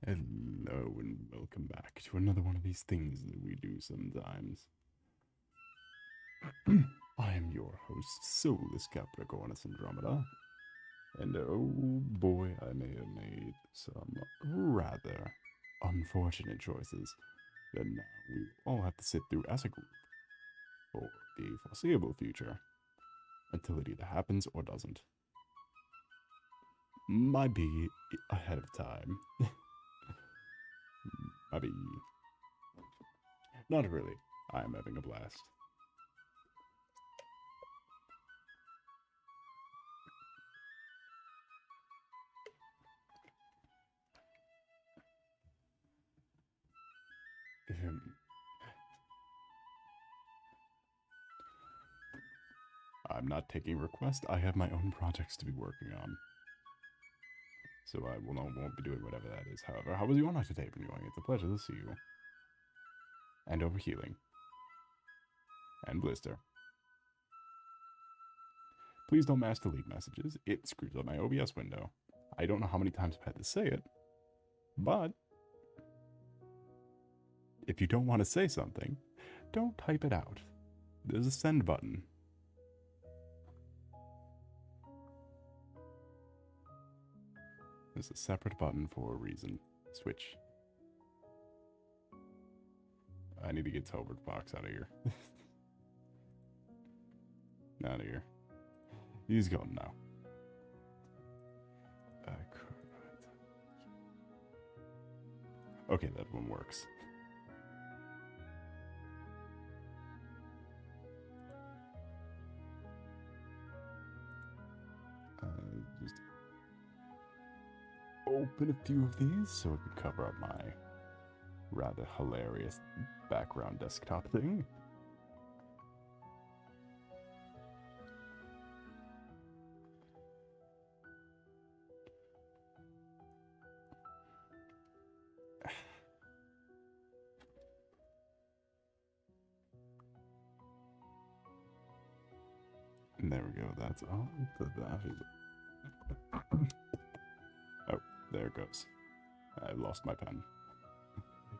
Hello and welcome back to another one of these things that we do sometimes. I am your host, Solace Capricornus Andromeda, and oh boy, I may have made some rather unfortunate choices that now we all have to sit through as a group for the foreseeable future, until it either happens or doesn't. Might be ahead of time. Might be. Not really. I am having a blast. I'm not taking requests. I have my own projects to be working on. So I won't be doing whatever that is. However, how was your night today, been going? It's a pleasure to see you. And overhealing. And blister. Please don't mash delete messages. It screws up my OBS window. I don't know how many times I've had to say it, but if you don't want to say something, don't type it out. There's a send button. There's a separate button for a reason. Switch. I need to get Tobert Fox out of here. Out of here. He's gone now. Okay, that one works. Just open a few of these so I can cover up my rather hilarious background desktop thing. And there we go, that's all. Oh, there it goes. I lost my pen.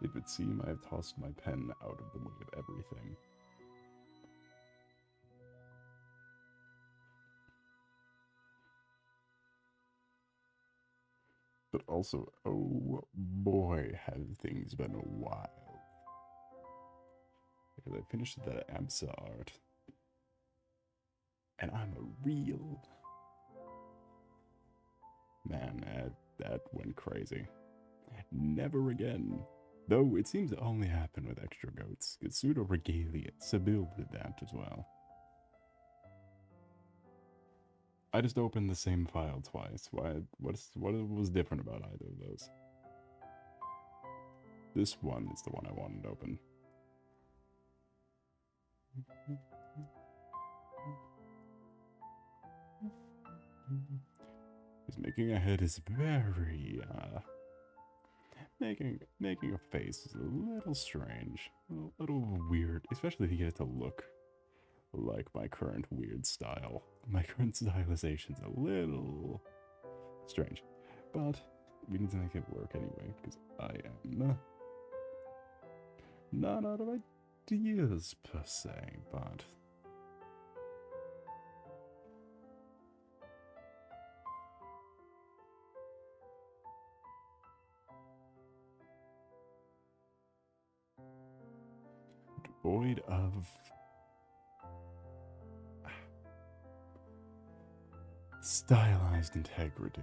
It would seem I have tossed my pen out of the way of everything. But also, oh boy, have things been wild. Because I finished that AMSA art. And I'm a real... Man, that went crazy. Never again. Though it seems to only happen with extra goats. Because Pseudo Regalia, Sibyl did that as well. I just opened the same file twice. What was different about either of those? This one is the one I wanted to open. His making a head is very, making a face is a little strange, a little weird, especially if you get it to look like my current weird style. My current stylization's a little strange, but we need to make it work anyway, because I am not out of ideas per se, but devoid of stylized integrity.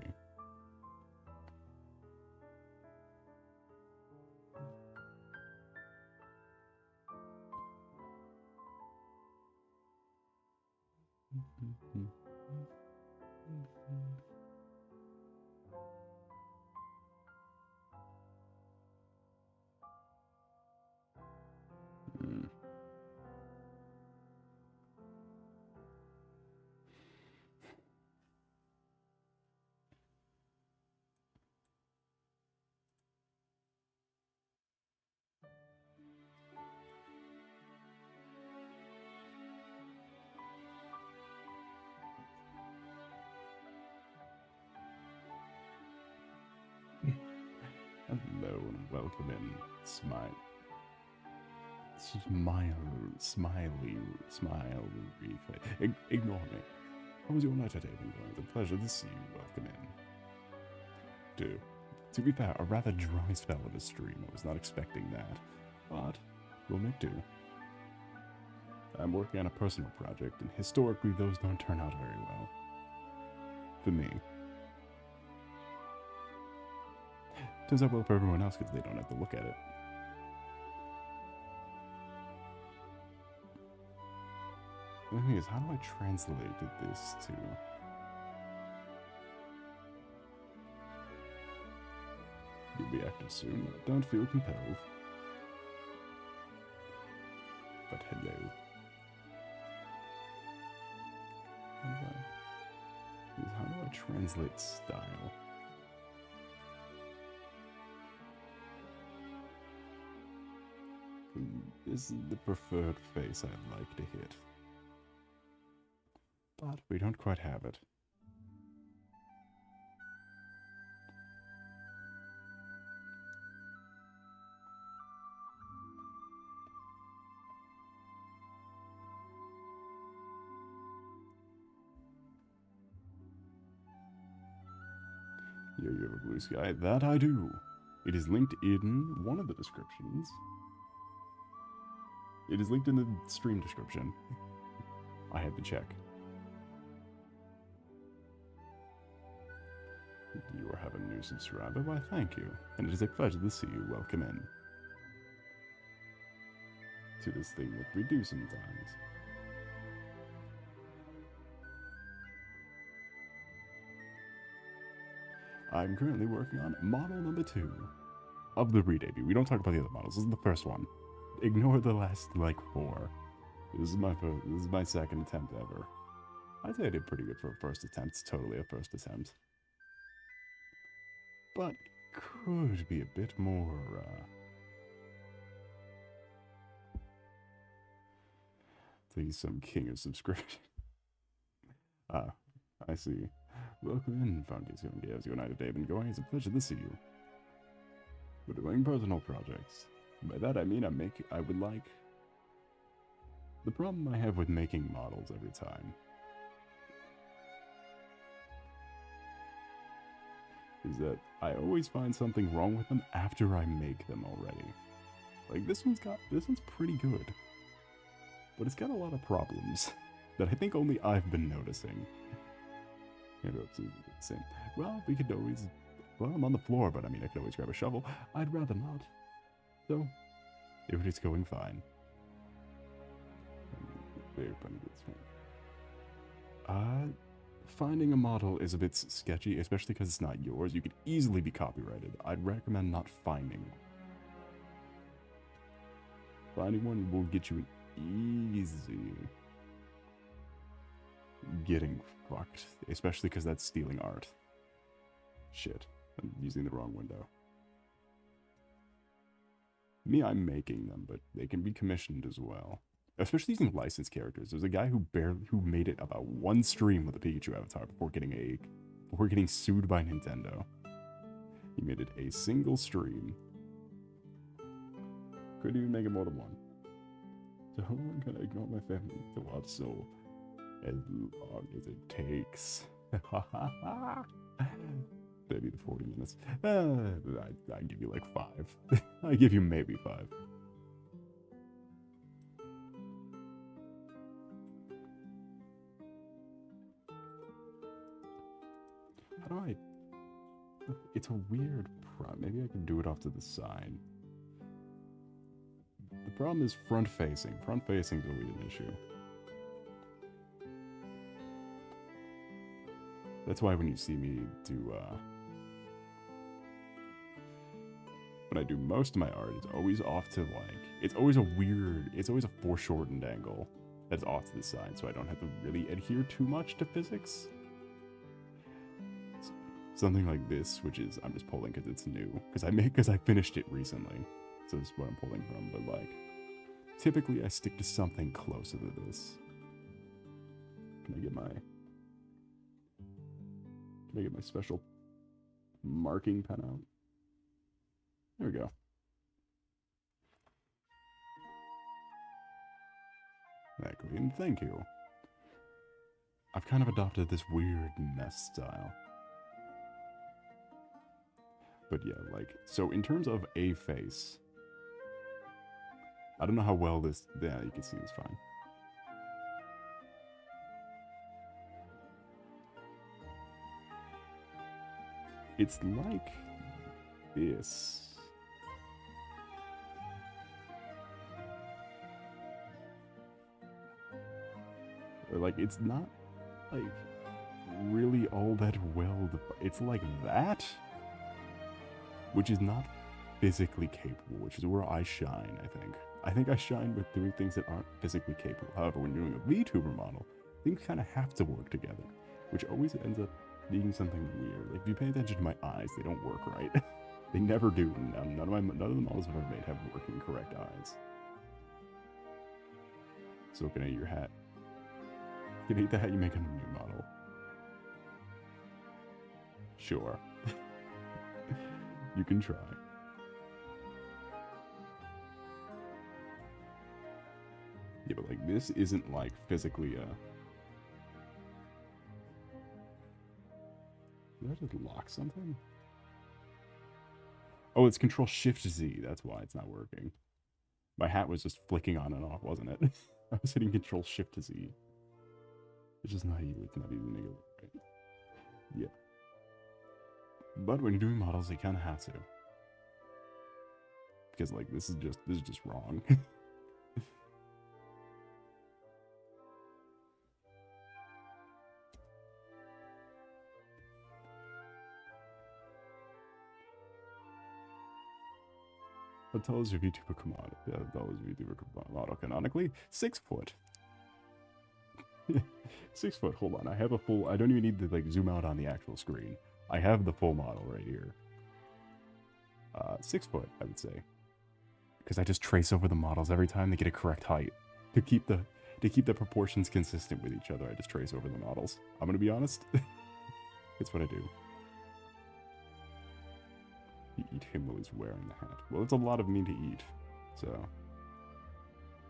everyone. Welcome in. Smile, ignore me. How was your night today? It's a pleasure to see you. Welcome in. To be fair, a rather dry spell of a stream. I was not expecting that, but we'll make do. I'm working on a personal project, and historically those don't turn out very well. For me. Turns out well for everyone else because they don't have to look at it. The thing is, how do I translate this to... You'll be active soon. Don't feel compelled. But hello. How do I translate style? This is the preferred face I'd like to hit. But we don't quite have it. You have a blue sky? That I do. It is linked in one of the descriptions. It is linked in the stream description. I had to check. You have a new subscriber? Why, thank you. And it is a pleasure to see you. Welcome in. To this thing that we do sometimes. I'm currently working on model number 2 of the re-debut. We don't talk about the other models. This is the first one. Ignore the last, like, 4. This is my second attempt ever. I'd say I did pretty good for a first attempt. It's totally a first attempt. But could be a bit more, Please, some king of subscription. I see. Welcome in, Fungus. How's your night today been going? It's a pleasure to see you. We're doing personal projects. By that I mean I would like... The problem I have with making models every time is that I always find something wrong with them after I make them already. Like, this one's pretty good. But it's got a lot of problems that I think only I've been noticing. Same. Well, we could always... Well, I'm on the floor, but I mean, I could always grab a shovel. I'd rather not. So, everything's going fine. Finding a model is a bit sketchy, especially because it's not yours. You could easily be copyrighted. I'd recommend not finding one. Finding one will get you an easy getting fucked, especially because that's stealing art. Shit, I'm using the wrong window. Me, I'm making them, but they can be commissioned as well. Especially using licensed characters. There's a guy who made it about one stream with a Pikachu avatar before getting sued by Nintendo. He made it a single stream. Couldn't even make it more than one. So how long can I ignore my family to watch so as long as it takes? Maybe the 40 minutes. I give you like 5. I give you maybe 5. How do I... It's a weird problem. Maybe I can do it off to the side. The problem is front-facing. Front-facing is always an issue. That's why when you see me do, when I do most of my art, it's always off to, like... It's always a foreshortened angle that's off to the side, so I don't have to really adhere too much to physics. Something like this, which is, I'm just pulling because it's new. Because I finished it recently. So this is what I'm pulling from, but like... Typically, I stick to something closer to this. Can I get my special marking pen out? There we go. Exactly, and thank you. I've kind of adopted this weird nest style. But yeah, like, so in terms of a face, I don't know how well this, yeah, you can see this fine. It's like this. Or like, it's not, like, really all that well defined. It's like that, which is not physically capable, which is where I shine, I think. I think I shine with doing things that aren't physically capable. However, when doing a VTuber model, things kind of have to work together, which always ends up being something weird. Like, if you pay attention to my eyes, they don't work right. They never do. None of the models I've ever made have working correct eyes. So can I eat your hat? You can eat the hat you make on a new model. Sure. You can try. Yeah, but like this isn't like physically did I just lock something? Oh, it's Control Shift Z. That's why it's not working. My hat was just flicking on and off, wasn't it? I was hitting Control Shift Z. It's just not easy. It's not easy to make it work, right? Yeah. But when you're doing models, you kind of have to, because like this is just wrong. How tall is your VTuber commodity? Yeah, how tall is your VTuber model canonically? 6 foot. 6 foot. Hold on, I have a full. I don't even need to like zoom out on the actual screen. I have the full model right here. 6 foot, I would say, because I just trace over the models every time they get a correct height to keep the proportions consistent with each other. I just trace over the models. I'm gonna be honest. It's what I do. You eat him while he's wearing the hat. Well, it's a lot of meat to eat, so.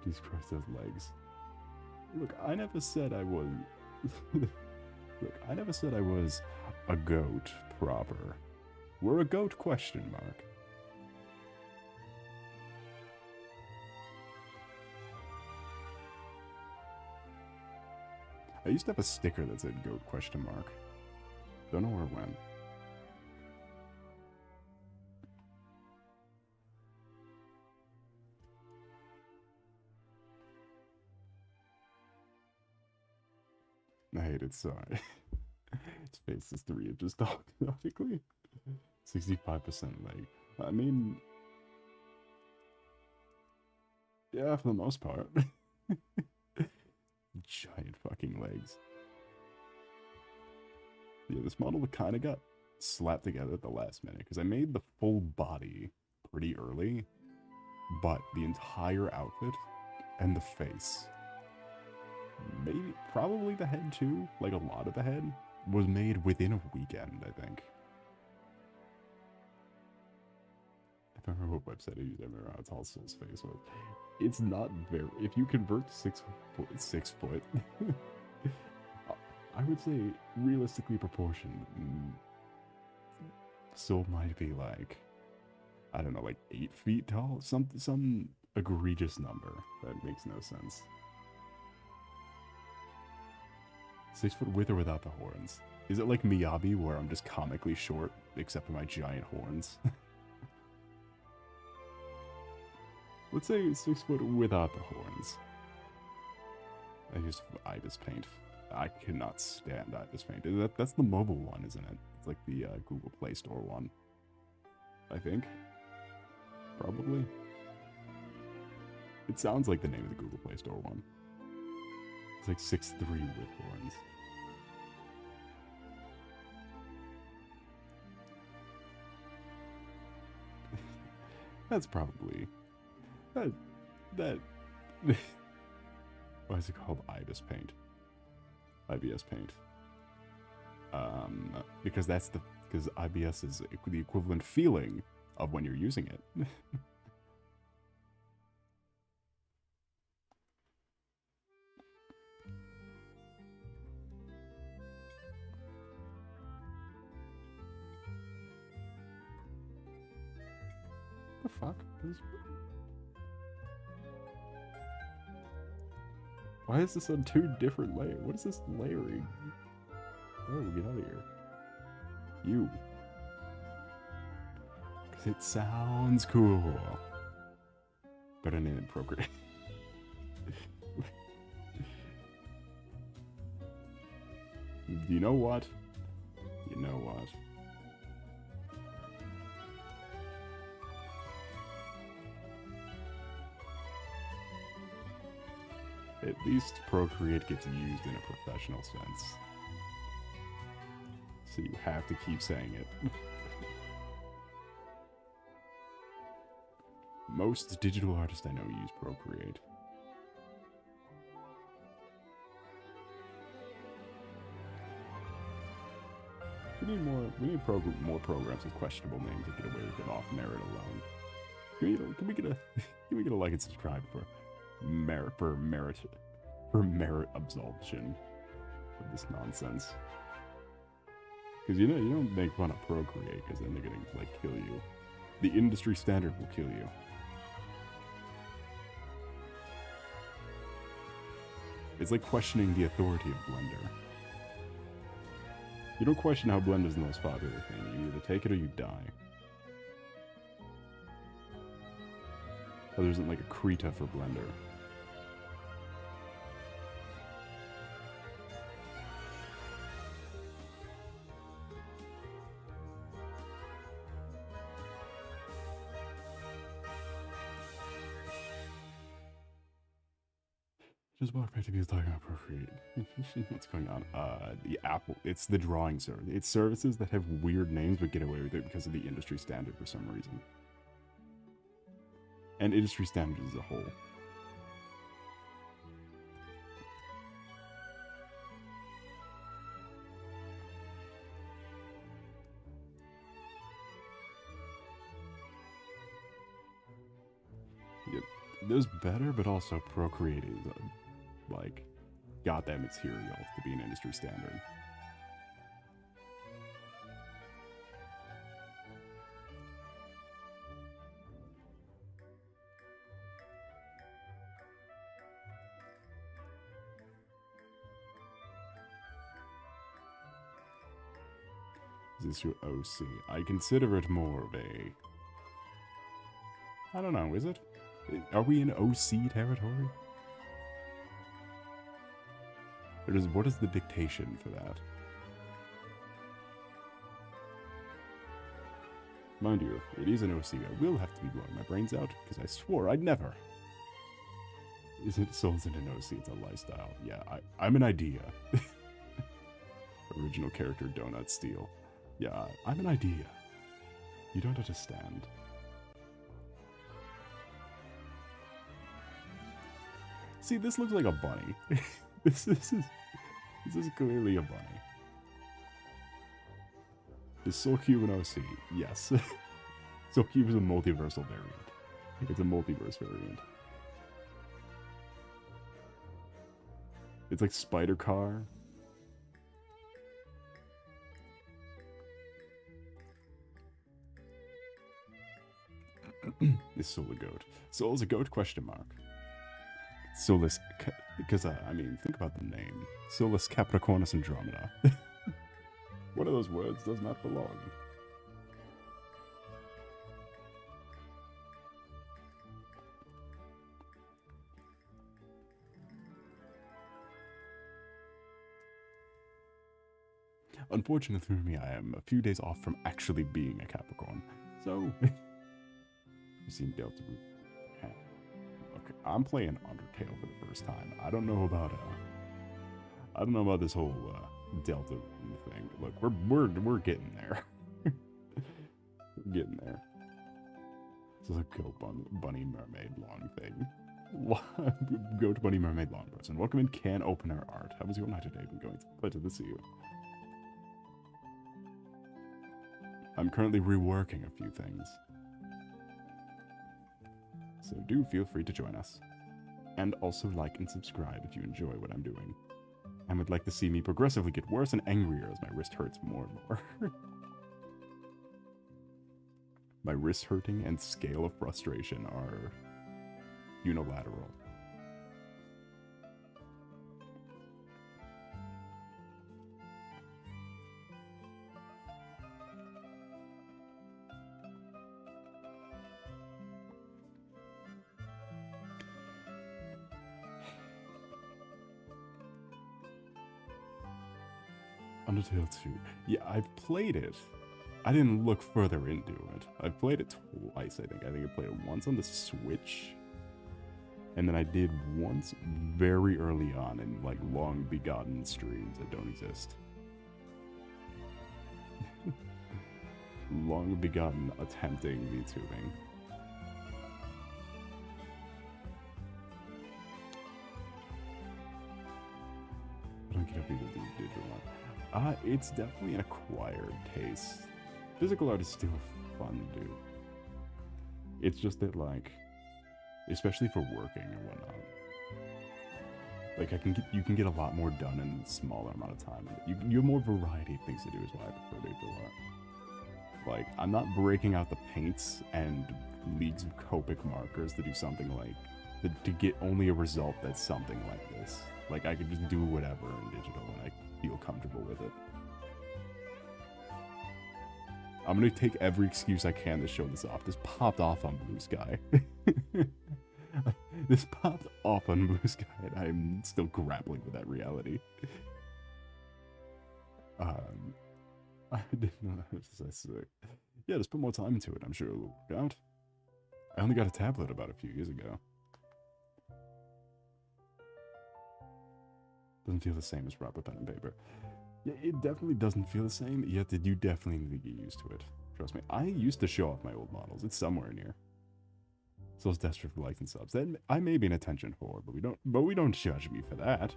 Jesus Christ has legs. Look, I never said I was. Look, I never said I was a goat proper. We're a goat question mark. I used to have a sticker that said goat question mark. Don't know where it went. I hate it, sorry. His face is 3 inches tall, canonically. 65% leg. I mean, yeah, for the most part. Giant fucking legs. Yeah, this model kind of got slapped together at the last minute, because I made the full body pretty early, but the entire outfit and the face, maybe, probably the head too, like a lot of the head, was made within a weekend, I think. I don't remember what website I used. I remember how tall Soul's face was. It's not very, if you convert 6 foot, I would say realistically proportioned, Soul might be like, I don't know, like 8 feet tall, some egregious number that makes no sense. 6 foot with or without the horns? Is it like Miyabi where I'm just comically short except for my giant horns? Let's say 6 foot without the horns. I use Ibis paint. I cannot stand Ibis paint. That's the mobile one, isn't it? It's like the Google Play Store one. I think. Probably. It sounds like the name of the Google Play Store one. It's like 6'3" with horns. That's probably... That... Why is it called Ibis paint? IBS paint. Because that's the... Because IBS is the equivalent feeling of when you're using it. The fuck? Why is this on 2 different layers? What is this layering? Oh, get out of here. You. Because it sounds cool. Better name than Procreate. You know what? You know what? At least Procreate gets used in a professional sense. So you have to keep saying it. Most digital artists I know use Procreate. We need more programs with questionable names that get away with it off merit alone. Can we get a like and subscribe for merit absolution of this nonsense? Because you don't make fun of Procreate, because then they're gonna like kill you. The industry standard will kill you. It's like questioning the authority of Blender. You don't question how Blender's the most popular thing. You either take it or you die. Or there isn't like a Krita for Blender. Just walk back to people talking about Procreate. What's going on? The Apple, it's the drawing service. It's services that have weird names but get away with it because of the industry standard for some reason. And industry standards as a whole. Yep. There's better, but also Procreate is like, got that material to be an industry standard. Is this your OC? I consider it more of a... I don't know, is it? Are we in OC territory? What is the dictation for that? Mind you, if it is an OC, I will have to be blowing my brains out, because I swore I'd never. Souls isn't an OC, it's a lifestyle. Yeah, I'm an idea. Original character Donut Steel. Yeah, I'm an idea. You don't understand. See, this looks like a bunny. This is clearly a bunny. Is Soul Cube an OC? Yes. Soul Cube is a multiversal variant. It's a multiverse variant. It's like Spider Car. Is Soul a goat? Soul is a goat? Question mark. Solace, because I mean, think about the name. Solace, Capricornus, Andromeda. One of those words does not belong. Unfortunately for me, I am a few days off from actually being a Capricorn. So, you seen Delta Root. Okay, I'm playing Undertale for the first time. I don't know about this whole Delta thing. Look, we're getting there. We're getting there. This is a goat bunny mermaid long thing. Goat bunny mermaid long person. Welcome in can opener art. How was your night today? Been going? It's a pleasure to see you. I'm currently reworking a few things. So do feel free to join us. And also like and subscribe if you enjoy what I'm doing. And would like to see me progressively get worse and angrier as my wrist hurts more and more. My wrist hurting and scale of frustration are unilateral. Undertale 2. Yeah, I've played it. I didn't look further into it. I've played it twice, I think. I think I played it once on the Switch. And then I did once very early on in, like, long-begotten streams that don't exist. Long-begotten attempting VTubing. I don't get how people do digital art. It's definitely an acquired taste. Physical art is still fun to do. It's just that, like, especially for working and whatnot, like you can get a lot more done in a smaller amount of time. You have more variety of things to do is why I prefer digital art. Like, I'm not breaking out the paints and leagues of Copic markers to do something like to get only a result that's something like this. Like, I could just do whatever in digital and I feel comfortable with it. I'm gonna take every excuse I can to show this off. This popped off on Blue Sky. This popped off on Blue Sky, and I'm still grappling with that reality. I didn't know that was that sick. Yeah, just put more time into it. I'm sure it'll work out. I only got a tablet about a few years ago. Doesn't feel the same as proper pen and paper. Yeah, it definitely doesn't feel the same, yet you definitely need to get used to it. Trust me, I used to show off my old models. It's somewhere near. So it's desperate for likes and subs. Then I may be an attention whore, but we don't judge me for that.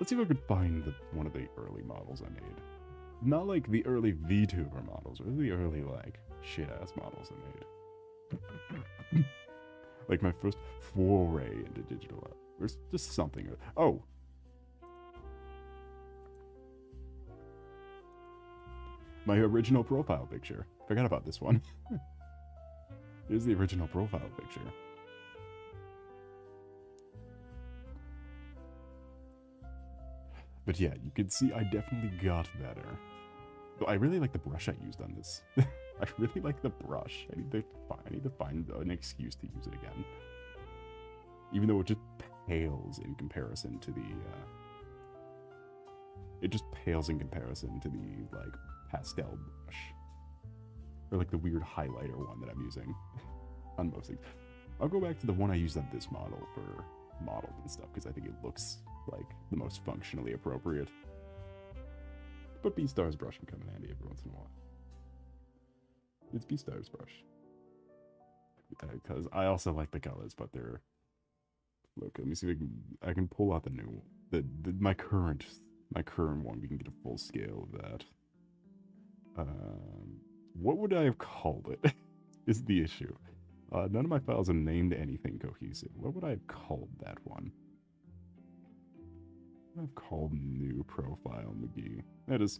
Let's see if I could find one of the early models I made. Not like the early VTuber models, or the early, like, shit-ass models I made. Like my first foray into digital art. Or just something. Oh! My original profile picture. Forgot about this one. Here's the original profile picture. But yeah, you can see I definitely got better. Though I really like the brush I used on this. I really like the brush. I need to find an excuse to use it again. Even though it just pales in comparison to the, it just pales in comparison to the, like, pastel brush. Or like the weird highlighter one that I'm using on most things. I'll go back to the one I used on this model for models and stuff, because I think it looks like the most functionally appropriate. But B-Star's brush can come in handy every once in a while. It's B-Star's brush. Because I also like the colors, but they're... Look, let me see if I can pull out the new... My current one, we can get a full scale of that. What would I have called it? Is the issue. None of my files are named anything cohesive. What would I have called that one? I've called new profile McGee. That is.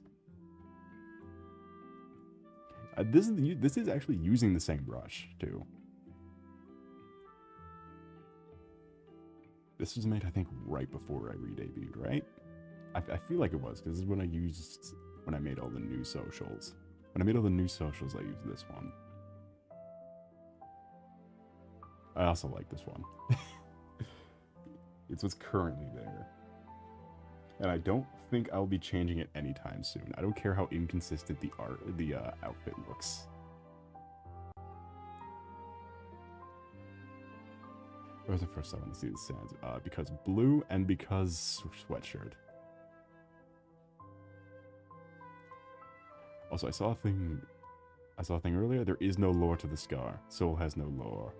This is actually using the same brush too. This was made, I think, right before I re-debuted, right? I feel like it was, because this is when I made all the new socials. When I made all the new socials, I used this one. I also like this one. It's what's currently there. And I don't think I'll be changing it anytime soon. I don't care how inconsistent the outfit looks. It was the first time I see the sands. Because blue and because sweatshirt. Also, I saw a thing earlier. There is no lore to the scar. Soul has no lore.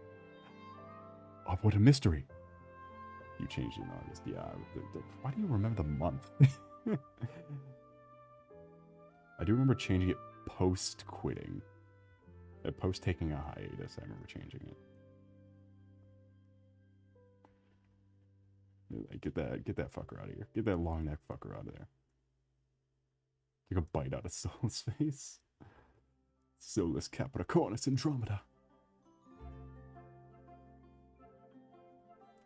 Oh, what a mystery! You changed it in August. Yeah. Why do you remember the month? I do remember changing it post quitting. Post taking a hiatus, I remember changing it. Like, get that fucker out of here. Get that long neck fucker out of there. Take a bite out of Solace's face. Solace, Capricornus, Andromeda.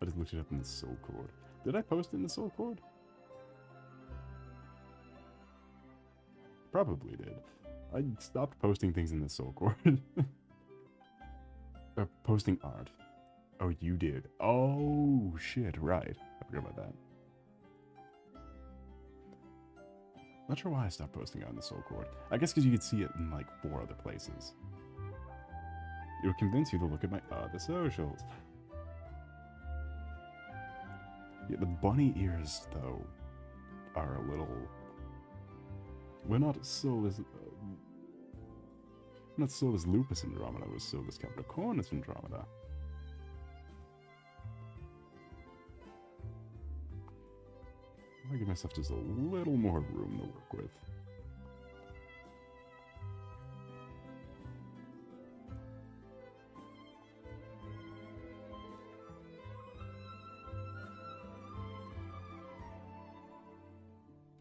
I just looked it up in the soul cord. Did I post in the soul cord? Probably did. I stopped posting things in the soul cord. Posting art. Oh, you did. Oh, shit, right. I forgot about that. Not sure why I stopped posting on the soul cord. I guess because you could see it in like 4 other places. It would convince you to look at my other socials. Yeah, the bunny ears, though, are a little... We're not Solace... not Solace Lupus Andromeda, it was Solace Capricornus Andromeda. I give myself just a little more room to work with.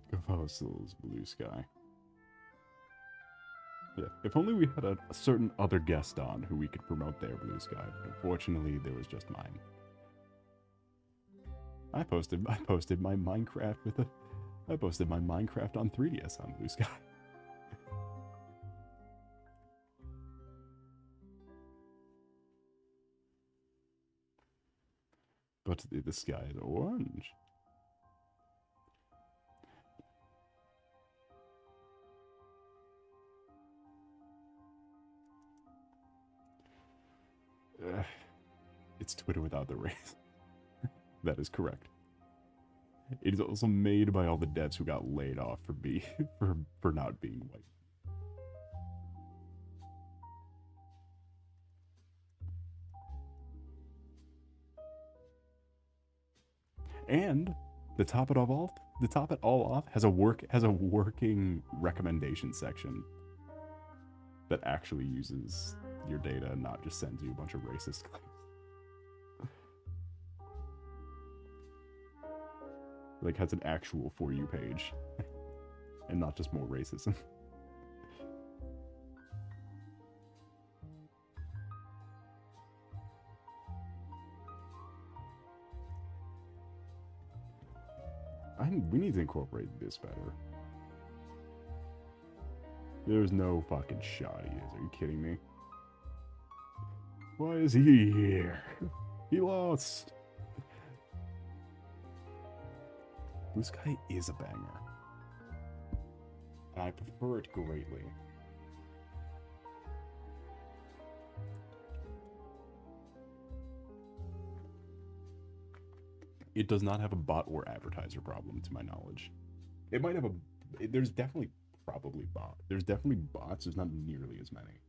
Go follow Solace Blue Sky. Yeah, if only we had a certain other guest on who we could promote their Blue Sky, but unfortunately there was just mine. I posted my Minecraft I posted my Minecraft on 3DS on Blue Sky. But the sky is orange. It's Twitter without the race. That is correct. It is also made by all the devs who got laid off for not being white. And to top it all off has a working recommendation section that actually uses your data and not just sends you a bunch of racist claims. Like, has an actual For You page. And not just more racism. We need to incorporate this better. There's no fucking shot he is. Are you kidding me? Why is he here? He lost. Blue Sky is a banger. And I prefer it greatly. It does not have a bot or advertiser problem, to my knowledge. It might have there's definitely probably bot. There's definitely bots, there's not nearly as many.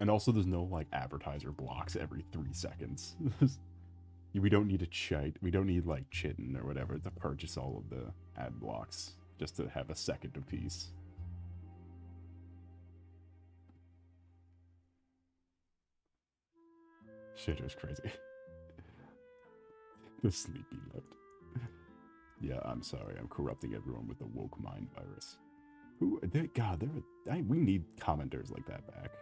And also there's no, like, advertiser blocks every 3 seconds. We don't need a cheat. We don't need, like, Chitin or whatever to purchase all of the ad blocks just to have a second apiece. Shit was crazy. The sleepy left. Yeah, I'm sorry. I'm corrupting everyone with the woke mind virus. We need commenters like that back.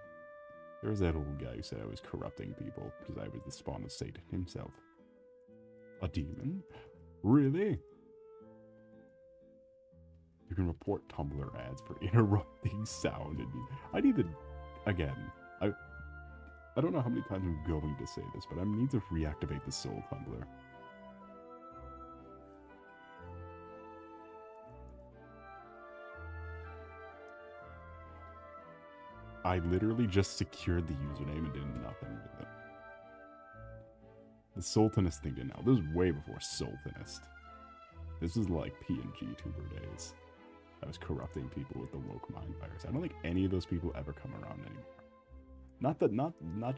There was that old guy who said I was corrupting people because I was the spawn of Satan himself. A demon? Really? You can report Tumblr ads for interrupting sound and I need to, again, I don't know how many times I'm going to say this, but I need to reactivate the Soul Tumblr. I literally just secured the username and did nothing with it. The Sultanist thing didn't help. This was way before Sultanist. This was like PNG tuber days. I was corrupting people with the woke mind virus. I don't think any of those people ever come around anymore. Not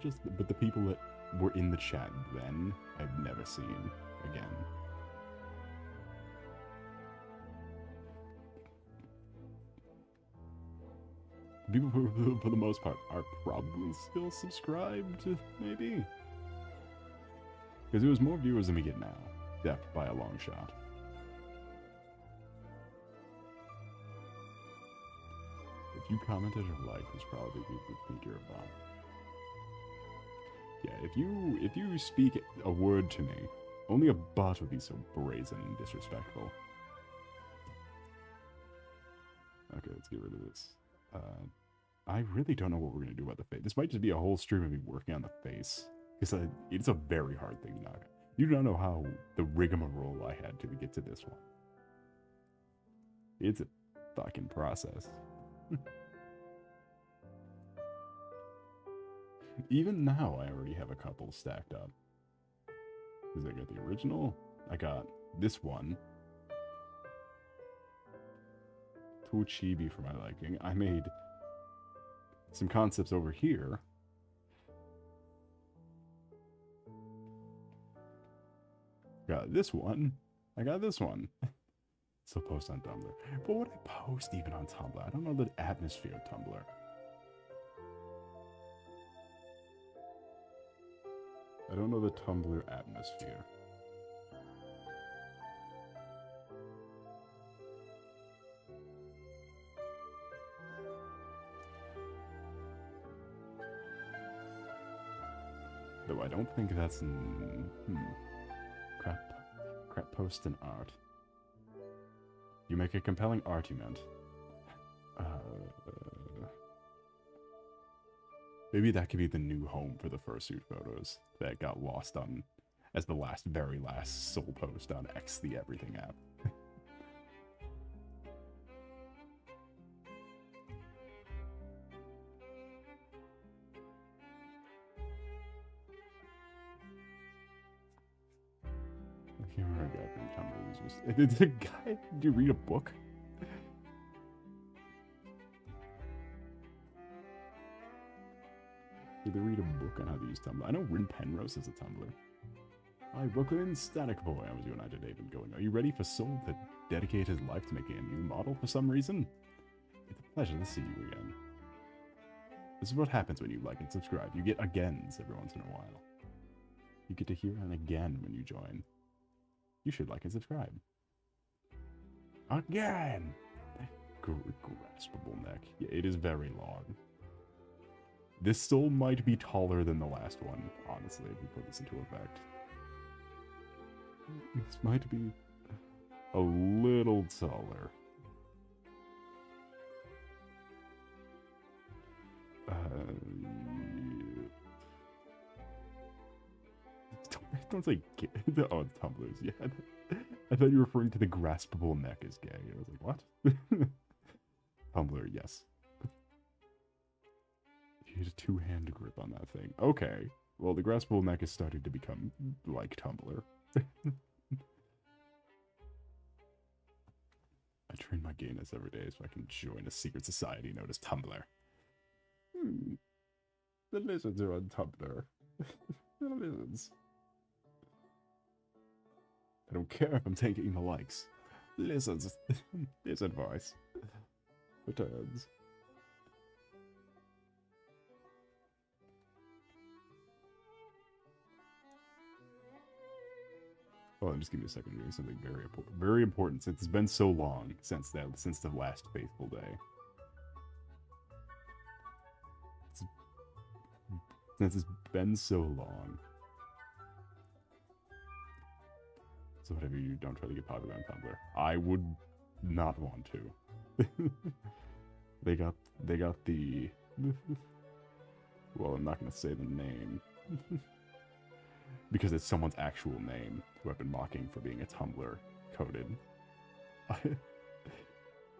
just, but the people that were in the chat then, I've never seen again. People who, for the most part, are probably still subscribed, maybe? Because it was more viewers than we get now. Def by a long shot. If you commented or liked, it's probably people who think you're a bot. Yeah, if you speak a word to me, only a bot would be so brazen and disrespectful. Okay, let's get rid of this. I really don't know what we're going to do about the face. This might just be a whole stream of me working on the face. Because it's a very hard thing to knock. You don't know how the rigmarole I had to get to this one. It's a fucking process. Even now, I already have a couple stacked up. Because I got the original, I got this one. Too chibi for my liking. I made some concepts over here. Got this one. I got this one. Still post on Tumblr. But what I post even on Tumblr? I don't know the atmosphere of Tumblr. I don't know the Tumblr atmosphere. Though I don't think that's crap post and art. You make a compelling argument. Maybe that could be the new home for the fursuit photos that got lost on as the very last sole post on X the Everything app. I can't remember a guy from Tumblr was just... Did the guy... Did you read a book? Did they read a book on how to use Tumblr? I know Rin Penrose is a Tumblr. Hi, Brooklyn Static Boy. How was you and I today been going? Are you ready for Soul to dedicate his life to making a new model for some reason? It's a pleasure to see you again. This is what happens when you like and subscribe. You get agains every once in a while. You get to hear an again when you join. You should like and subscribe. Again! Graspable neck. Yeah, it is very long. This still might be taller than the last one, honestly, if we put this into effect. This might be a little taller. Don't say gay. Oh, it's Tumblr's. Yeah. I thought you were referring to the graspable neck as gay. I was like, what? Tumblr, yes. You had a two-hand grip on that thing. Okay. Well, the graspable neck is starting to become like Tumblr. I train my gayness every day so I can join a secret society known as Tumblr. The lizards are on Tumblr. The lizards. I don't care if I'm taking the likes. Lizards. Lizard voice. Returns. Hold on, just give me a second. I'm doing something very important since it's been so long since the last faithful day. Since it's been so long. So whatever, you don't try to get popular on Tumblr. I would not want to. They got the... Well, I'm not going to say the name. Because it's someone's actual name who I've been mocking for being a Tumblr coded.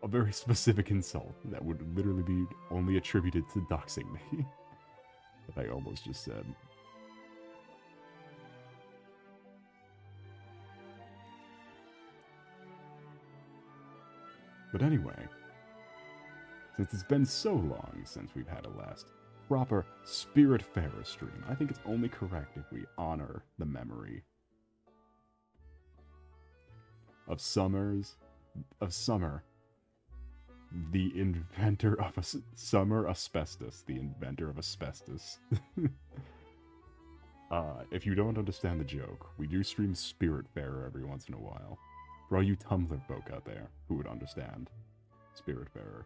A very specific insult that would literally be only attributed to doxing me. That I almost just said. But anyway, since it's been so long since we've had a last proper Spiritfarer stream, I think it's only correct if we honor the memory of Summer The inventor of summer asbestos. The inventor of asbestos. If you don't understand the joke, we do stream Spiritfarer every once in a while. For all you Tumblr folk out there who would understand. Spiritfarer.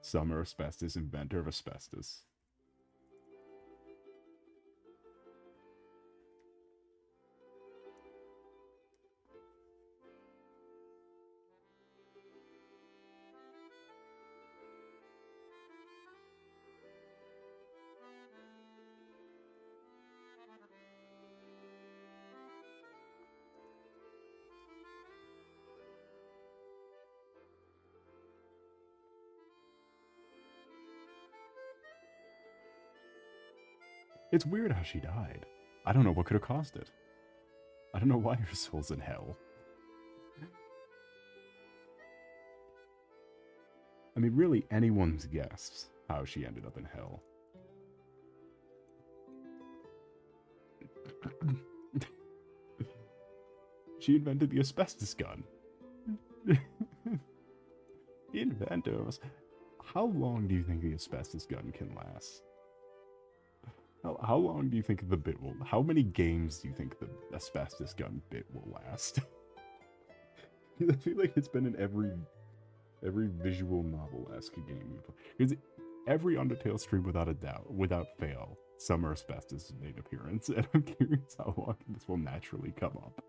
Summer asbestos, inventor of asbestos. It's weird how she died. I don't know what could have caused it. I don't know why her soul's in hell. I mean, really, anyone's guess how she ended up in hell. She invented the asbestos gun. The inventors. How long do you think the asbestos gun can last? How long do you think the bit will... How many games do you think the asbestos gun bit will last? I feel like it's been in every visual novel-esque game. Because every Undertale stream, without a doubt, without fail, Summer Asbestos made an appearance, and I'm curious how long this will naturally come up.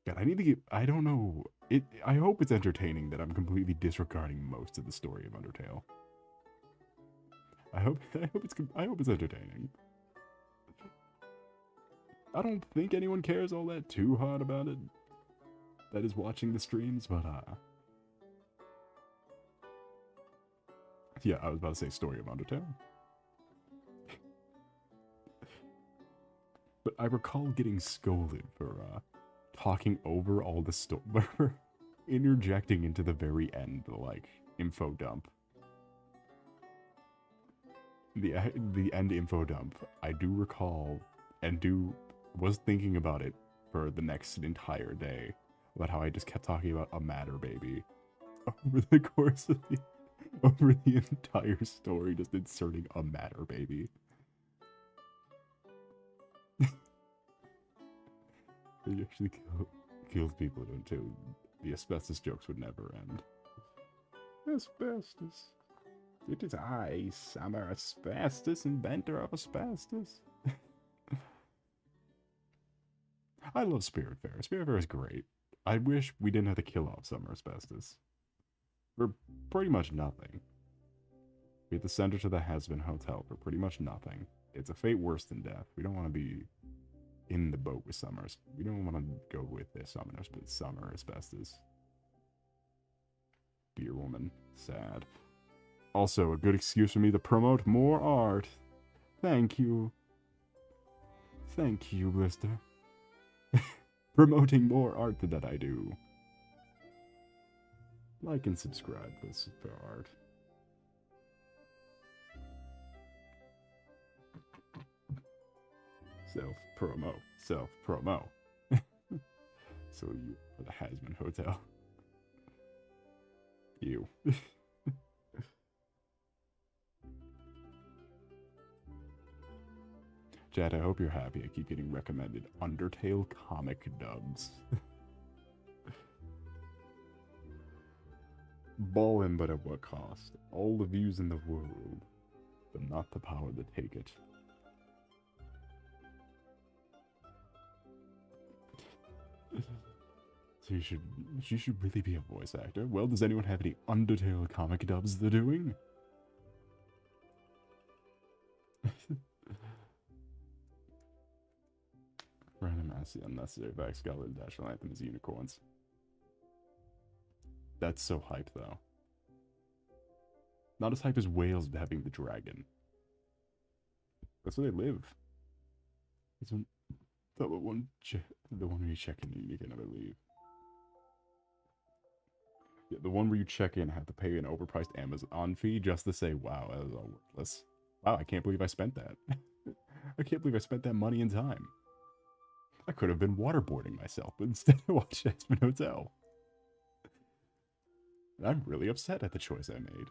God, I need to get... I don't know... I hope it's entertaining that I'm completely disregarding most of the story of Undertale. I hope it's entertaining. I don't think anyone cares all that too hard about it that is watching the streams, but yeah, I was about to say story of Undertale. But I recall getting scolded for talking over all the story, interjecting into the very end, the like info dump. The end info dump, I do recall, and was thinking about it for the next entire day, about how I just kept talking about a matter baby over the course of over the entire story, just inserting a matter baby. It actually kills people too. The asbestos jokes would never end. Asbestos. It is I, Summer Asbestos, inventor of asbestos. I love Spiritfarer. Spiritfarer is great. I wish we didn't have to kill off Summer Asbestos. For pretty much nothing. We had to send her to the Has-Been Hotel for pretty much nothing. It's a fate worse than death. We don't want to be in the boat with Summer. We don't want to go with this Summer Asbestos. Dear woman. Sad. Also, a good excuse for me to promote more art. Thank you. Thank you, Blister. Promoting more art that I do. Like and subscribe for art. Self-promo. Self-promo. So you are the Has-Been Hotel. You. Chad, I hope you're happy I keep getting recommended Undertale comic dubs. Ballin', but at what cost? All the views in the world, but not the power to take it. So she should really be a voice actor. Well, does anyone have any Undertale comic dubs they're doing? Random ass the unnecessary back skeleton national anthem is unicorns. That's so hype though. Not as hype as whales having the dragon. That's where they live. It's the one where you check in and you can never leave. Yeah, the one where you check in and have to pay an overpriced Amazon fee just to say, wow, that was all worthless. Wow, I can't believe I spent that. I can't believe I spent that money and time. I could have been waterboarding myself, but instead I watched Aspen Hotel. I'm really upset at the choice I made.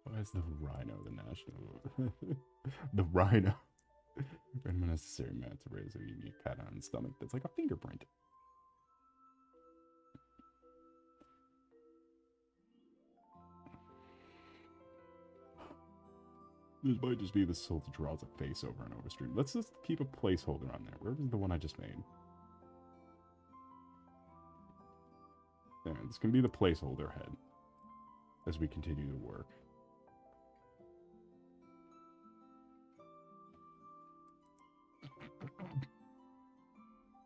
Why is the rhino the national? The rhino. Random unnecessary amount to raise a unique pattern on the stomach that's like a fingerprint. This might just be the soul that draws a face over and over stream. Let's just keep a placeholder on there. Where was the one I just made? There, this can be the placeholder head as we continue to work.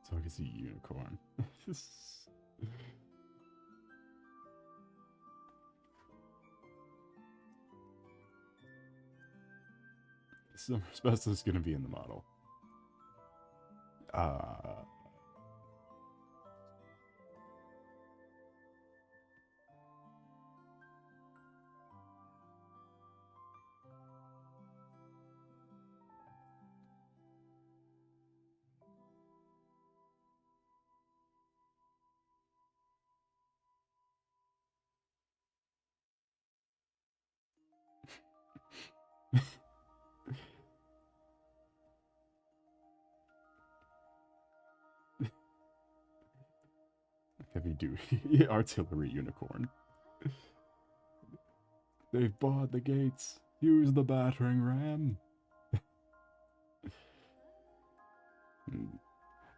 So I can see unicorn. Some asbestos is going to be in the model. Heavy duty artillery unicorn. They've barred the gates. Use the battering ram.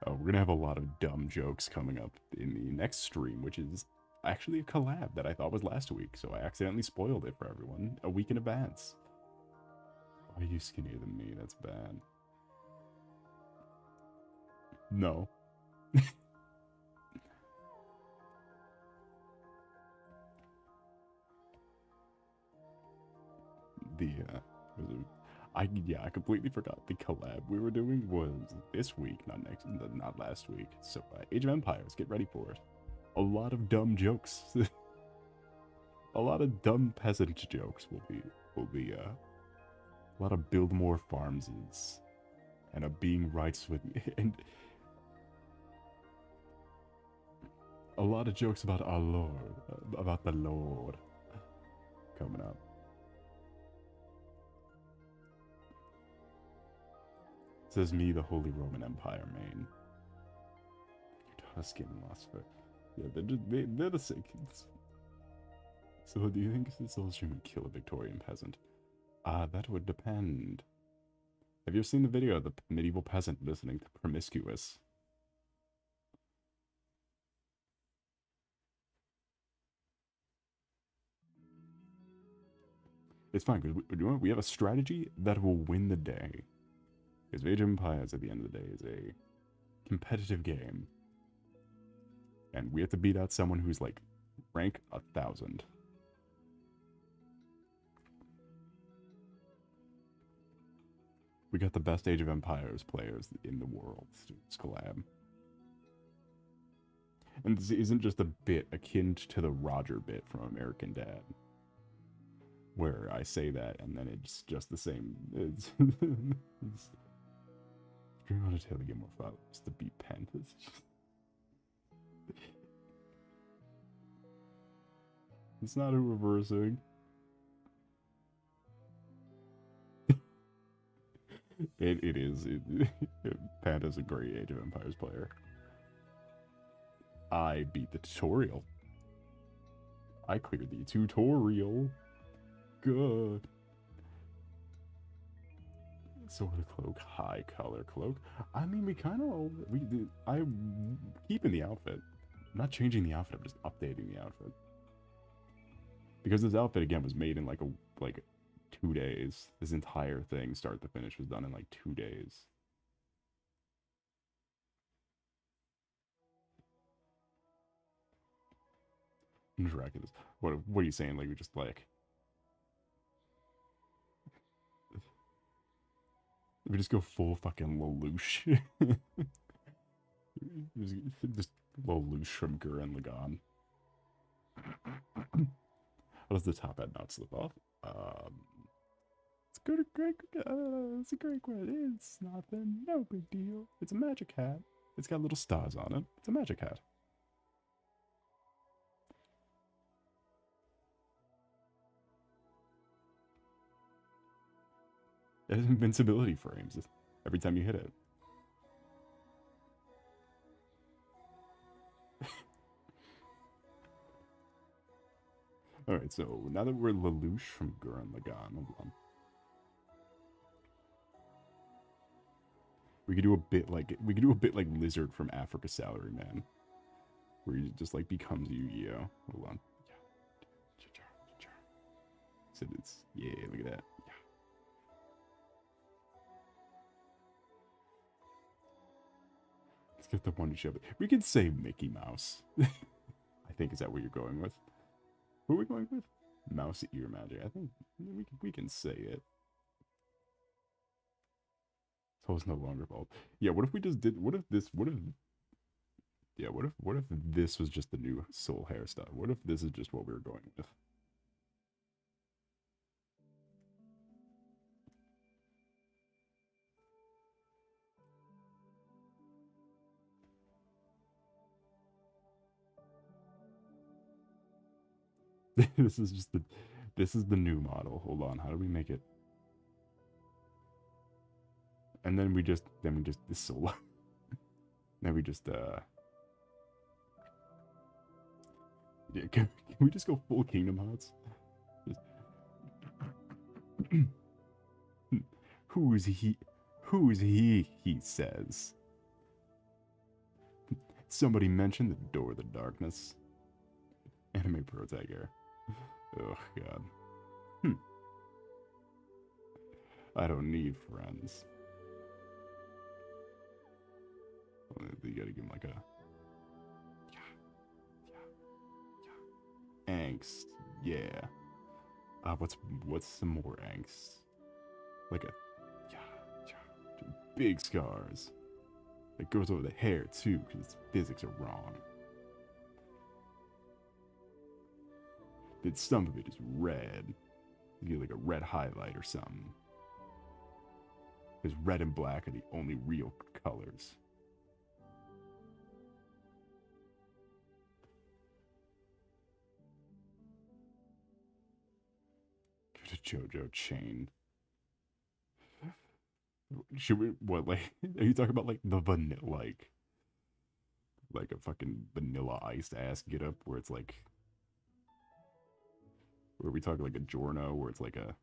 Oh, we're gonna have a lot of dumb jokes coming up in the next stream, which is actually a collab that I thought was last week, so I accidentally spoiled it for everyone a week in advance. Why are you skinnier than me? That's bad. No. I completely forgot the collab we were doing was this week, not last week. So Age of Empires, get ready for it. A lot of dumb jokes. A lot of dumb peasant jokes will be a lot of build more farmses and a being rights with me and a lot of jokes about our Lord, about the Lord coming up. Says me, the Holy Roman Empire main. Tuscan Philosopher. Yeah, they're the same. So do you think Soul Stream would kill a Victorian peasant? That would depend. Have you ever seen the video of the medieval peasant listening to Promiscuous? It's fine, because we have a strategy that will win the day. Because Age of Empires, at the end of the day, is a competitive game. And we have to beat out someone who's, like, rank 1,000. We got the best Age of Empires players in the world. It's collab. And this isn't just a bit akin to the Roger bit from American Dad. Where I say that, and then it's just the same. It's Dream on a tail to get more followers to beat pandas. It's not a reversing. It is. Panda's a great Age of Empires player. I beat the tutorial. I cleared the tutorial. Good. Sword of Cloak, high color cloak. I mean, I'm keeping the outfit. I'm not changing the outfit, I'm just updating the outfit. Because this outfit, again, was made in like 2 days. This entire thing, start to finish, was done in like 2 days. I'm just racking this. What are you saying? Like, we just like... We just go full fucking Lelouch. just Lelouch from Gurren Lagann. How does the top hat not slip off? It's good, great. It's a great question. It's nothing, no big deal. It's a magic hat. It's got little stars on it. It's a magic hat. It has invincibility frames every time you hit it. Alright, so now that we're Lelouch from Gurren Lagann, hold on. We could do a bit like Lizard from Africa Salaryman, where he just like becomes Yu-Gi-Oh. Hold on. So it's, yeah, look at that. Yeah. Let's get the one to shove it. We could say Mickey Mouse. I think, is that what you're going with? Who are we going with? Mouse ear magic. I think we can say it. So it's no longer bald. Yeah, what if we just did, what if this was just the new soul hairstyle? What if this is just what we were going with? This is the new model. Hold on, how do we make it? And then we just this soul. Then we just yeah, can we just go full Kingdom Hearts? Who is he? Who is he? He says. Somebody mentioned the Door of the Darkness. Anime protagonist. Oh god. I don't need friends. You gotta give him like a angst. Yeah. What's some more angst? Like a big scars. It goes over the hair too, because physics are wrong. That some of it is red. You get like a red highlight or something. Because red and black are the only real colors. Give it a JoJo chain. Should we, what, like, are you talking about like the vanilla, like a fucking vanilla iced ass get up where it's like, where we talking like a Giorno where it's like a,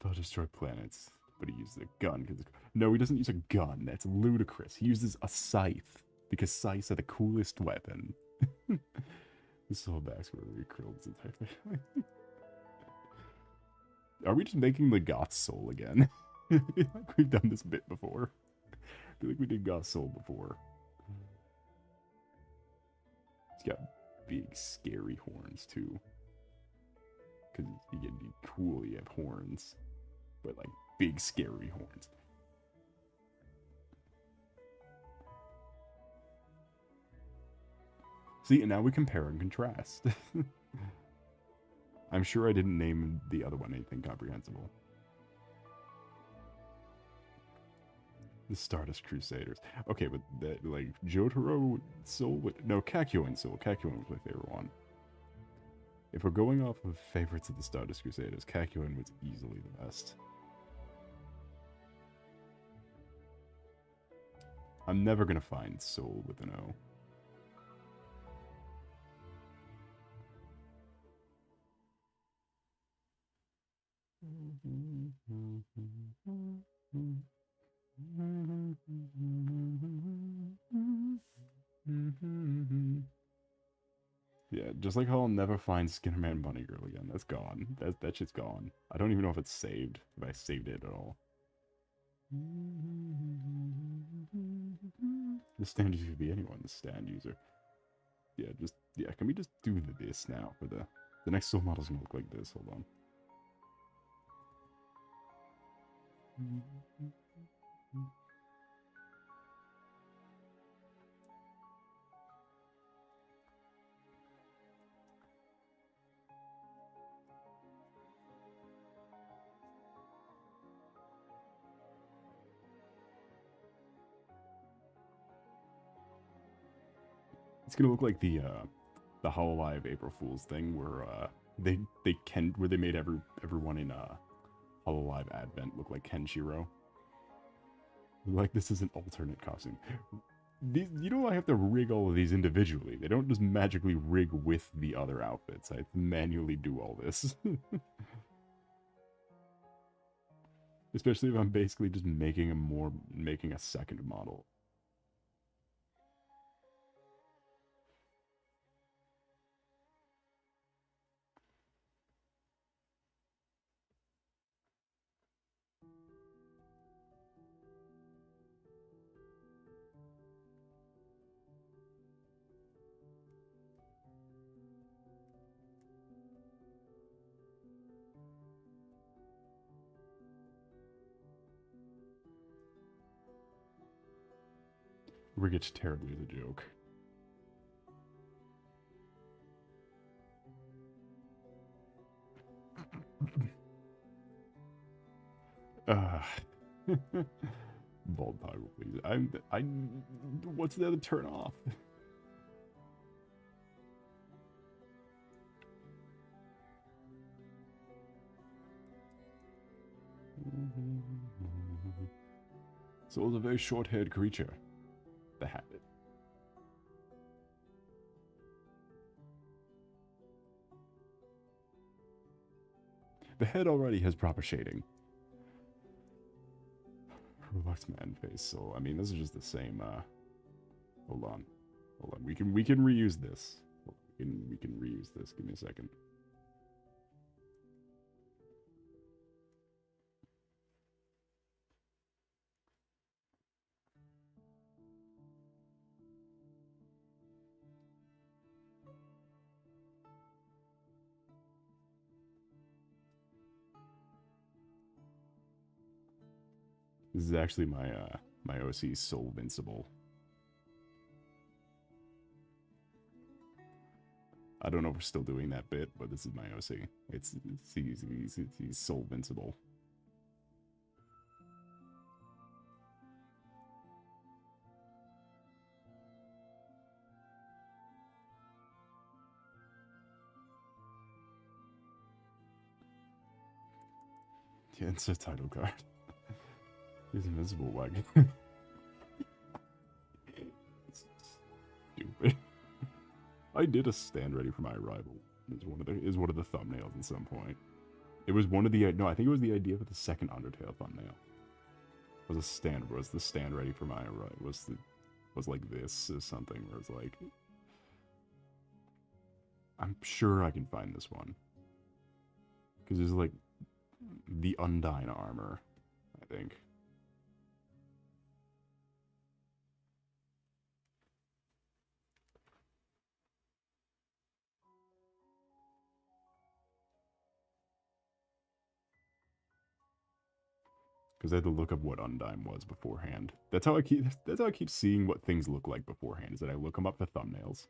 they'll destroy planets, but he uses a gun. No, he doesn't use a gun. That's ludicrous. He uses a scythe, because scythes are the coolest weapon. This whole backstory really killed this entire thing. Are we just making the goth soul again? I feel like we've done this bit before. I feel like we did goth soul before. He's got big, scary horns, too. Because you get cool, you have horns. But, like, big, scary horns. See, and now we compare and contrast. I'm sure I didn't name the other one anything comprehensible. The Stardust Crusaders. Okay, but that, like, Jotaro Soul... No, Kakyoin Soul. Kakyoin was my favorite one. If we're going off of favorites of the Stardust Crusaders, Kakyoin was easily the best. I'm never gonna find Soul with an O. Yeah, just like how I'll never find Skinnerman Bunny Girl again. That's gone. That shit's gone. I don't even know if it's saved. If I saved it at all. The stand user could be anyone. The stand user. Yeah, just, yeah, can we just do this now for the next soul model's gonna look like this, hold on. It's gonna look like the Hololive April Fool's thing where where they made everyone in Hololive Advent look like Kenshiro. Like this is an alternate costume. You know I have to rig all of these individually. They don't just magically rig with the other outfits. I have to manually do all this. Especially if I'm basically just making a second model. Rig it terribly as a joke. Bald toggle, please. What's the other turn off? So it was a very short-haired creature. The habit. The head already has proper shading. Relaxed man face. So I mean, this is just the same. Hold on. We can reuse this. We can reuse this. Give me a second. This is actually my OC Soul Vincible. I don't know if we're still doing that bit, but this is my OC. He's Soul Vincible. Yeah, it's a title card. He's invisible wagon. Stupid. I did a stand ready for my arrival. Is one of the thumbnails at some point. It was one of the no, I think it was the idea for the second Undertale thumbnail. Was the stand ready for my arrival? Was like this or something where it's like, I'm sure I can find this one because there's like the Undyne armor, I think. Because I had to look up what Undyne was beforehand. That's how I keep seeing what things look like beforehand. Is that I look them up for thumbnails.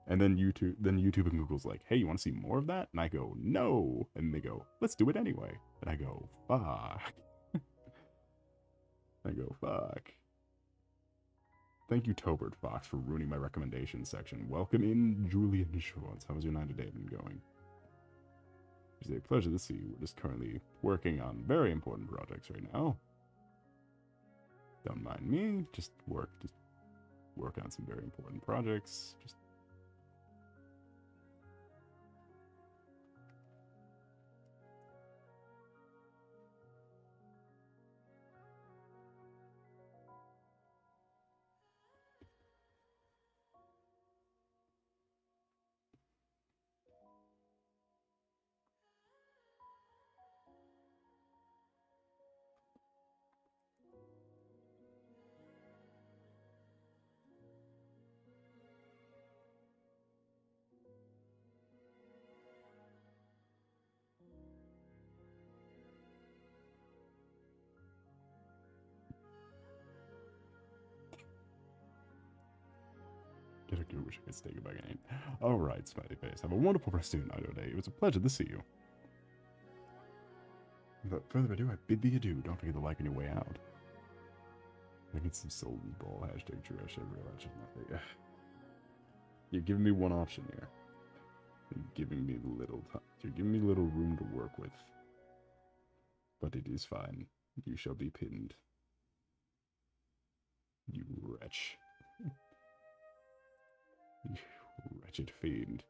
And then YouTube and Google's like, hey, you want to see more of that? And I go, no. And they go, let's do it anyway. And I go, fuck. I go, fuck. Thank you, Tobert Fox, for ruining my recommendation section. Welcome in, Julian Schwartz. How's your night today been going? It's a pleasure to see you. We're just currently working on very important projects right now. Don't mind me. Just work on some very important projects. Just I wish I could stay back in. Alright, smiley face. Have a wonderful rest of your night or day. It was a pleasure to see you. Without further ado, I bid thee adieu. Don't forget to like on your way out. I get some soul ball hashtag true. I should realize nothing. You're giving me one option here. You're giving me little time. You're giving me little room to work with. But it is fine. You shall be pinned. You wretch. You wretched fiend.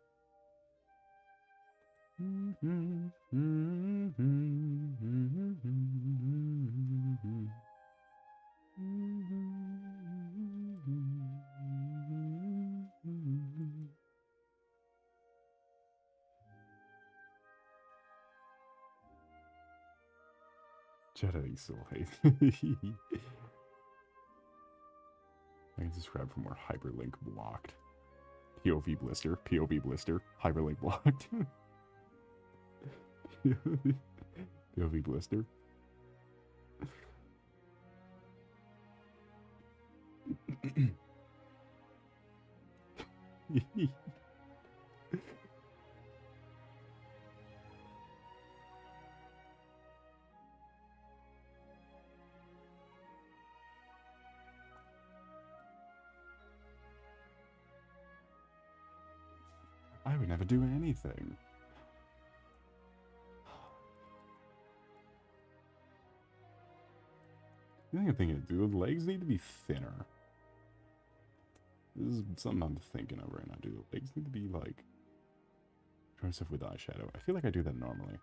Jedi soul hate. I can subscribe for more hyperlink blocked. POV blister, POV blister, hyperlink blocked. POV blister. I would never do anything. The thing I'm thinking of, do the legs need to be thinner? This is something I'm thinking of right now. Do the legs need to be like... Trying stuff with eyeshadow. I feel like I do that normally.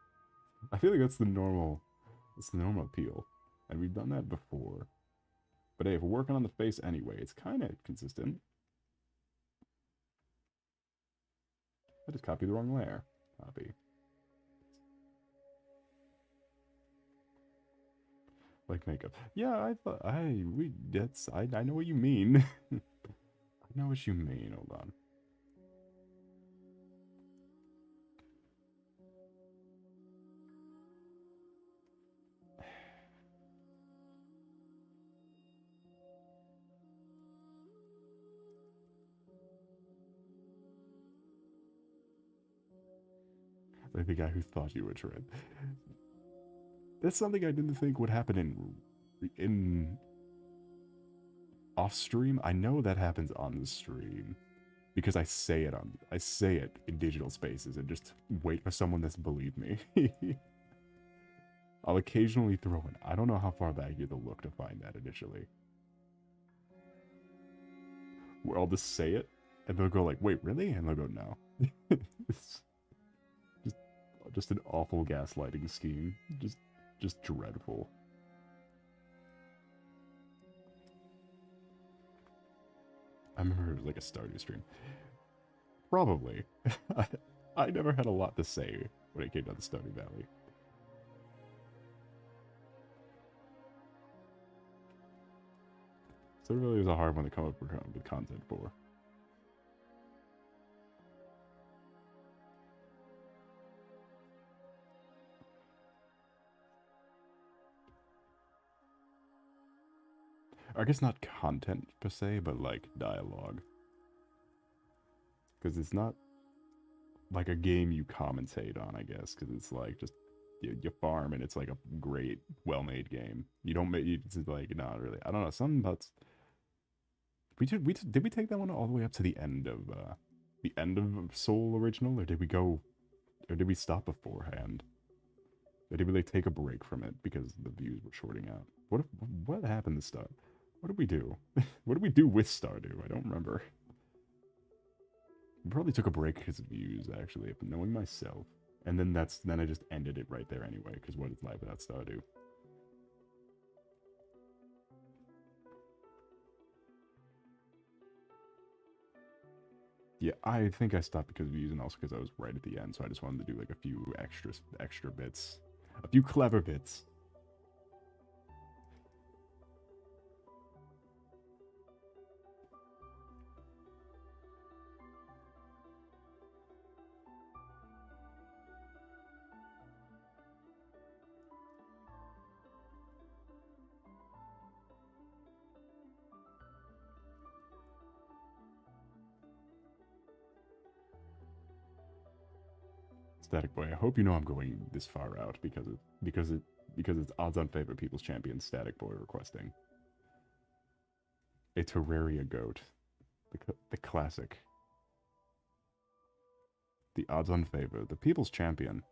I feel like that's the normal appeal. And we've done that before. But hey, if we're working on the face anyway, it's kind of consistent. I just copied the wrong layer. Copy. Like makeup. Yeah, I know what you mean. I know what you mean. Hold on. Like the guy who thought you were Tread. That's something I didn't think would happen in off stream. I know that happens on the stream because I say it in digital spaces and just wait for someone to believe me. I'll occasionally throw in. I don't know how far back you have to look to find that initially. Where I'll just say it and they'll go like, "Wait, really?" And they'll go, "No." Just an awful gaslighting scheme. Just dreadful. I remember it was like a Stardew stream. Probably. I never had a lot to say when it came down to Stardew Valley. Stardew Valley was a hard one to come up with content for. I guess not content per se, but like dialogue. Because it's not like a game you commentate on, I guess. Because it's like just you farm and it's like a great, well-made game. You don't make it's like not really. I don't know. Something about did we take that one all the way up to the end of Soul Original, or did we stop beforehand? Or did we like take a break from it because the views were shorting out? What happened to start? What did we do? What did we do with Stardew? I don't remember. We probably took a break because of views, actually, if knowing myself. And then I just ended it right there anyway, because what is life without Stardew? Yeah, I think I stopped because of views and also because I was right at the end, so I just wanted to do like a few extra bits. A few clever bits. Static Boy, I hope you know I'm going this far out because it's odds on favor People's Champion Static Boy requesting a Terraria goat, the classic, the odds on favor, the People's Champion.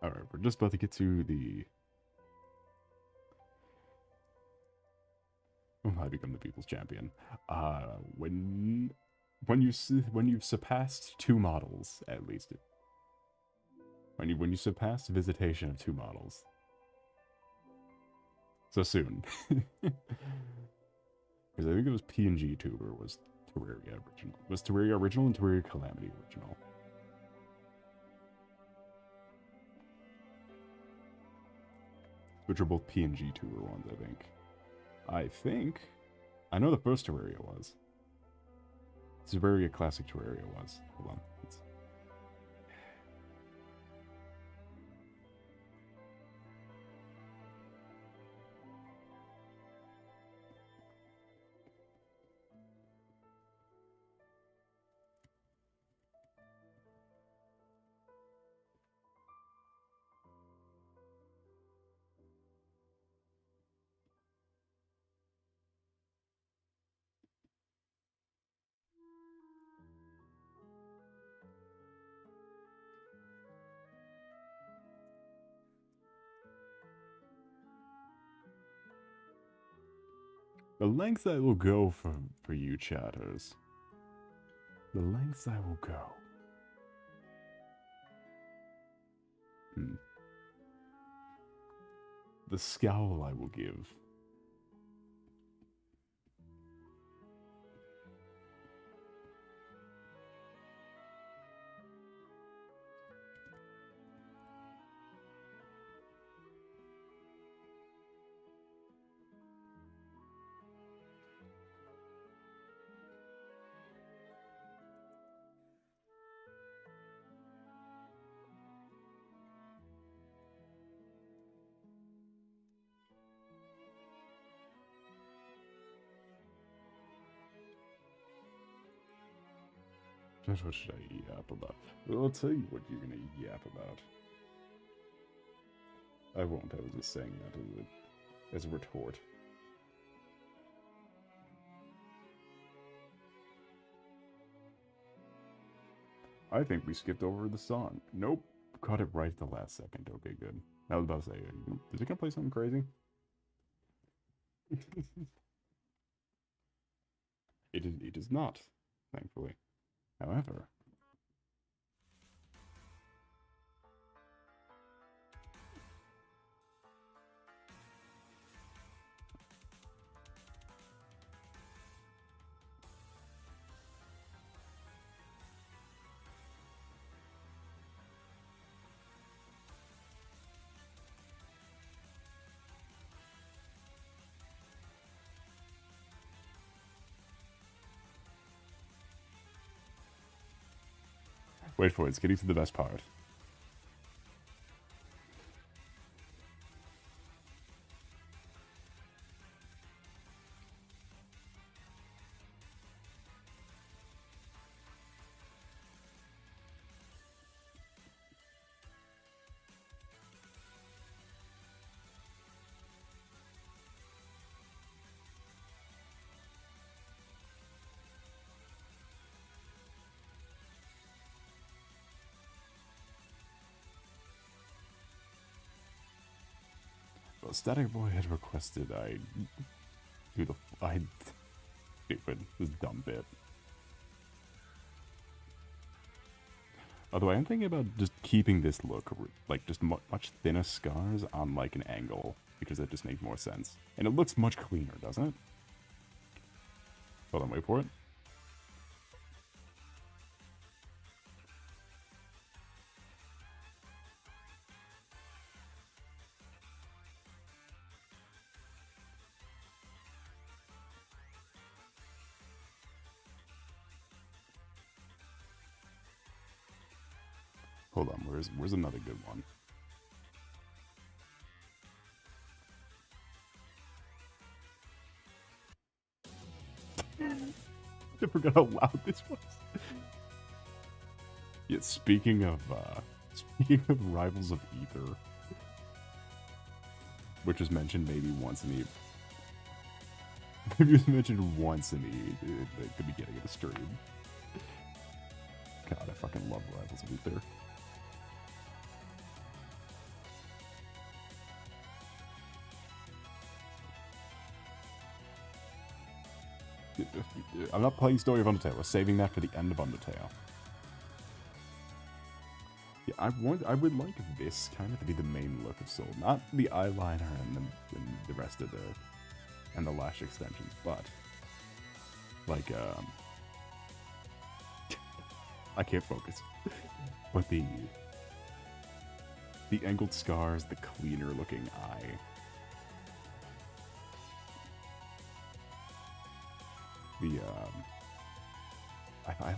Alright, we're just about to get to the... I become the People's Champion. When you've surpassed 2 models, at least. When you surpass visitation of 2 models. So soon. Because I think it was PNG Tuber was Terraria original. Was Terraria original and Terraria Calamity original? Which are both PNG Tuber ones, I think. I know the first Terraria was. Terraria Classic Terraria was. Hold on. The lengths I will go for you chatters. The lengths I will go. The scowl I will give. What should I yap about? Well, I'll tell you what you're gonna yap about. I won't, I was just saying that as a retort. I think we skipped over the song. Nope. Caught it right at the last second. Okay, good. I was about to say, is it gonna play something crazy? It is not, thankfully. However... Wait for it, it's getting to the best part. Well, Static Boy had requested I do stupid, this dumb bit. Although I am thinking about just keeping this look, like just much thinner scars on like an angle, because that just makes more sense. And it looks much cleaner, doesn't it? Hold on, wait for it. Hold on, where's another good one? I forgot how loud this was. Yeah, speaking of Rivals of Ether, which was mentioned maybe once in the maybe it was mentioned once in the beginning of the stream. God, I fucking love Rivals of Ether. I'm not playing Story of Undertale. We're saving that for the end of Undertale. Yeah, I would like this kind of to be the main look of Soul, not the eyeliner and the rest of the lash extensions, but like I can't focus. But the angled scars, the cleaner looking eye. I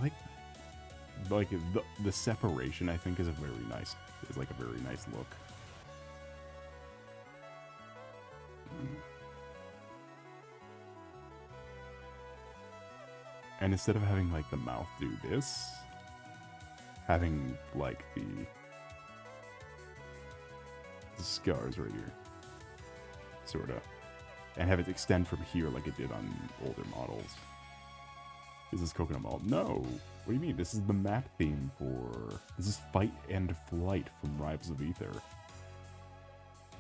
like the separation. I think is a very nice look. And instead of having like the mouth do this, having like the scars right here, sorta, and have it extend from here like it did on older models. Is this Coconut Mall? No. What do you mean? This is the map theme for... This is Fight and Flight from Rivals of Ether.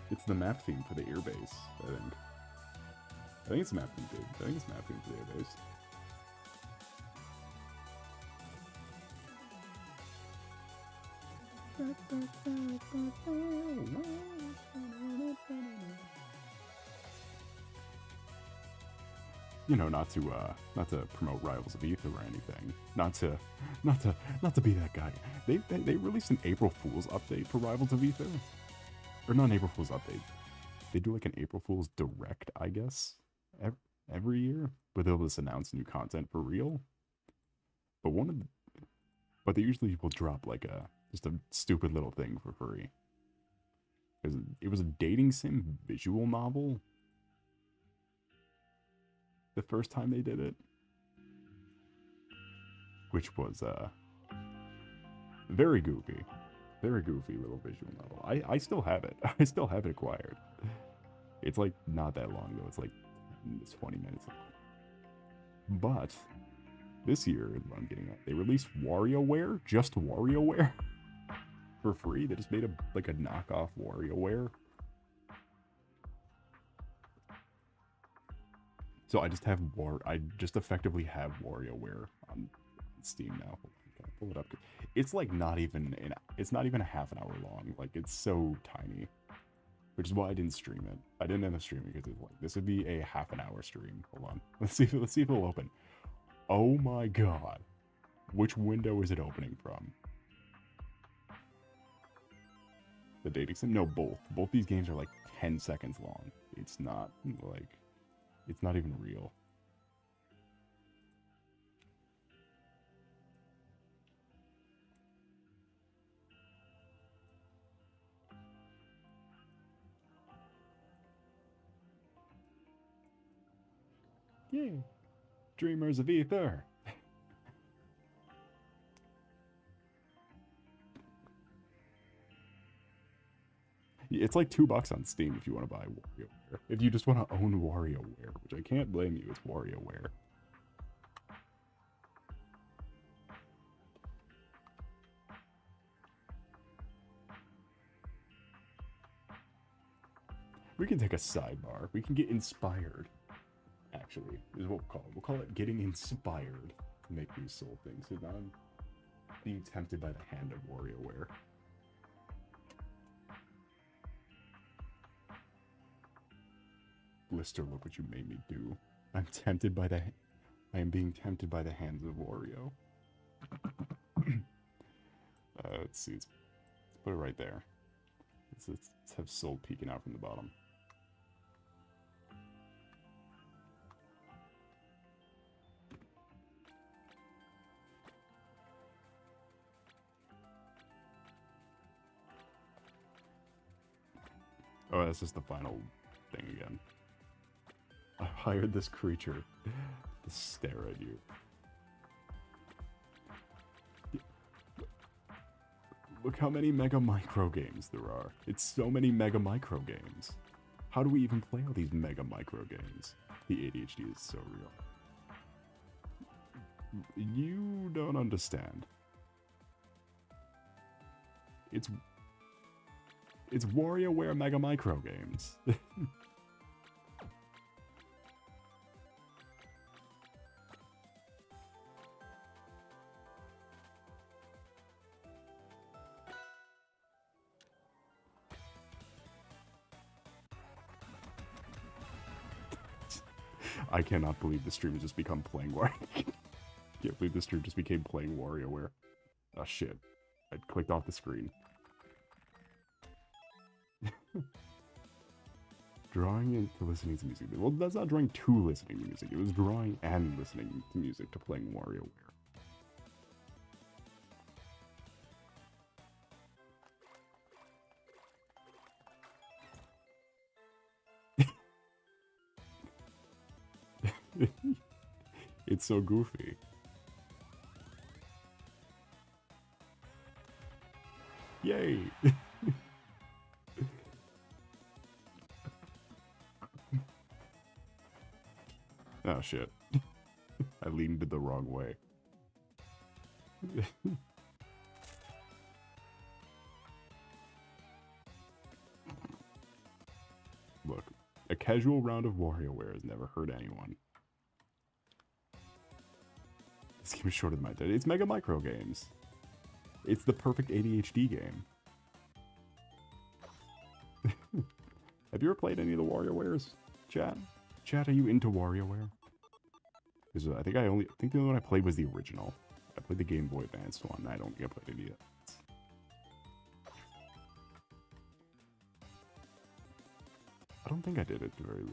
It's the map theme for the airbase, I think. I think it's map theme, dude. I think it's map theme for the airbase. You know, not to promote Rivals of Ether or anything. Not to be that guy. They released an April Fool's update for Rivals of Ether, or not an April Fool's update. They do like an April Fool's direct, I guess, every year, but they'll just announce new content for real. But they usually will drop like just a stupid little thing for free. It was a dating sim visual novel. The first time they did it, which was very goofy little visual novel. I still have it. I still have it acquired. It's like not that long ago. It's like 20 minutes ago. But this year, what I'm getting at, they released WarioWare, just WarioWare, for free. They just made a knockoff WarioWare. So I just effectively have WarioWare on Steam now. Can I pull it up? It's like it's not even a half an hour long. Like, it's so tiny, which is why I didn't stream it. I didn't end up streaming because it's like, this would be a half an hour stream. Hold on, let's see if it'll open. Oh my god, which window is it opening from? The dating sim? No, both. Both these games are like 10 seconds long. It's not like. It's not even real. Yay! Dreamers of Ether! It's like $2 on Steam if you want to buy WarioWare. If you just want to own WarioWare, which I can't blame you, it's WarioWare. We can take a sidebar. We can get inspired. Actually, is what we'll call it. We'll call it getting inspired to make these soul things. So now I'm being tempted by the hand of WarioWare. Blister, look what you made me do. I am being tempted by the hands of Wario. Let's see. Let's put it right there. Let's have Soul peeking out from the bottom. Oh, that's just the final thing again. I hired this creature to stare at you. Look how many Mega Micro games there are. It's so many Mega Micro games. How do we even play all these Mega Micro games? The ADHD is so real. You don't understand. It's WarioWare Mega Micro games. I cannot believe the stream has just become playing Wario. Can't believe the stream just became playing WarioWare. Oh shit. I clicked off the screen. Drawing into listening to music. Well, that's not drawing to listening to music. It was drawing and listening to music to playing WarioWare. It's so goofy. Yay! Oh shit. I leaned it the wrong way. Look, a casual round of WarioWare has never hurt anyone. This game is shorter than my dad. It's Mega Micro games. It's the perfect ADHD game. Have you ever played any of the WarioWares, chat? Chat, are you into WarioWare? Because I think the only one I played was the original. I played the Game Boy Advance one. I don't think I played any of that. I don't think I did it very.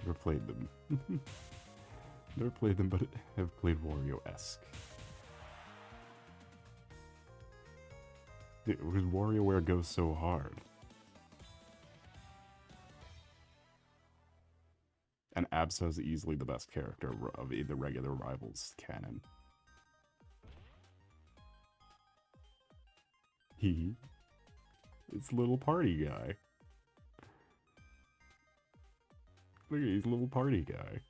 Never played them. Never played them, but have played Wario-esque. Because WarioWare goes so hard. And Absa is easily the best character of the regular Rivals canon. It's little party guy. Look at he's little party guy.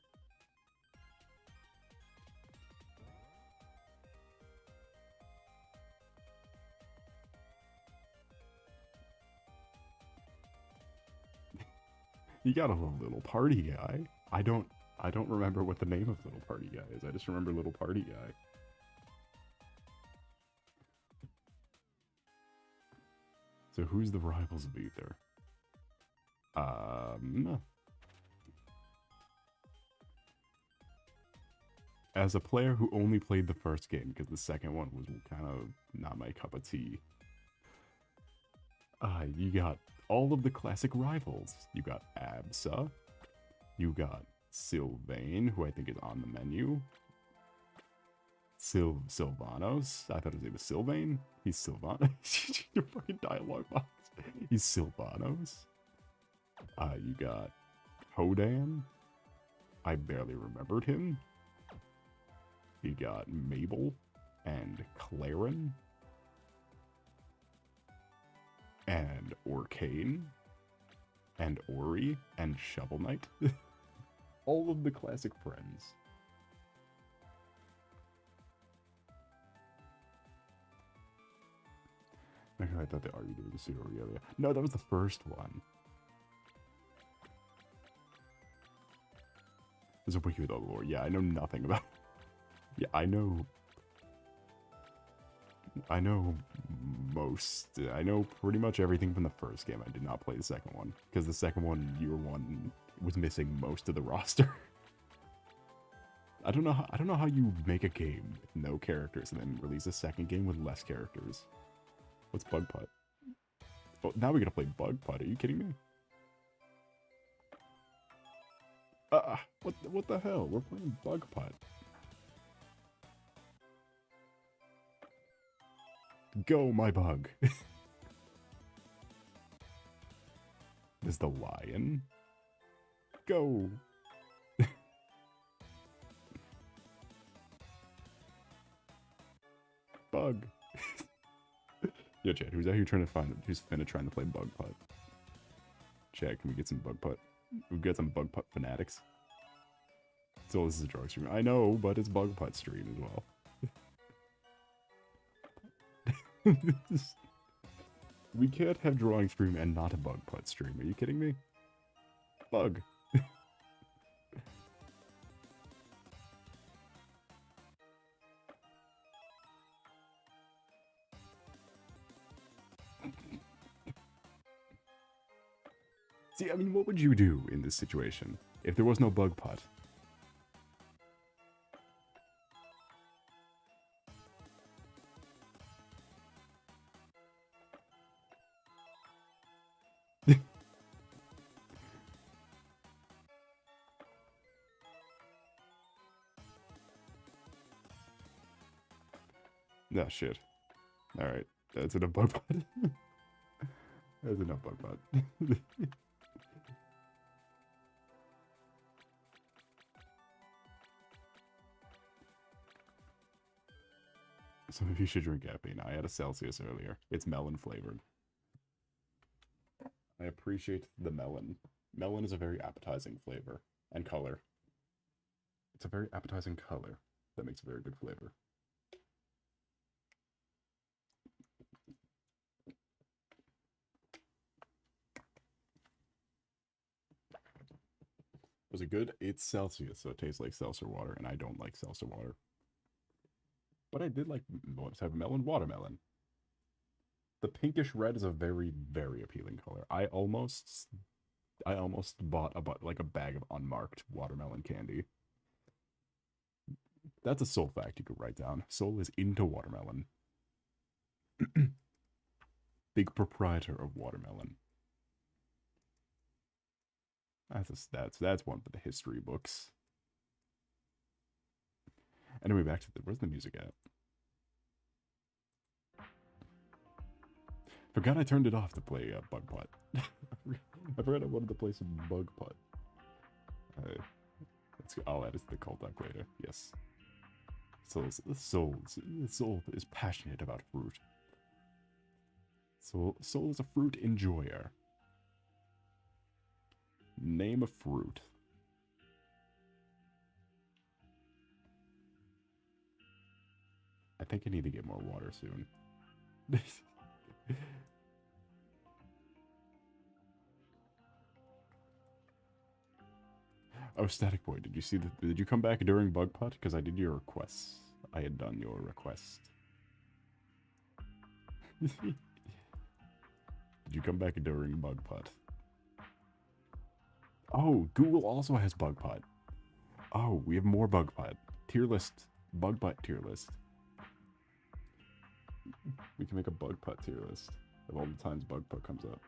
You got a little party guy. I don't remember what the name of little party guy is. I just remember little party guy. So who's the Rivals of Ether? As a player who only played the first game, because the second one was kind of not my cup of tea. You got all of the classic Rivals. You got Absa. You got Sylvain, who I think is on the menu. Sylvanos. I thought his name was Sylvain. He's Sylvanos. Your fucking dialogue box. He's Sylvanos. You got Hodan. I barely remembered him. You got Mabel and Claren. And Orcane. And Ori. And Shovel Knight. All of the classic friends. I thought they argued with the pseudo regalia. No, that was the first one. There's a wiki with all the lore. Yeah, I know nothing about. Yeah, I know most. I know pretty much everything from the first game. I did not play the second one because the second one, year one, was missing most of the roster. I don't know how you make a game with no characters and then release a second game with less characters. What's Bug Putt? Oh, now we gotta play Bug Putt. Are you kidding me? What the hell? We're playing Bug Putt. Go, my bug. There's the lion. Go. Bug. Yo, Chad, who's out here trying to find it? Who's trying to play Bug Putt? Chad, can we get some Bug Putt? We've got some Bug Putt fanatics. So this is a drawing stream. I know, but it's Bug Putt stream as well. We can't have drawing stream and not a Bug Putt stream. Are you kidding me? Bug. See, I mean, what would you do in this situation if there was no Bug Putt? No, shit. Alright, that's enough Bug Putt. That's enough Bug Putt. Some of you should drink caffeine. I had a Celsius earlier. It's melon flavored. I appreciate the melon. Melon is a very appetizing flavor and color. It's a very appetizing color that makes a very good flavor. Was it good? It's Celsius, so it tastes like seltzer water, and I don't like seltzer water. But I did like what type of melon? Watermelon. The pinkish red is a very, very appealing color. I almost bought a bag of unmarked watermelon candy. That's a Soul fact you could write down. Soul is into watermelon. Big proprietor of watermelon. That's one for the history books. Anyway, back to where's the music at? Forgot I turned it off to play Bug Putt. I forgot I wanted to play some Bug Putt. Oh, that is the cult later. Yes. Soul is passionate about fruit. Soul is a fruit enjoyer. Name a fruit. I think I need to get more water soon. Oh, Static Boy, did you see that? Did you come back during Bug Putt? Because I did your requests. I had done your request. Did you come back during Bug Putt? Oh, Google also has Bug Putt. Oh, we have more Bug Putt. Tier list. Bug Putt tier list. We can make a Bug Putt tier list of all the times Bug Putt comes up.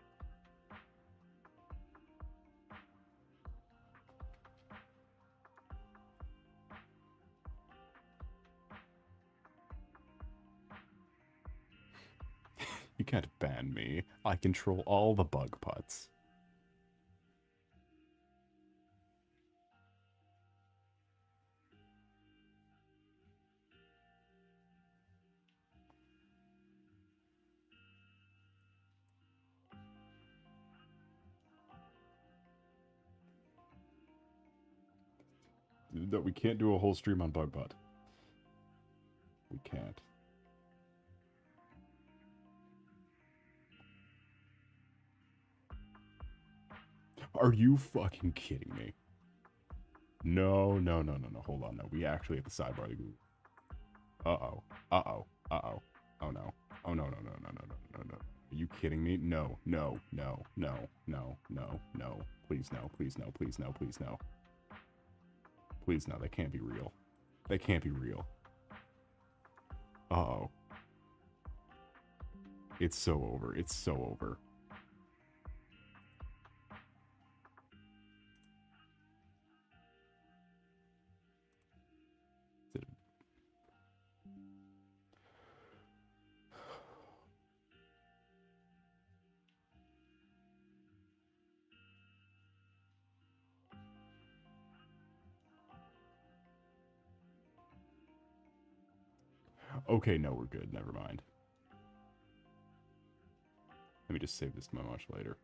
You can't ban me. I control all the Bug Putts. No, we can't do a whole stream on Bug Putt. We can't. Are you fucking kidding me? No. Hold on, no. We actually have the sidebar to Google. Uh-oh. Uh-oh. Uh-oh. Oh, no. Oh, no. Are you kidding me? No. Please, no. Please, no. Please, no. Please, no. Please, no. That can't be real. That can't be real. Uh-oh. It's so over. It's so over. Okay, no, we're good. Never mind. Let me just save this to my watch later.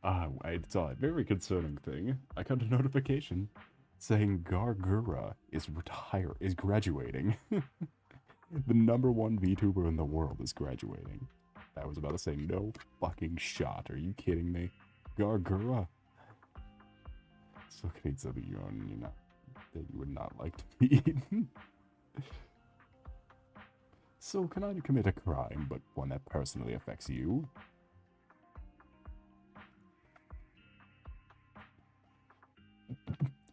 I saw a very concerning thing. I got a notification saying Gargura is graduating. The #1 VTuber in the world is graduating. I was about to say, no fucking shot. Are you kidding me? Gargura. So can eat something that you would not like to eat. So can I commit a crime, but one that personally affects you?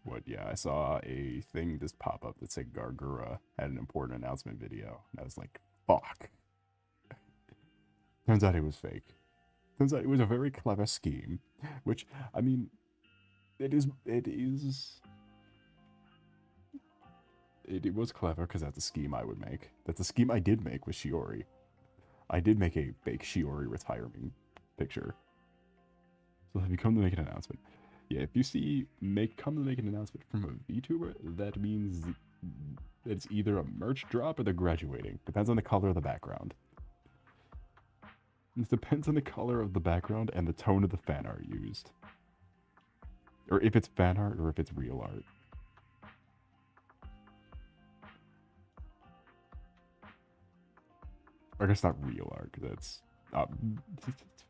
What, yeah, I saw a thing just pop up that said Gargura had an important announcement video. And I was like, fuck. Turns out it was fake. Turns out it was a very clever scheme. Which, I mean, it was clever because that's a scheme I would make. That's a scheme I did make with Shiori. I did make a fake Shiori retiring picture. So have you come to make an announcement? Yeah, if you see come to make an announcement from a VTuber, that means that it's either a merch drop or they're graduating. Depends on the color of the background. It depends on the color of the background and the tone of the fan art used. Or if it's fan art or if it's real art. I guess not real art, because that's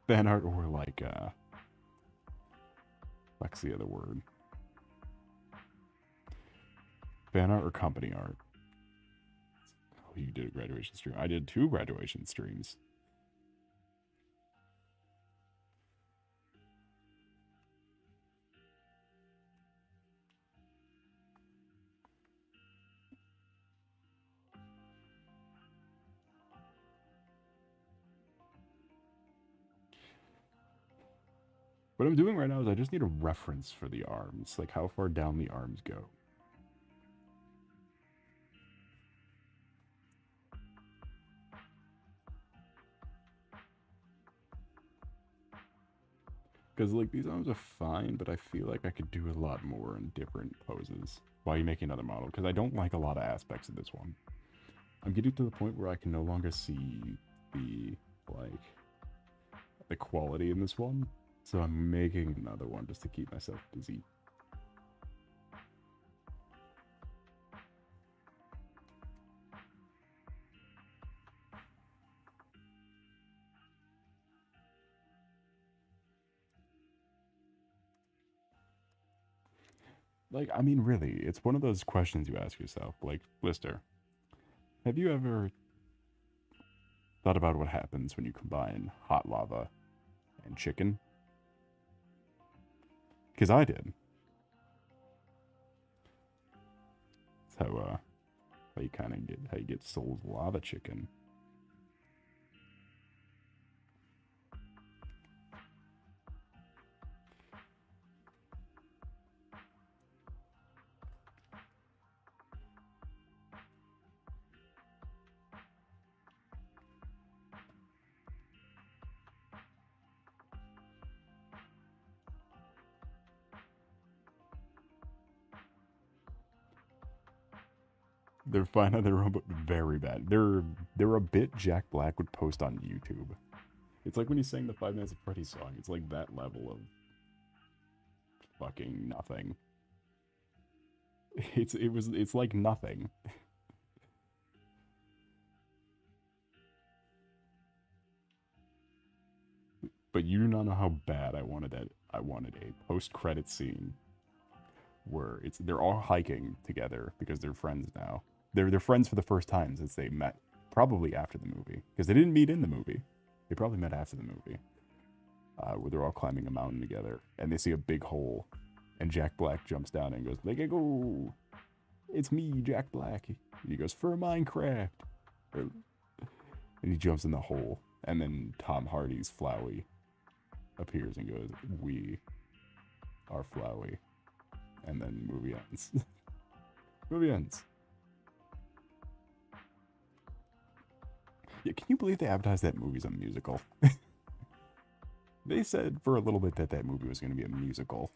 fan art or like, what's the other word? Fan art or company art? Oh, you did a graduation stream. I did 2 graduation streams. What I'm doing right now is I just need a reference for the arms, like how far down the arms go. Because, like, these arms are fine, but I feel like I could do a lot more in different poses while you make another model, because I don't like a lot of aspects of this one. I'm getting to the point where I can no longer see the, like, the quality in this one, so I'm making another one just to keep myself busy. Like, I mean, really, it's one of those questions you ask yourself. Like, Lister, have you ever thought about what happens when you combine hot lava and chicken? Because I did. That's how you kind of get Soul's lava chicken. They're fine on their own, but very bad. They're a bit Jack Black would post on YouTube. It's like when he sang the 5 Minutes of Freddy song. It's like that level of fucking nothing. It's like nothing. But you do not know how bad I wanted that. I wanted a post-credit scene where they're all hiking together because they're friends now. They're friends for the first time since they met probably after the movie, because they didn't meet in the movie. They probably met after the movie, where they're all climbing a mountain together and they see a big hole And Jack Black jumps down and goes, "Let it go. It's me, Jack Black." He goes, "For Minecraft." And he jumps in the hole. And then Tom Hardy's Flowey appears and goes, "We are Flowey." And then movie ends. Movie ends. Yeah, can you believe they advertised that movie's a musical? They said for a little bit that movie was going to be a musical.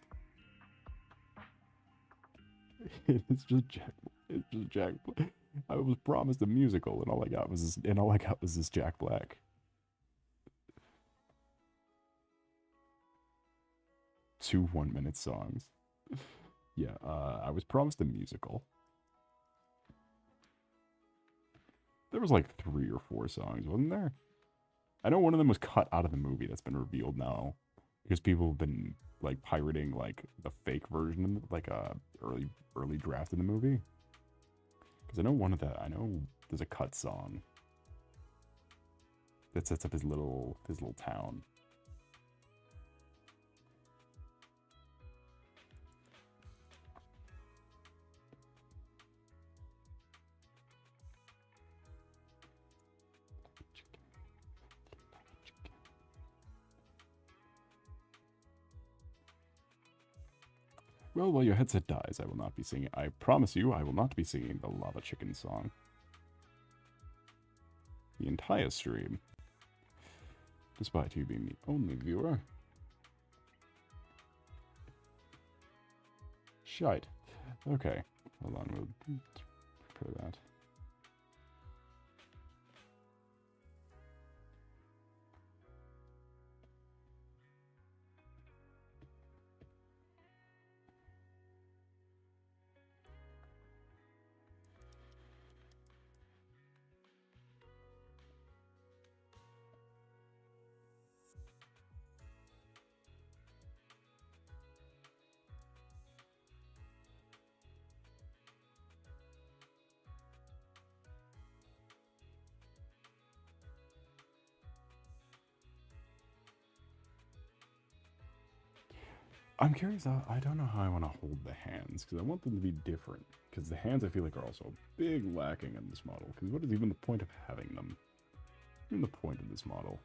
It's just Jack. It's just Jack. I was promised a musical, and all I got was this Jack Black. 2 1-minute songs. Yeah, I was promised a musical. There was like 3 or 4 songs, wasn't there? I know one of them was cut out of the movie that's been revealed now. Because people have been like pirating like the fake version, like a early draft of the movie. Because I know there's a cut song that sets up his little town. Well, while your headset dies, I will not be singing. I promise you, I will not be singing the Lava Chicken song. The entire stream. Despite you being the only viewer. Shite. Okay. Hold on, we'll prepare that. I'm curious, I don't know how I want to hold the hands, because I want them to be different. Because the hands I feel like are also big lacking in this model. Because what is even the point of having them? Even the point of this model?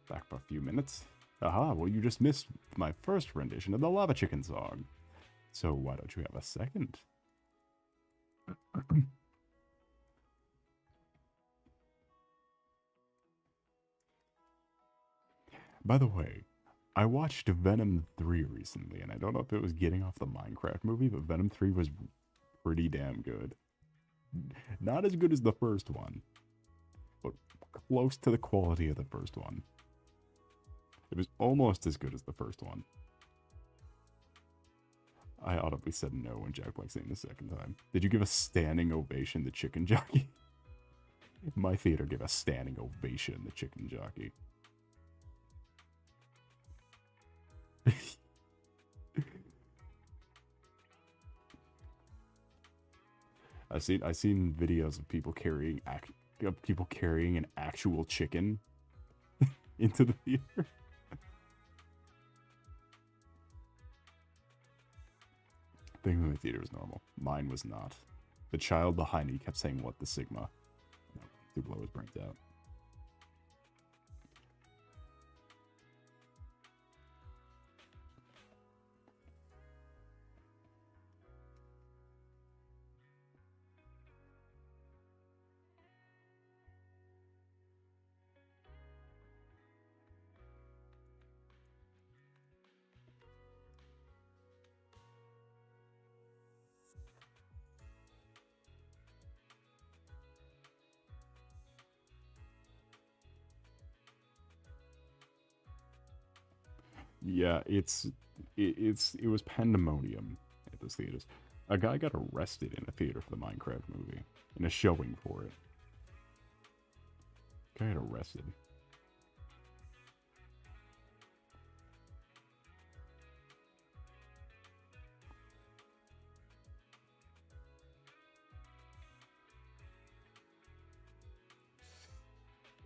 Back for a few minutes. Aha, well you just missed my first rendition of the Lava Chicken song. So why don't you have a second? By the way, I watched Venom 3 recently, and I don't know if it was getting off the Minecraft movie, but Venom 3 was pretty damn good. Not as good as the first one, but close to the quality of the first one. It was almost as good as the first one. I audibly said no when Jack Black sang the second time. Did you give a standing ovation to Chicken Jockey? My theater gave a standing ovation to Chicken Jockey. I've seen videos of people carrying an actual chicken into the theater. Thinking my theater was normal. Mine was not. The child behind me kept saying, "What the Sigma?" To blow his brains out. Yeah, it was pandemonium at those theaters. A guy got arrested in a theater for the Minecraft movie, in a showing for it. Guy got arrested.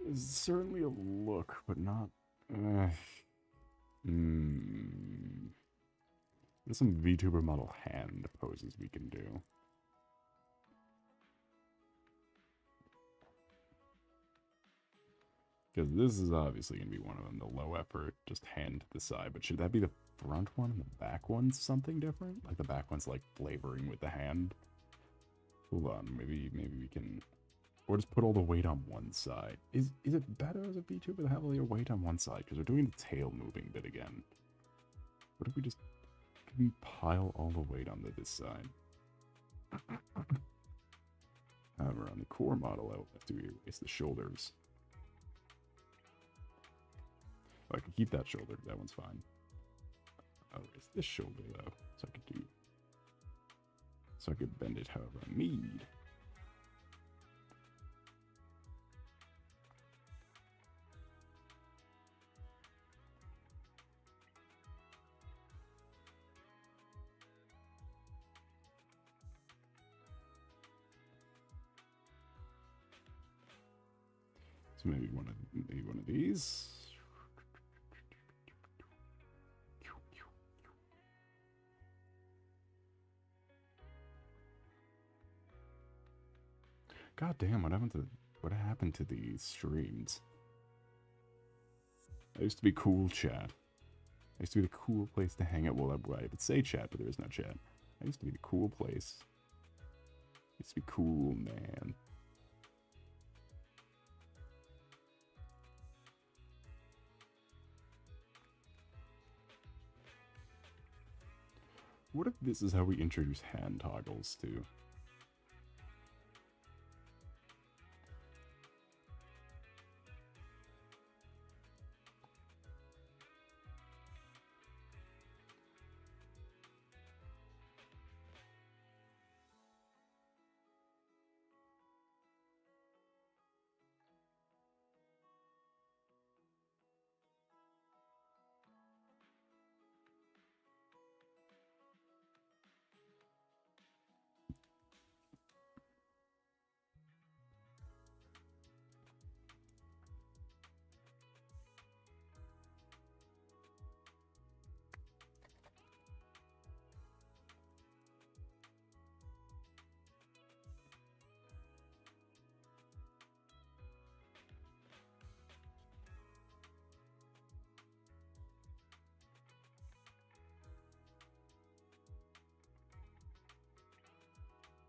It's certainly a look, but not. There's some VTuber model hand poses we can do. Because this is obviously going to be one of them, the low effort, just hand to the side. But should that be the front one and the back one's something different? Like the back one's like flavoring with the hand? Hold on, maybe we can... Or just put all the weight on one side. Is it better as a VTuber to have all your weight on one side? Because we're doing the tail moving bit again. What if we just... Can we pile all the weight onto this side? However, on the core model, I'll have to erase the shoulders. I can keep that shoulder. That one's fine. I'll erase this shoulder, though. So I could bend it however I need. So maybe one of these. God damn, what happened to these streams? I used to be cool, chat. I used to be the cool place to hang out. Well, I would say chat, but there is no chat. I used to be the cool place. I used to be cool, man. What if this is how we introduce hand toggles to?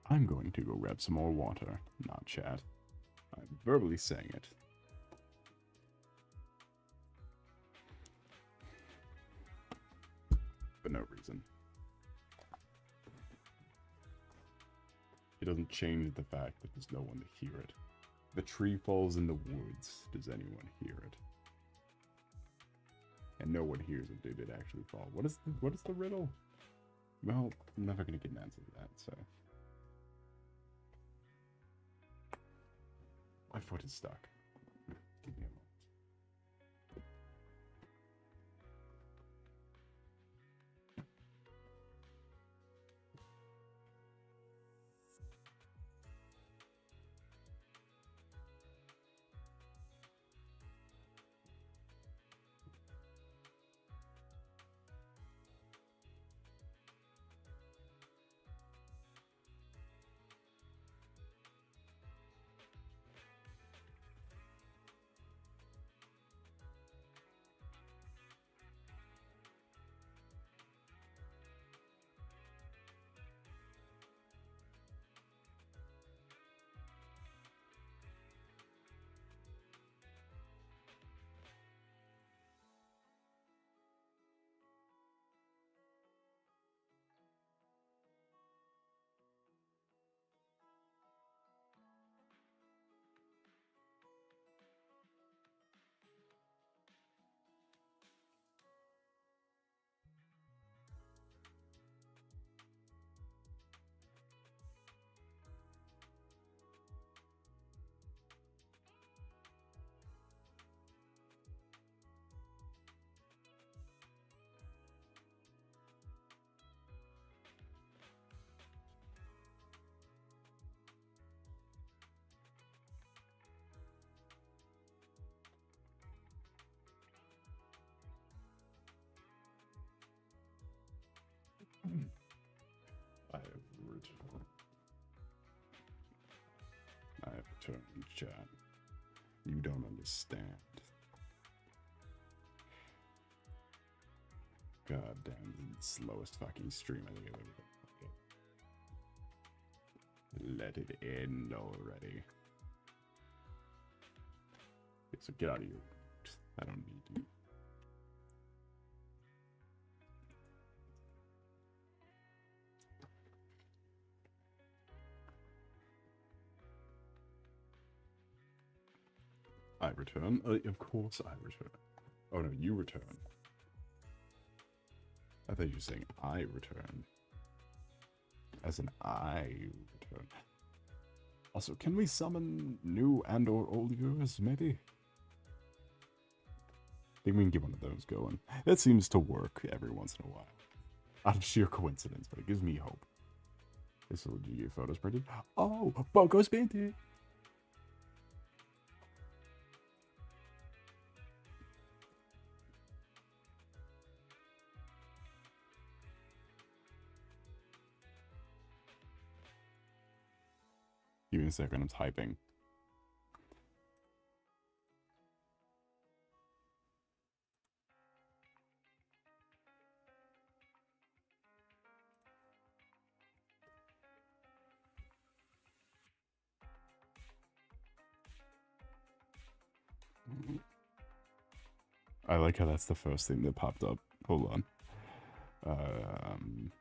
I'm going to go grab some more water, not chat. I'm verbally saying it. For no reason. It doesn't change the fact that there's no one to hear it. The tree falls in the woods. Does anyone hear it? And no one hears it. Did it actually fall? What is the riddle? Well, I'm never gonna get an answer to that, so. My foot is stuck. Give me a moment. return, chat. You don't understand. God damn, this is the slowest fucking stream I think I've ever done. Let it end already. Okay, so get out of here. I don't need you. I return? Of course I return. Oh no, you return. I thought you were saying I return. As in I return. Also, can we summon new and or old viewers, maybe? I think we can get one of those going. That seems to work every once in a while. Out of sheer coincidence, but it gives me hope. This will do your photos printed. Oh, Boko's painted! Give me a second, I'm typing. I like how that's the first thing that popped up. Hold on.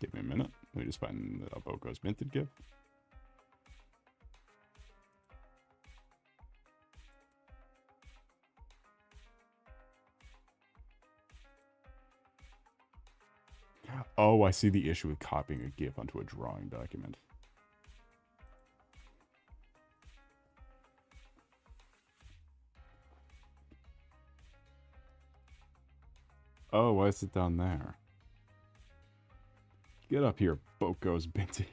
Give me a minute. Let me just find the Boko's minted gift. Oh, I see the issue with copying a GIF onto a drawing document. Oh, why is it down there? Get up here, Boko's minted.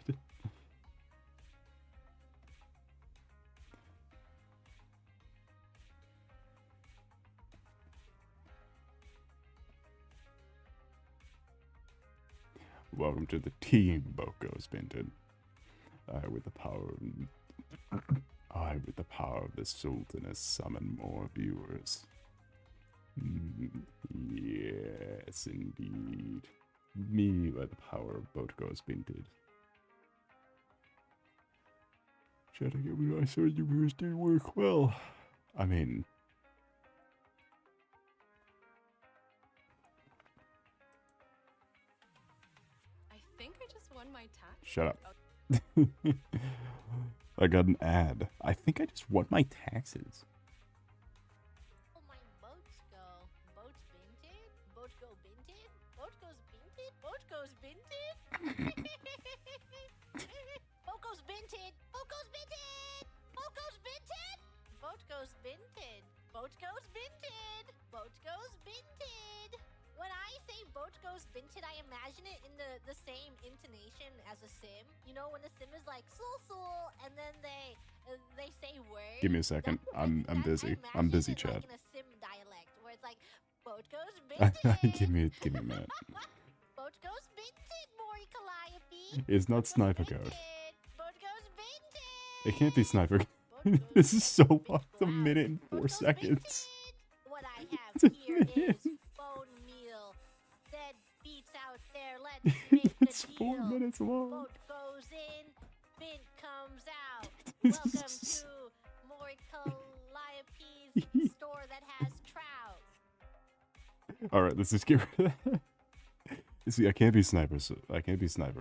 Welcome to the team, Boko's minted. With the power of the Sultaness summon more viewers. Yes, indeed. Me by the power of Boko's minted. Chatting it when I saw you viewers didn't work well. I mean, I think I just won my tax. Shut up. I got an ad. I think I just won my taxes. Oh, my boats go. Boats binted? Boat go binted? Boat goes binted? Boat goes binted? Boat goes binted! Boat goes binted! Boat goes binted! Boat goes binted! Boat goes binted! Boat goes binted! When I say boat goes binted, I imagine it in the same intonation as a sim. You know, when the sim is like soul, and then they say words. Give me a second. I'm busy. I'm busy, Chad. Like in a sim dialect, where it's like boat goes binted. give me a minute. Boat goes binted, Mori Calliope. It's not Sniper Code. Boat goes binted. It can't be Sniper. This is so locked. A minute and 4 seconds. What I have here is bone meal. Dead beats out there. Let's make It's the 4 deal. minutes long. Boat goes in, bint comes out. Welcome to Mori Calliope's store that has trout. Alright, let's just get rid of that. See, I can't be Sniper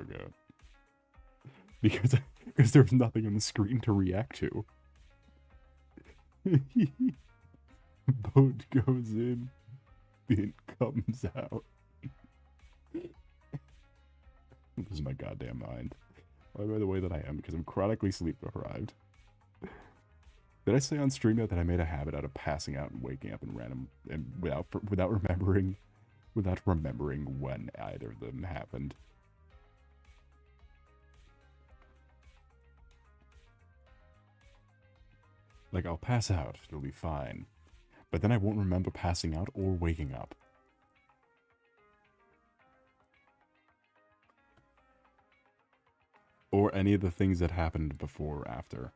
Goat. Because there's nothing on the screen to react to. Boat goes in, bint comes out. Lose my goddamn mind. Why am I the way that I am? Because I'm chronically sleep deprived. Did I say on stream that I made a habit out of passing out and waking up in random and without remembering when either of them happened? Like, I'll pass out, it'll be fine. But then I won't remember passing out or waking up. Or any of the things that happened before or after.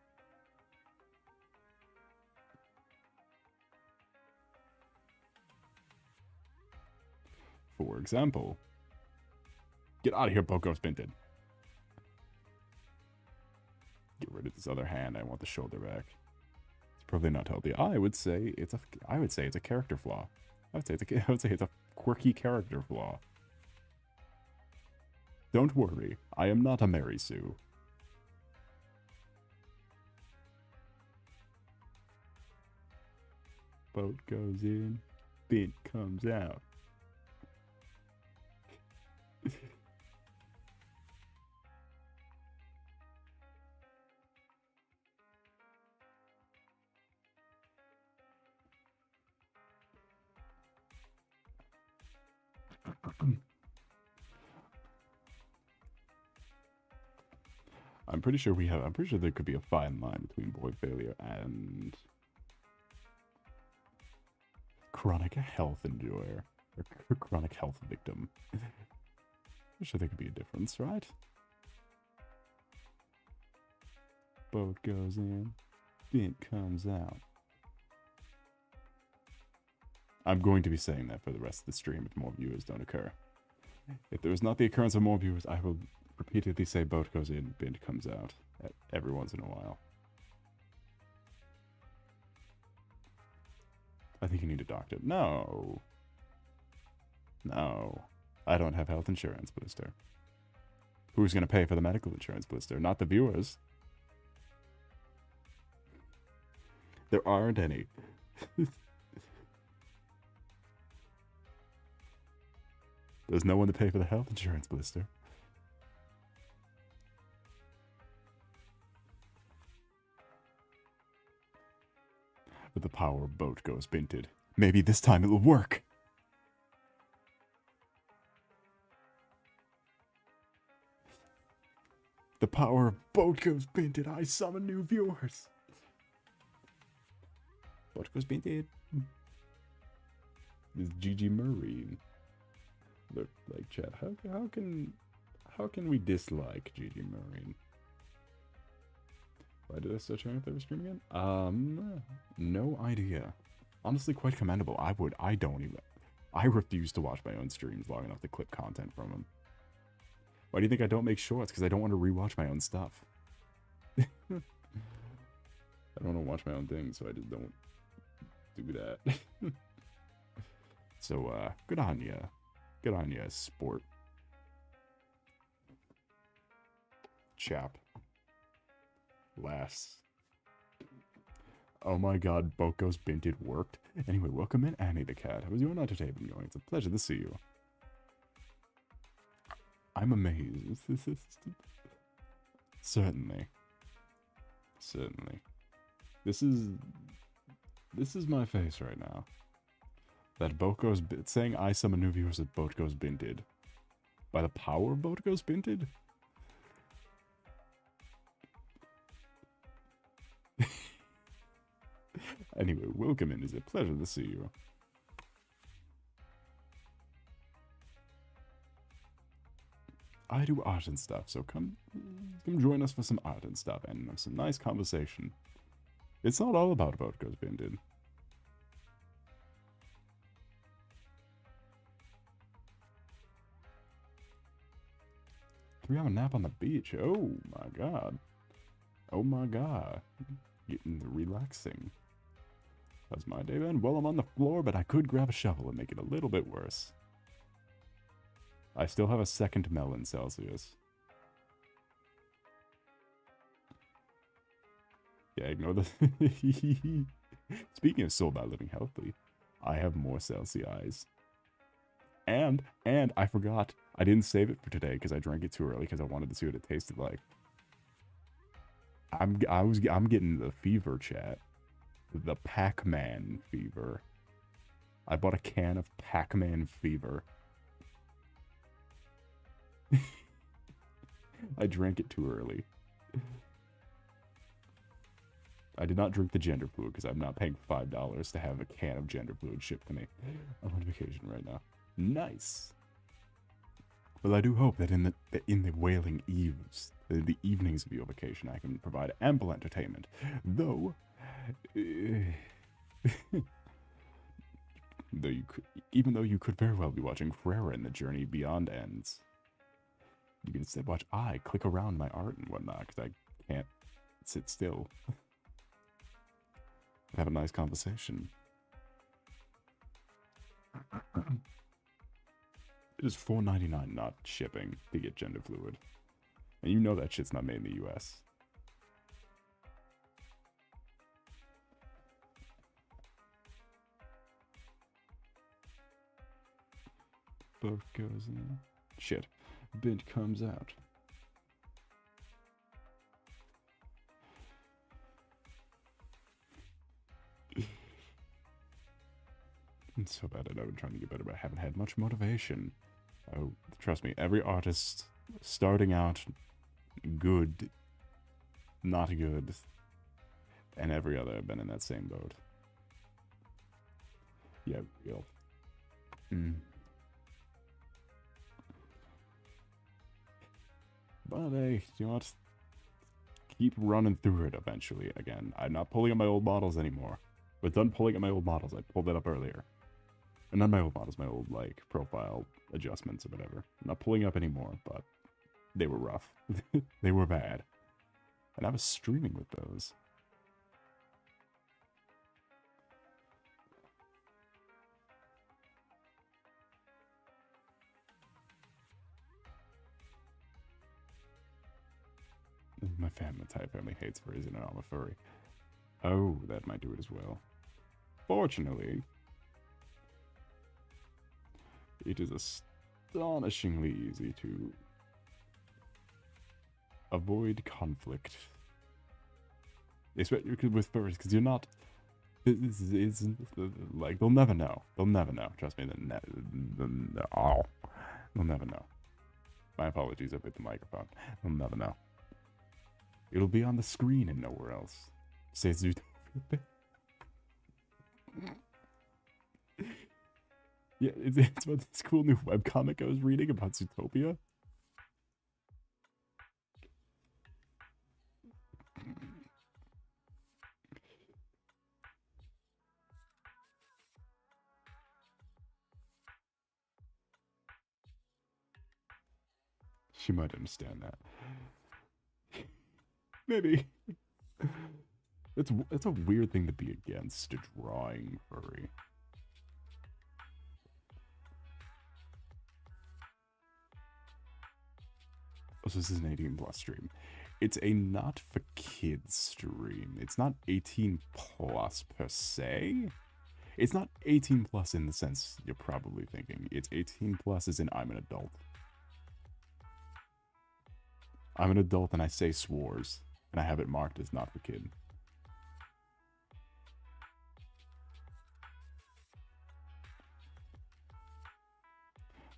For example, get out of here, Poco Spinted. Get rid of this other hand. I want the shoulder back. It's probably not healthy. I would say it's a character flaw. I would say it's a quirky character flaw. Don't worry, I am not a Mary Sue. Boat goes in, bint comes out. I'm pretty sure there could be a fine line between boy failure and chronic health enjoyer. Or chronic health victim. I'm sure there could be a difference, right? Boat goes in, bint comes out. I'm going to be saying that for the rest of the stream if more viewers don't occur. If there is not the occurrence of more viewers, I will repeatedly say boat goes in, bint comes out every once in a while. I think you need a doctor. No. No. I don't have health insurance, Blister. Who's going to pay for the medical insurance, Blister? Not the viewers. There aren't any. There's no one to pay for the health insurance, Blister. But the power boat goes binted. Maybe this time it'll work. The power of boat goes binted. I summon new viewers. Boat goes binted. This is GG Marine. Look, like chat. How can we dislike GG Marine? Why did I start trying if they were streaming again? No idea. Honestly, quite commendable. I refuse to watch my own streams long enough to clip content from them. Why do you think I don't make shorts? Because I don't want to rewatch my own stuff. I don't want to watch my own things, so I just don't do that. So, good on ya. Good on ya, sport. Chap. Lass. Oh my god, Boko's binted worked. Anyway, welcome in, Annie the cat. How is your entertainment going? It's a pleasure to see you. I'm amazed. Certainly. Certainly. This is my face right now. That Boko's saying I summon new viewers that Boat Goes Binted. By the power of Boat Goes Binted? Anyway, welcome in. It's a pleasure to see you. I do art and stuff, so come join us for some art and stuff and some nice conversation. It's not all about Boat Goes Binted. Three-hour nap on the beach. Oh my god. Oh my god. Getting relaxing. How's my day been? Well, I'm on the floor, but I could grab a shovel and make it a little bit worse. I still have a second melon Celsius. Yeah, ignore the... Speaking of soul by living healthily, I have more Celsius. And I forgot. I didn't save it for today because I drank it too early because I wanted to see what it tasted like. I'm getting the fever, chat. The Pac-Man fever. I bought a can of Pac-Man fever. I drank it too early. I did not drink the gender fluid because I'm not paying $5 to have a can of gender fluid shipped to me. I'm on vacation right now. Nice. Well, I do hope that in the wailing eves, the evenings of your vacation, I can provide ample entertainment. Though, even though you could very well be watching Frera in the Journey Beyond Ends, you can instead watch I click around my art and whatnot, because I can't sit still. Have a nice conversation. It is $4.99 not shipping to get gender fluid. And you know that shit's not made in the US. Boat goes in. Shit. Bint comes out. It's so bad. I've been trying to get better, but I haven't had much motivation. Oh, trust me, every artist starting out good, not good, and every other have been in that same boat. Yeah, real. But hey, you know what? Keep running through it eventually again. I'm not pulling up my old models anymore. But done pulling up my old models. I pulled that up earlier. And not my old models, my old, like, profile adjustments or whatever. I'm not pulling up anymore, but they were rough. They were bad. And I was streaming with those. My entire family hates furries and I'm a furry. Oh, that might do it as well. Fortunately, it is astonishingly easy to avoid conflict. Especially with furries, because you're not... It's like, they'll never know. They'll never know. Trust me, they'll never know. My apologies, I bit the microphone. They'll never know. It'll be on the screen and nowhere else. Say Zootopia. Yeah, it's about this cool new webcomic I was reading about Zootopia. She might understand that. Maybe. It's a weird thing to be against, a drawing furry. Oh, so this is an 18+ stream. It's a not for kids stream. It's not 18+ per se. It's not 18+ in the sense you're probably thinking. It's 18+ as in I'm an adult. I'm an adult and I say swores. And I have it marked as not for kid.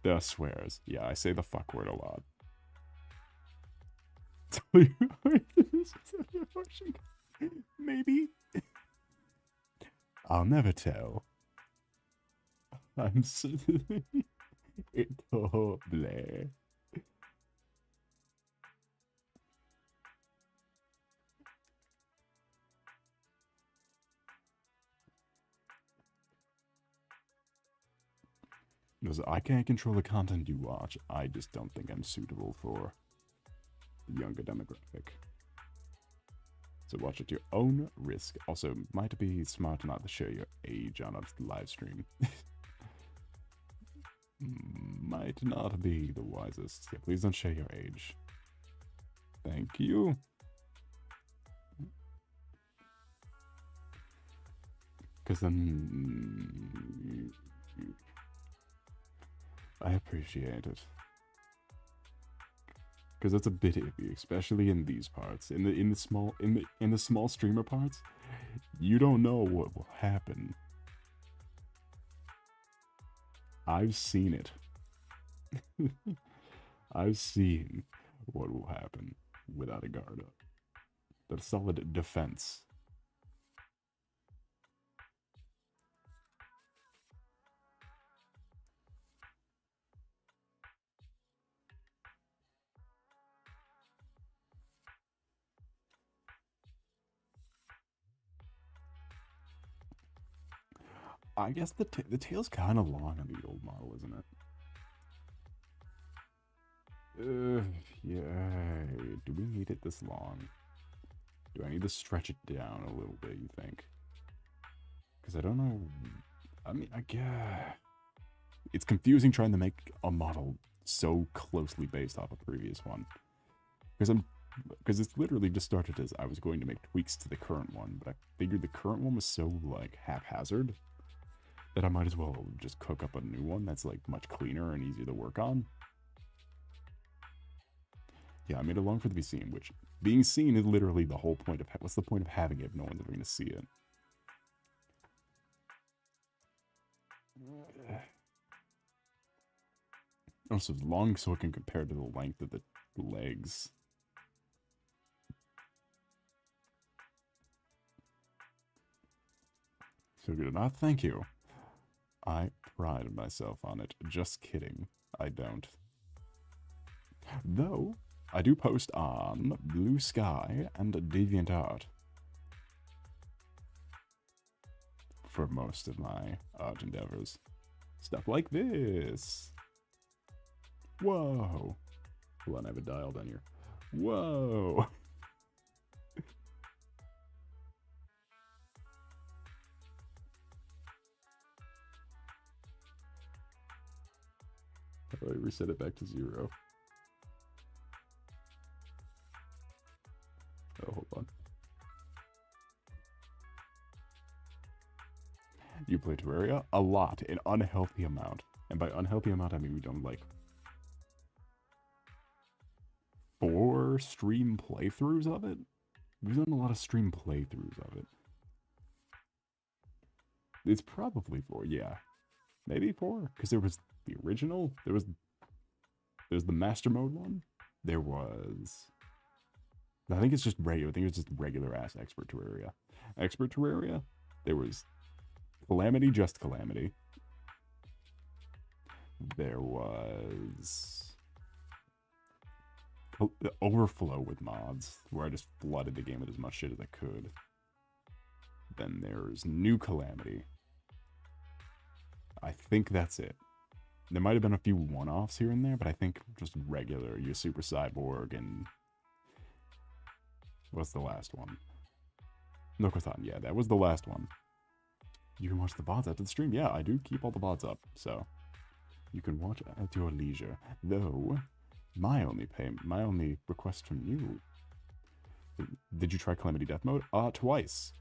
There are swears. Yeah, I say the fuck word a lot. Maybe. I'll never tell. I'm so... It's horrible. Because I can't control the content you watch. I just don't think I'm suitable for the younger demographic. So watch at your own risk. Also, might be smart not to share your age on a live stream. Might not be the wisest. Yeah, please don't share your age. Thank you. Because then... I appreciate it. Because that's a bit iffy, especially in these parts. In the small streamer parts, you don't know what will happen. I've seen it. I've seen what will happen without a guard up. That's solid defense. I guess the tail's kind of long on the old model, isn't it? Yeah. Do we need it this long? Do I need to stretch it down a little bit, you think? Because I don't know. I mean, I guess it's confusing trying to make a model so closely based off a previous one. Because it's literally just started as I was going to make tweaks to the current one, but I figured the current one was so, like, haphazard that I might as well just cook up a new one that's, like, much cleaner and easier to work on. Yeah, I made it long for it to be seen, which being seen is literally the whole point of what's the point of having it if no one's ever going to see it? Also, it's long so it can compare to the length of the legs. So good enough, thank you. I pride myself on it. Just kidding, I don't. Though, I do post on Blue Sky and DeviantArt for most of my art endeavors. Stuff like this. Whoa. Hold on, I have a dial down here. Whoa. How do I reset it back to 0? Oh, hold on. You play Terraria? A lot. An unhealthy amount. And by unhealthy amount, I mean we've done like 4 stream playthroughs of it? We've done a lot of stream playthroughs of it. It's probably 4, yeah. Maybe 4, because there was the original, there was the master mode one, there was, I think it's just regular, I think it's just regular ass Expert Terraria. Expert Terraria, there was Calamity, just Calamity. There was the Overflow with mods, where I just flooded the game with as much shit as I could. Then there's New Calamity. I think that's it. There might have been a few one-offs here and there, but I think just regular, your Super Cyborg and... What's the last one? Nokothon, yeah, that was the last one. You can watch the VODs after the stream. Yeah, I do keep all the VODs up, so... You can watch at your leisure. Though, my only request from you... Did you try Calamity Death Mode? Twice.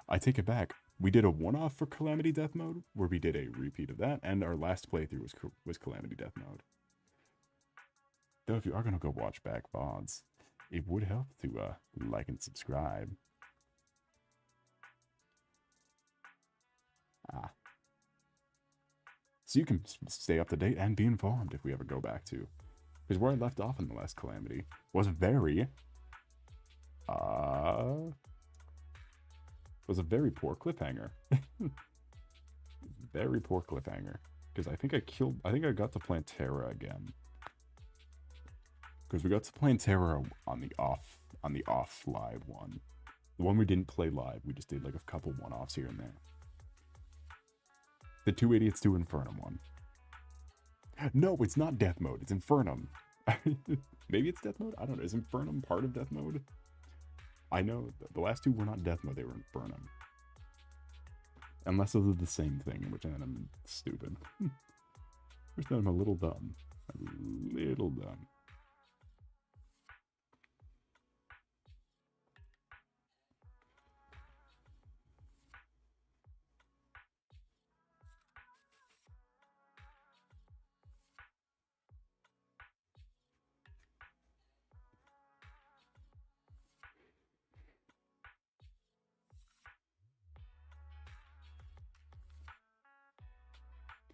I take it back. We did a one-off for Calamity Death Mode, where we did a repeat of that, and our last playthrough was Calamity Death Mode. Though if you are going to go watch back VODs, it would help to like and subscribe. So you can stay up to date and be informed if we ever go back to. Because where I left off in the last Calamity was a very poor cliffhanger. Very poor cliffhanger. Because I think I got to Plantera again. Because we got to Plantera on the off live one. The one we didn't play live, we just did like a couple one-offs here and there. The 2 Idiots 2 Infernum one. No, it's not Death Mode, it's Infernum. Maybe it's Death Mode? I don't know. Is Infernum part of Death Mode? I know the last 2 were not Death Mode, they were Infernum. Unless those are the same thing, in which then I'm stupid. Which then I'm a little dumb. A little dumb.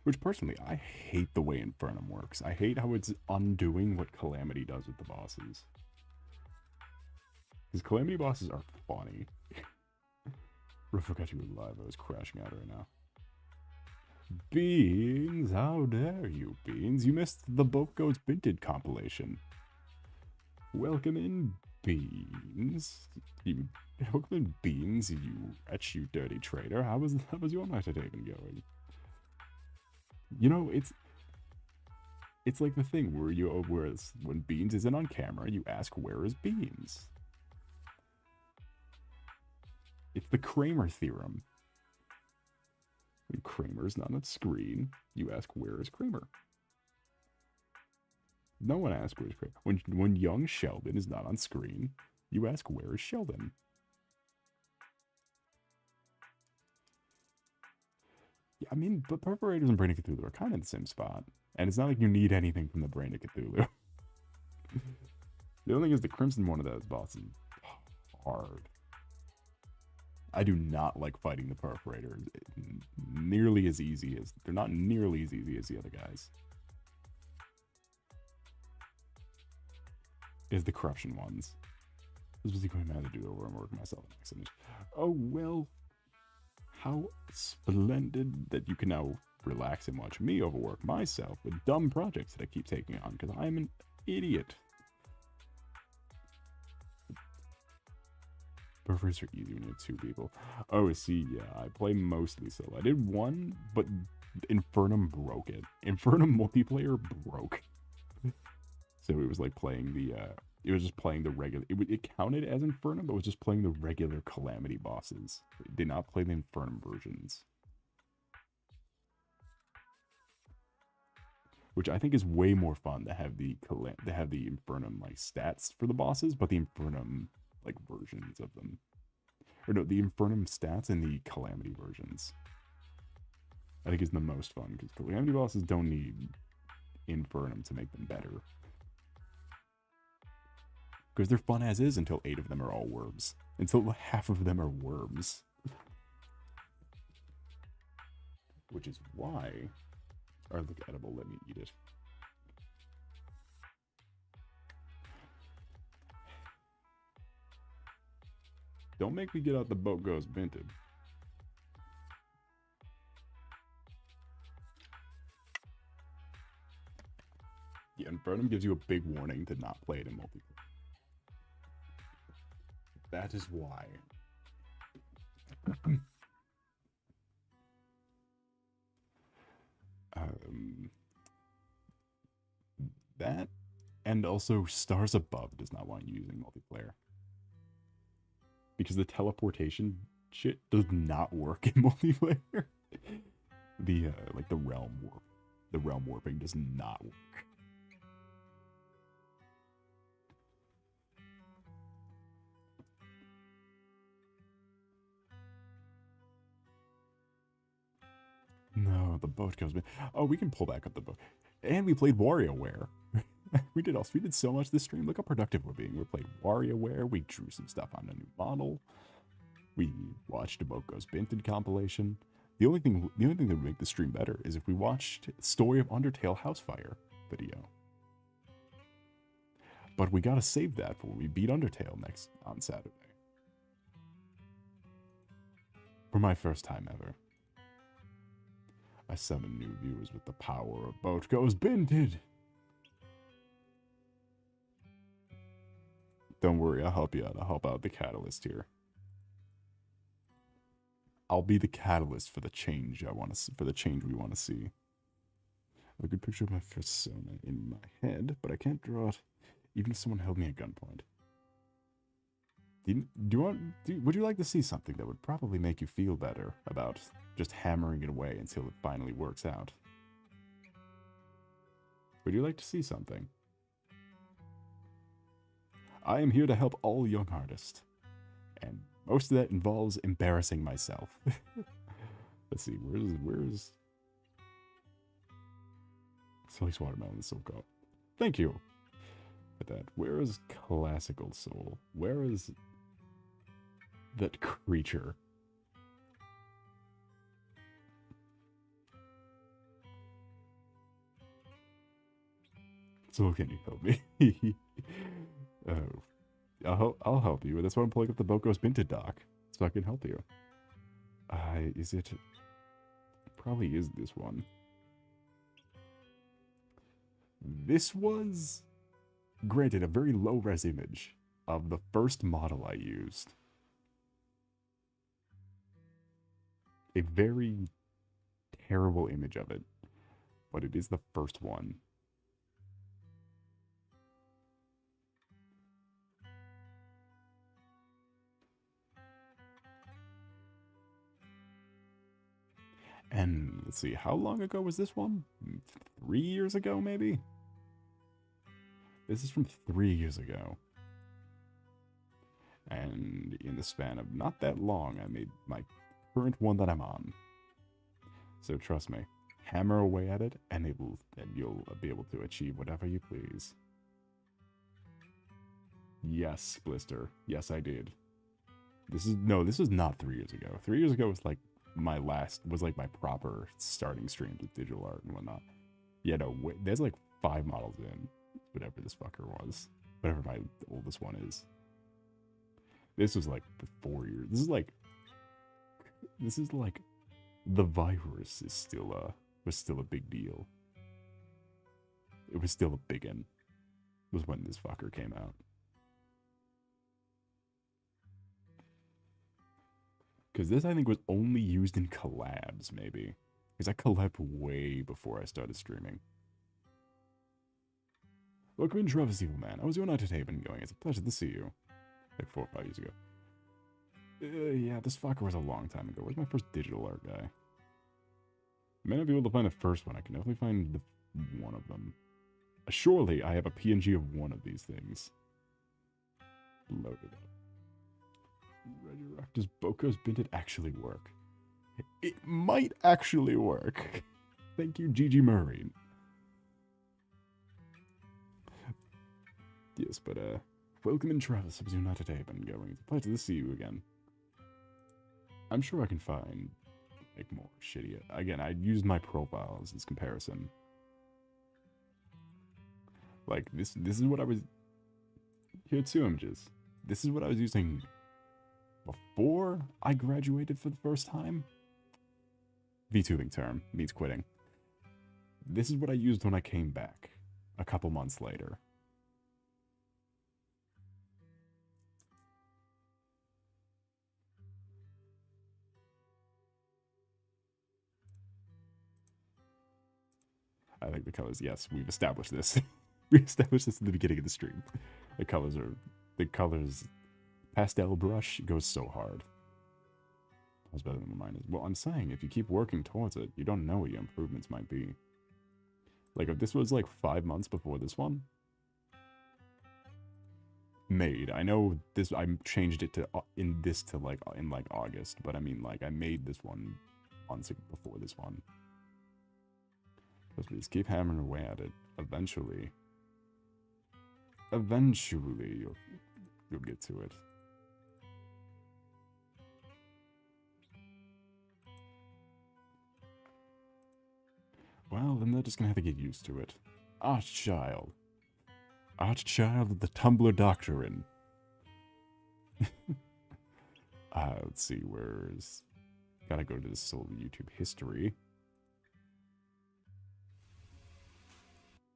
Which, personally, I hate the way Infernum works. I hate how it's undoing what Calamity does with the bosses. Because Calamity bosses are funny. I forgot you were live. I was crashing out right now. Beans, how dare you, Beans? You missed the Boat Goes Binted compilation. Welcome in, beans? You Pokemon beans, you wretch, you dirty traitor. How was your night at Haven going? You know, it's like the thing where when Beans isn't on camera, you ask, where is Beans? It's the Kramer theorem. When Kramer's not on screen, you ask, where is Kramer? No one asks, where's Kramer? When young Sheldon is not on screen, you ask, where is Sheldon? Yeah, I mean, but Perforators and Brain of Cthulhu are kind of in the same spot. And it's not like you need anything from the Brain of Cthulhu. The only thing is the Crimson one of those bosses is hard. I do not like fighting the Perforators. Nearly as easy as... They're not nearly as easy as the other guys. Is the Corruption ones. I was busy going mad to do over and work myself. Oh, well... How splendid that you can now relax and watch me overwork myself with dumb projects that I keep taking on because I'm an idiot. Buffers are easy when you have two people. Oh, see, yeah, I play mostly solo. I did one, but Infernum broke it. Infernum multiplayer broke. So it was like playing the, it was just playing the regular, it counted as Infernum, but it was just playing the regular Calamity bosses. It did not play the Infernum versions. Which I think is way more fun to have the Infernum like stats for the bosses, but the Infernum like versions of them. Or no, the Infernum stats and the Calamity versions. I think is the most fun, because Calamity bosses don't need Infernum to make them better. Because they're fun as is until 8 of them are all worms. Until half of them are worms. Which is why... Or look edible, let me eat it. Don't make me get out the boat goes binted. Yeah, Infernum gives you a big warning to not play it in multiplayer. That is why. That, and also Stars Above does not want you using multiplayer. Because the teleportation shit does not work in multiplayer. The, like the realm warping does not work. No, the boat goes. Oh, we can pull back up the boat. And we played WarioWare. we did so much this stream. Look how productive we're being. We played WarioWare. We drew some stuff on a new model. We watched a Boat Goes Binted compilation. The only thing that would make the stream better is if we watched Story of Undertale Housefire video. But we gotta save that for when we beat Undertale on Saturday. For my first time ever. I summon new viewers with the power of Boat Goes Binted. Don't worry, I'll help you out. I'll help out the catalyst here. I'll be the catalyst for the change we want to see. I have a good picture of my persona in my head, but I can't draw it even if someone held me at gunpoint. Would you like to see something that would probably make you feel better about just hammering it away until it finally works out? Would you like to see something? I am here to help all young artists. And most of that involves embarrassing myself. Let's see, where's... Solace Watermelon is so cool. Thank you for that. Where is Classical Soul? Where is that creature? So can you help me? Oh, I'll help you. That's why I'm pulling up the Boat Goes Binted doc, so I can help you. Is it? Probably is this one. This was, granted, a very low-res image, of the first model I used. A very terrible image of it, but it is the first one. And let's see, how long ago was this one? 3 years ago, maybe? This is from 3 years ago. And in the span of not that long, I made my current one that I'm on. So trust me, hammer away at it, and you'll be able to achieve whatever you please. Yes, Blister. Yes, I did. This was not 3 years ago. 3 years ago was like my proper starting streams with digital art and whatnot. Yeah, no, wait, there's like 5 models in, whatever this fucker was. Whatever my oldest one is. This was like 4 years. This is like the virus is still was still a big deal. It was still a biggin. Was when this fucker came out. Because this, I think, was only used in collabs, maybe. Because I collabed way before I started streaming. Welcome in, Travis Evil Man. I was your night at Haven going. It's a pleasure to see you. Like 4 or 5 years ago. Yeah, this fucker was a long time ago. Where's my first digital art guy? I may not be able to find the first one. I can definitely find one of them. Surely, I have a PNG of one of these things. Loaded up. Resurrect. Does Boko's Binted actually work? It might actually work. Thank you, Gigi Murray. Yes, but welcome in, Travis. I was not at Haven going. It's a pleasure to see you again. I'm sure I can find like more shitty. Again, I used my profiles as comparison. Like this is what I was. Here are 2 images. This is what I was using before I graduated for the first time. VTubing term means quitting. This is what I used when I came back a couple months later. I think the colors, yes, we've established this. We established this in the beginning of the stream. The colors, pastel brush goes so hard. That was better than mine is. Well, I'm saying, if you keep working towards it, you don't know what your improvements might be. Like, if this was like 5 months before this one, made. I know this, I changed it to, in August, but I mean, like, I made this one months before this one. Let's just keep hammering away at it. Eventually, you'll get to it. Well, then they're just gonna have to get used to it. Archchild. Archchild of the Tumblr Doctrine. Let's see, where's... Gotta go to the Soul YouTube history.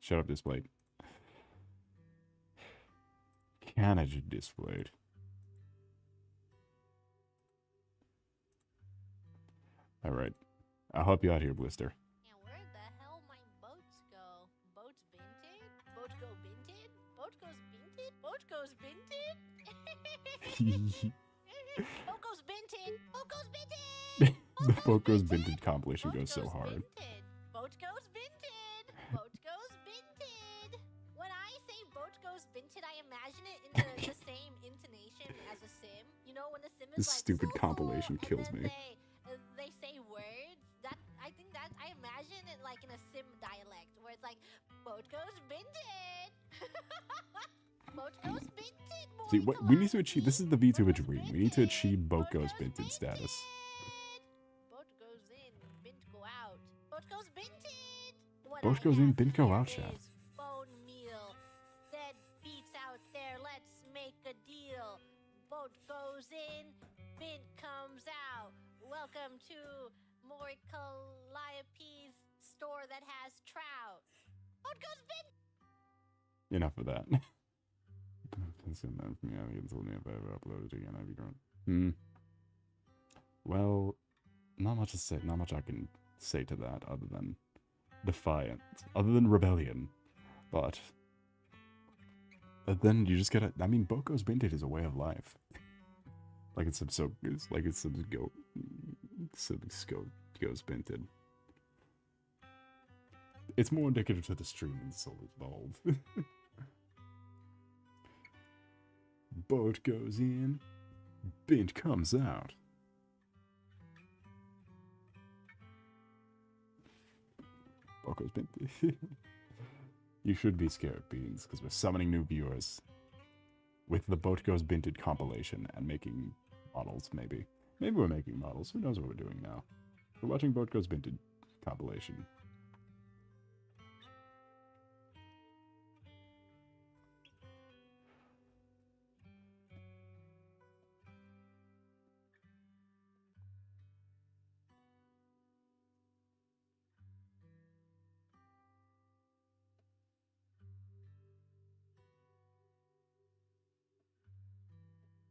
Shut up, Displayed. Canada Displayed. Alright. I'll help you out here, Blister. And where the hell my boats go? Boats binted? Boat go binted? Boat goes binted? Boat goes binted? Boat goes binted! Boat goes binted! The Boat Goes Binted compilation goes so hard. Boat goes binted! Boat goes binted! When I say boat goes binted, I imagine it in the same intonation as a sim. You know, when the sim is This stupid compilation kills me. They say words that I think that I imagine it like in a sim dialect where it's like boat goes binted. Boat goes binted. See, what we need to achieve, this is the VTuber dream. We need to achieve Boat Goes Binted status. Boat goes in, bint go out. Boat goes binted. What Boat I goes in, have bint go here out, chat. is bone meal. Dead beats out there, let's make a deal. Boat goes in, bint comes out. Welcome to More Calliope's store that has trout. Boat goes bint. Enough of that. Please come back from me. I can tell me if I ever upload it again. I'd be great. Well, not much to say. Not much I can say to that other than defiant, other than rebellion. But then you just gotta. I mean, Boko's Binted is a way of life. Like it's some goes Binted. It's more indicative to the stream than Solace Bold. Boat goes in, Bint comes out. Boko's Binted. You should be scared, Beans, because we're summoning new viewers with the Boat Goes Binted compilation and making models, maybe. Maybe we're making models. Who knows what we're doing now? We're watching Boat Goes Binted compilation.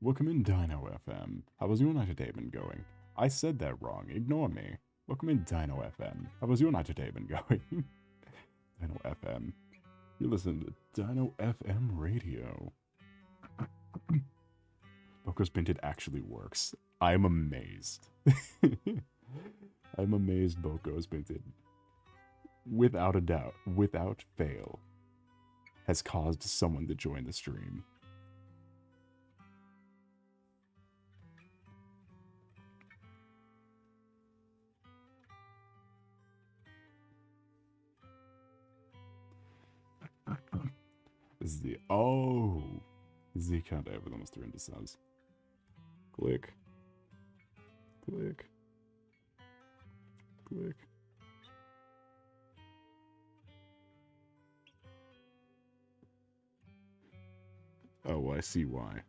Welcome in, Dino FM. How was your night today been going? I said that wrong. Ignore me. Welcome in, Dino FM. How was your night today been going? Dino FM. You listen to Dino FM radio. Boko's Binted actually works. I'm amazed. I'm amazed Boko's Binted, without a doubt, without fail, has caused someone to join the stream. This is the Z count over almost 300 subs. Click. Click. Click. Oh, I see why.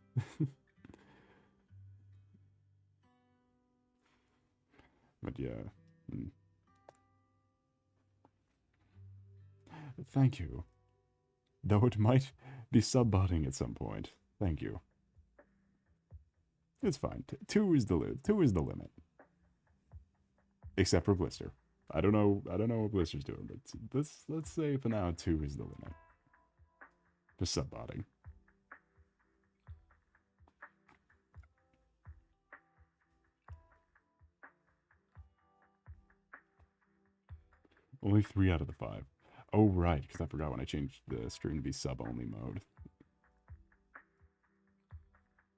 But yeah. Thank you. Though it might be sub-botting at some point. Thank you. It's fine. Two is the limit. Except for Blister. I don't know what Blister's doing, but let's say for now 2 is the limit. For sub-botting. Only 3 out of the 5. Oh, right, because I forgot when I changed the stream to be sub-only mode.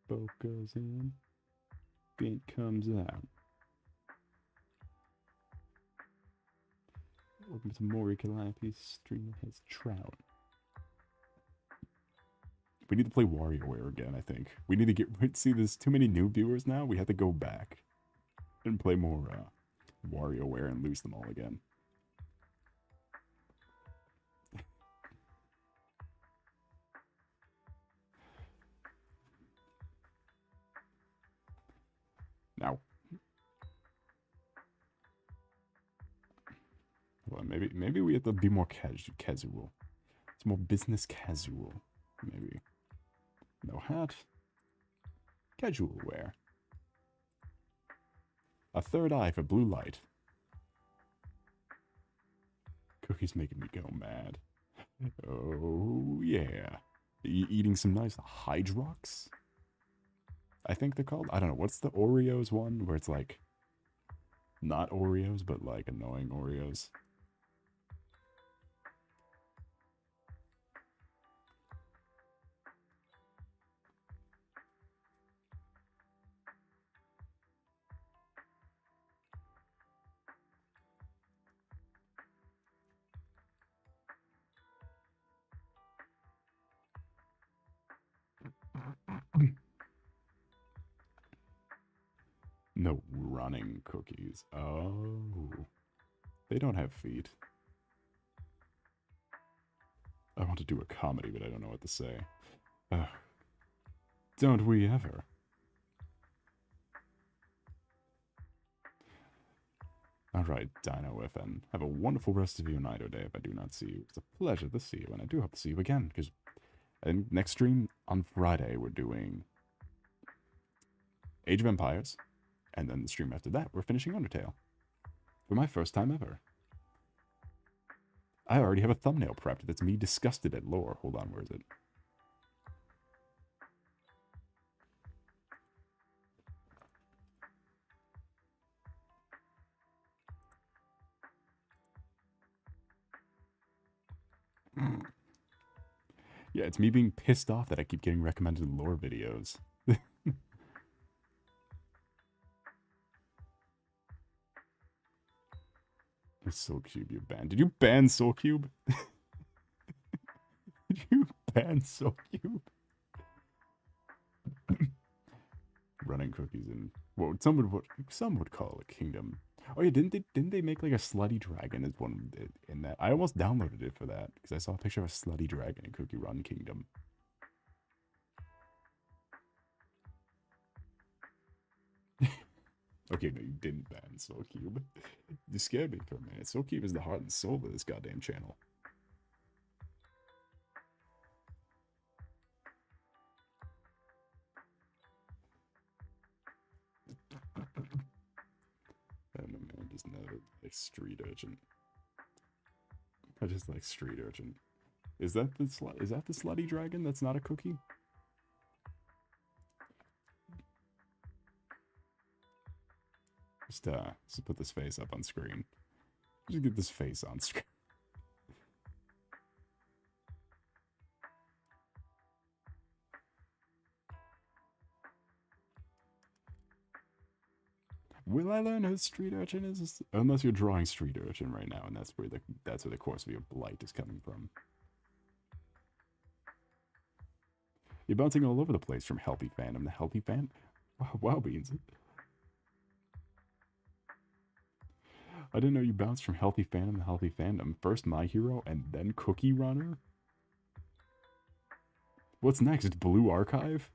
Boat goes in, Bint comes out. Welcome to Maury Calliope's stream that has trout. We need to play WarioWare again, I think. We need to see, there's too many new viewers now. We have to go back and play more WarioWare and lose them all again. Now, well, maybe we have to be more casual. It's more business casual, maybe. No hat. Casual wear. A third eye for blue light. Cookie's making me go mad. Oh yeah. Eating some nice Hydrox? I think they're called. I don't know. What's the Oreos one where it's like not Oreos, but like annoying Oreos? No running cookies. Oh. They don't have feet. I want to do a comedy, but I don't know what to say. Don't we ever? Alright, Dino FN. Have a wonderful rest of your night or day if I do not see you. It's a pleasure to see you, and I do hope to see you again, because And next stream on Friday, we're doing Age of Empires. And then the stream after that, we're finishing Undertale. For my first time ever. I already have a thumbnail prepped that's me disgusted at lore. Hold on, where is it? Yeah, it's me being pissed off that I keep getting recommended lore videos. SoulCube, you banned. Did you ban SoulCube? Did you ban SoulCube? Running cookies in what some would call a kingdom. Oh yeah, didn't they make like a slutty dragon as one in that? I almost downloaded it for that because I saw a picture of a slutty dragon in Cookie Run Kingdom. Okay, no, you didn't ban SoulCube. You scared me for a minute. SoulCube is the heart and soul of this goddamn channel. I don't know, man. Just know like street urchin. I just like street urchin. Is that the slutty dragon? That's not a cookie. Just put this face up on screen. Just get this face on screen. Will I learn who street urchin is? Unless you're drawing street urchin right now, and that's where the course of your blight is coming from. You're bouncing all over the place from healthy fandom to healthy fan. Wow, Beans. I didn't know you bounced from healthy fandom to healthy fandom. First My Hero and then Cookie Runner? What's next? It's Blue Archive?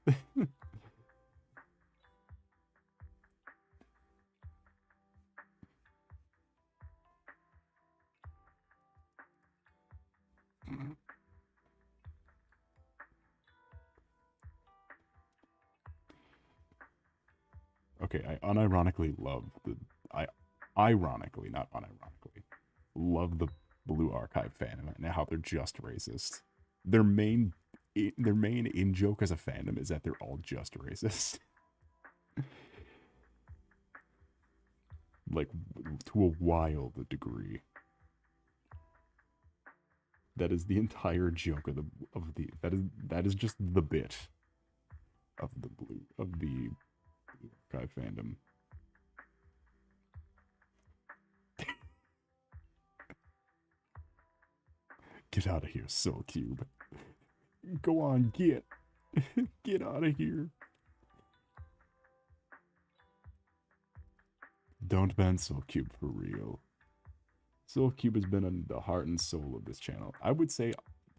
Okay, I unironically love ironically, not unironically, love the Blue Archive fandom and how they're just racist. Their main in joke as a fandom is that they're all just racist. Like to a wild degree. That is the entire joke of the that is just the bit of the Blue Archive fandom. Get out of here, SoulCube. Go on, get out of here. Don't ban SoulCube for real. SoulCube has been in the heart and soul of this channel. I would say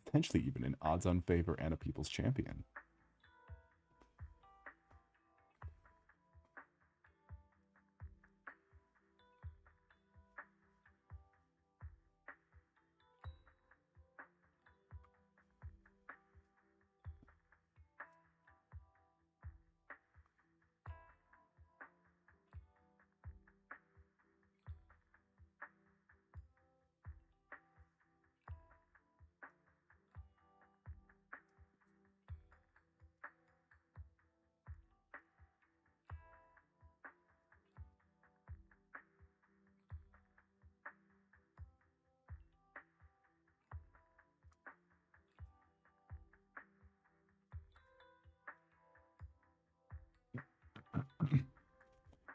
potentially even an odds-on favor and a people's champion.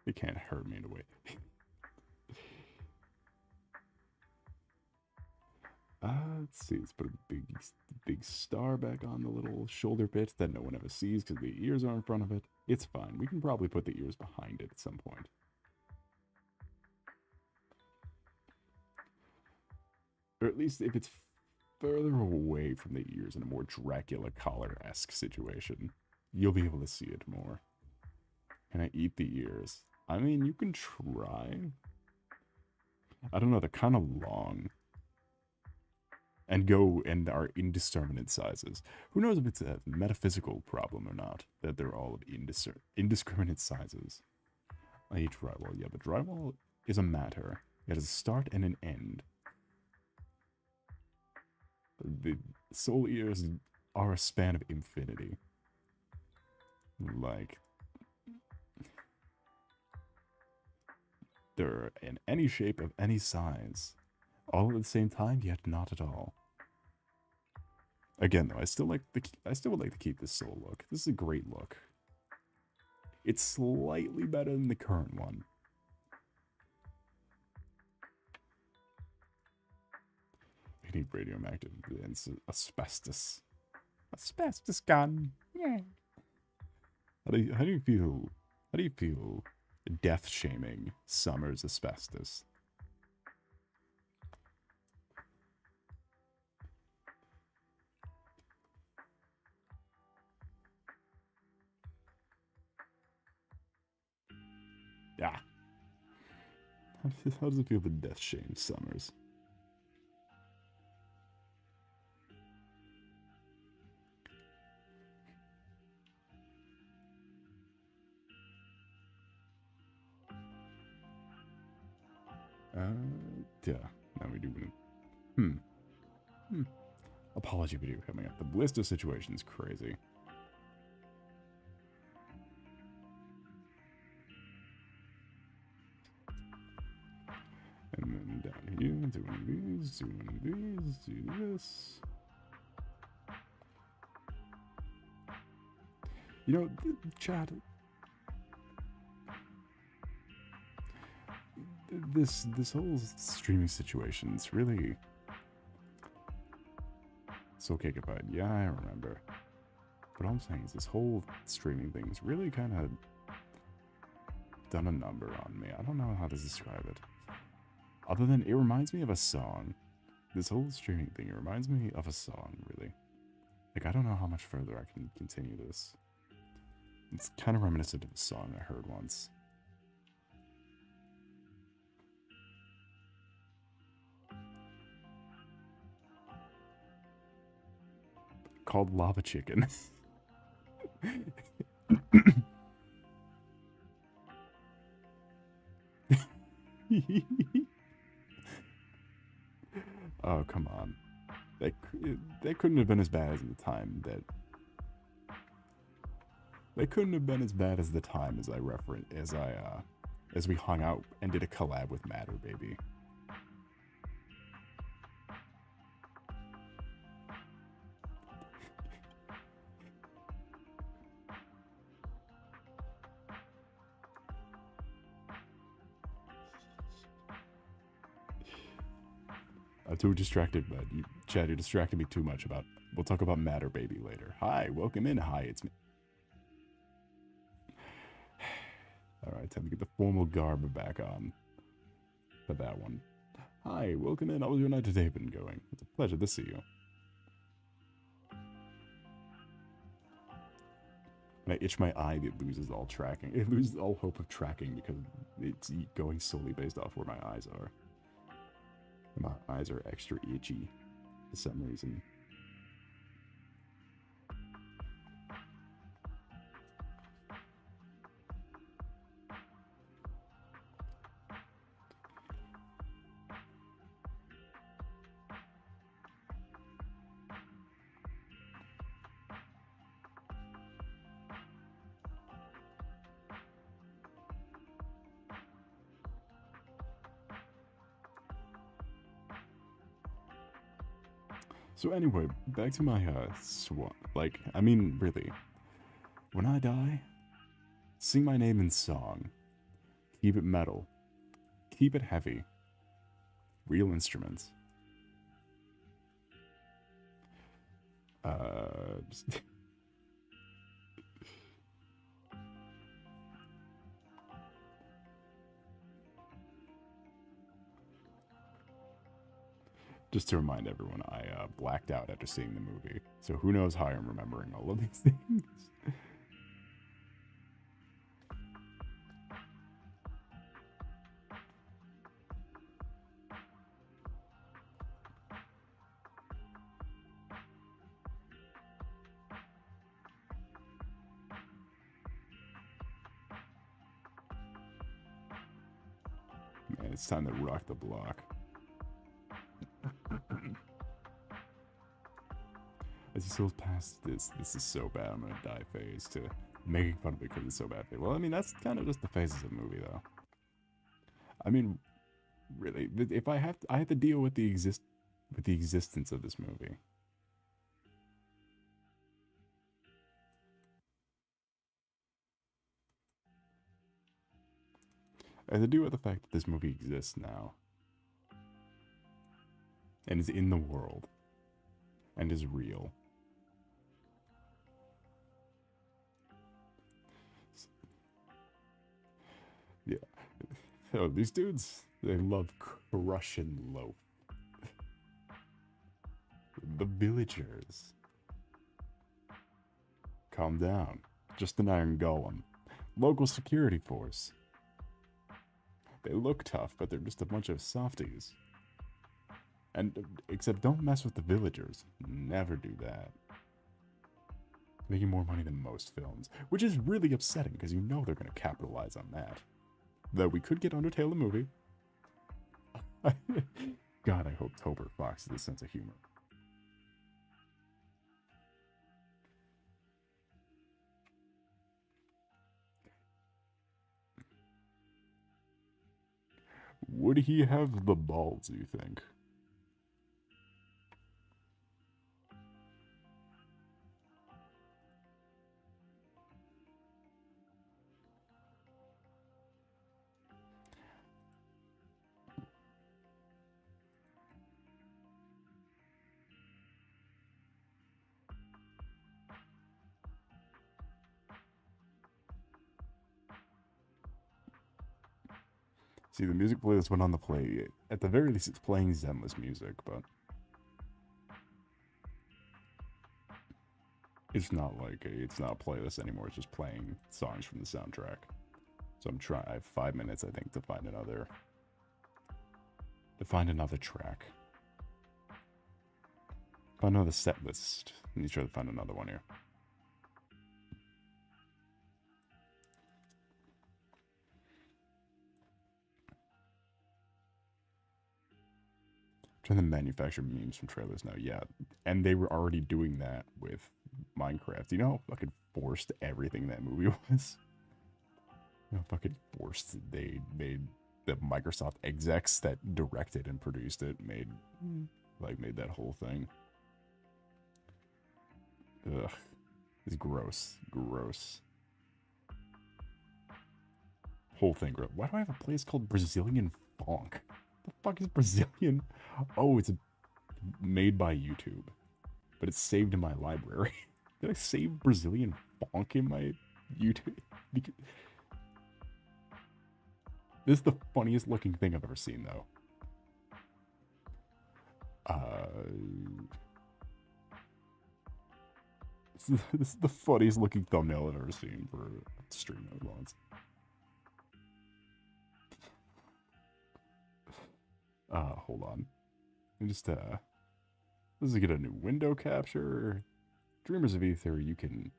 It can't hurt me in a way. Let's see. Let's put a big star back on the little shoulder bit that no one ever sees because the ears are in front of it. It's fine. We can probably put the ears behind it at some point. Or at least if it's further away from the ears in a more Dracula collar-esque situation, you'll be able to see it more. Can I eat the ears? I mean, you can try. I don't know, they're kind of long. and go and are indiscriminate sizes. Who knows if it's a metaphysical problem or not, that they're all of indiscriminate sizes. I hate drywall. Yeah, but drywall is a matter. It has a start and an end. The soul ears are a span of infinity. Like, they're in any shape of any size. All at the same time, yet not at all. Again, though, I still would like to keep this soul look. This is a great look. It's slightly better than the current one. We need radioactive and asbestos. Asbestos gun. Yeah. How do you feel? How do you feel death shaming Summer's asbestos? Yeah. How does it feel to death shame Summers? Yeah. Now we do. Apology video coming up. The blister situation is crazy. And then down here, doing these, do this. You know, chat. This whole streaming situation is really so cakeified. Yeah, I remember. But all I'm saying is this whole streaming thing is really kind of done a number on me. I don't know how to describe it. Other than it reminds me of a song. This whole streaming thing, it reminds me of a song, really. Like, I don't know how much further I can continue this. It's kind of reminiscent of a song I heard once. Called Lava Chicken. Oh, come on. That couldn't have been as bad as the time that... That couldn't have been as bad as the time as we hung out and did a collab with Matter Baby. I'm too distracted, but Chad, you distracted me too much about... We'll talk about Matter Baby later. Hi, welcome in. Hi, it's me. Alright, time to get the formal garb back on for that one. Hi, welcome in. How was your night today been going? It's a pleasure to see you. When I itch my eye, it loses all tracking. It loses all hope of tracking because it's going solely based off where my eyes are. My eyes are extra itchy for some reason. So anyway, back to my like, I mean, really, when I die, sing my name in song. Keep it metal. Keep it heavy. Real instruments. Just to remind everyone, I blacked out after seeing the movie. So who knows how I'm remembering all of these things. It's time to rock the block. As he scrolls past this is so bad, I'm gonna die phase to making fun of it because it's so bad. Well, I mean, that's kind of just the phases of the movie, though. I mean, really, if I have to deal with the existence of this movie. I have to deal with the fact that this movie exists now. And is in the world. And is real. Yeah. Oh, these dudes, they love crushing loaf. The villagers. Calm down. Just an iron golem. Local security force. They look tough, but they're just a bunch of softies. And, except don't mess with the villagers. Never do that. Making more money than most films. Which is really upsetting, because you know they're going to capitalize on that. Though we could get Undertale the movie. God, I hope Tobert Fox has a sense of humor. Would he have the balls, you think? See, the music playlist went on the play. At the very least, it's playing Zenless music, but it's not like it's not a playlist anymore. It's just playing songs from the soundtrack. So I'm trying. I have 5 minutes, I think, to find another track. Find another set list. Let me try to find another one here. Trying to manufacture memes from trailers now, yeah. And they were already doing that with Minecraft. You know how fucking forced everything in that movie was? You know how fucking forced they made the Microsoft execs that directed and produced it made that whole thing. Ugh. It's gross. Gross. Whole thing gross. Why do I have a place called Brazilian Funk? The fuck is Brazilian? Oh, it's made by YouTube, but it's saved in my library. Did I save Brazilian Funk in my YouTube? This is the funniest looking thing I've ever seen, though. This is the funniest looking thumbnail I've ever seen for a stream at once. Hold on. Let me just, let's get a new window capture. Dreamers of Ether, you can...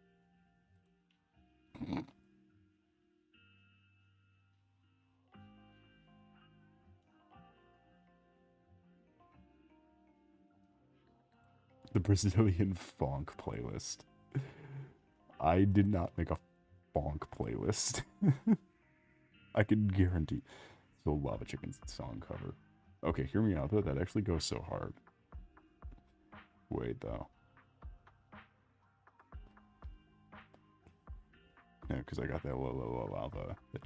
The Brazilian Funk playlist. I did not make a funk playlist. I can guarantee. So Lava Chicken's song cover. Okay, hear me out though. That actually goes so hard. Wait though. Yeah, because I got that lava, that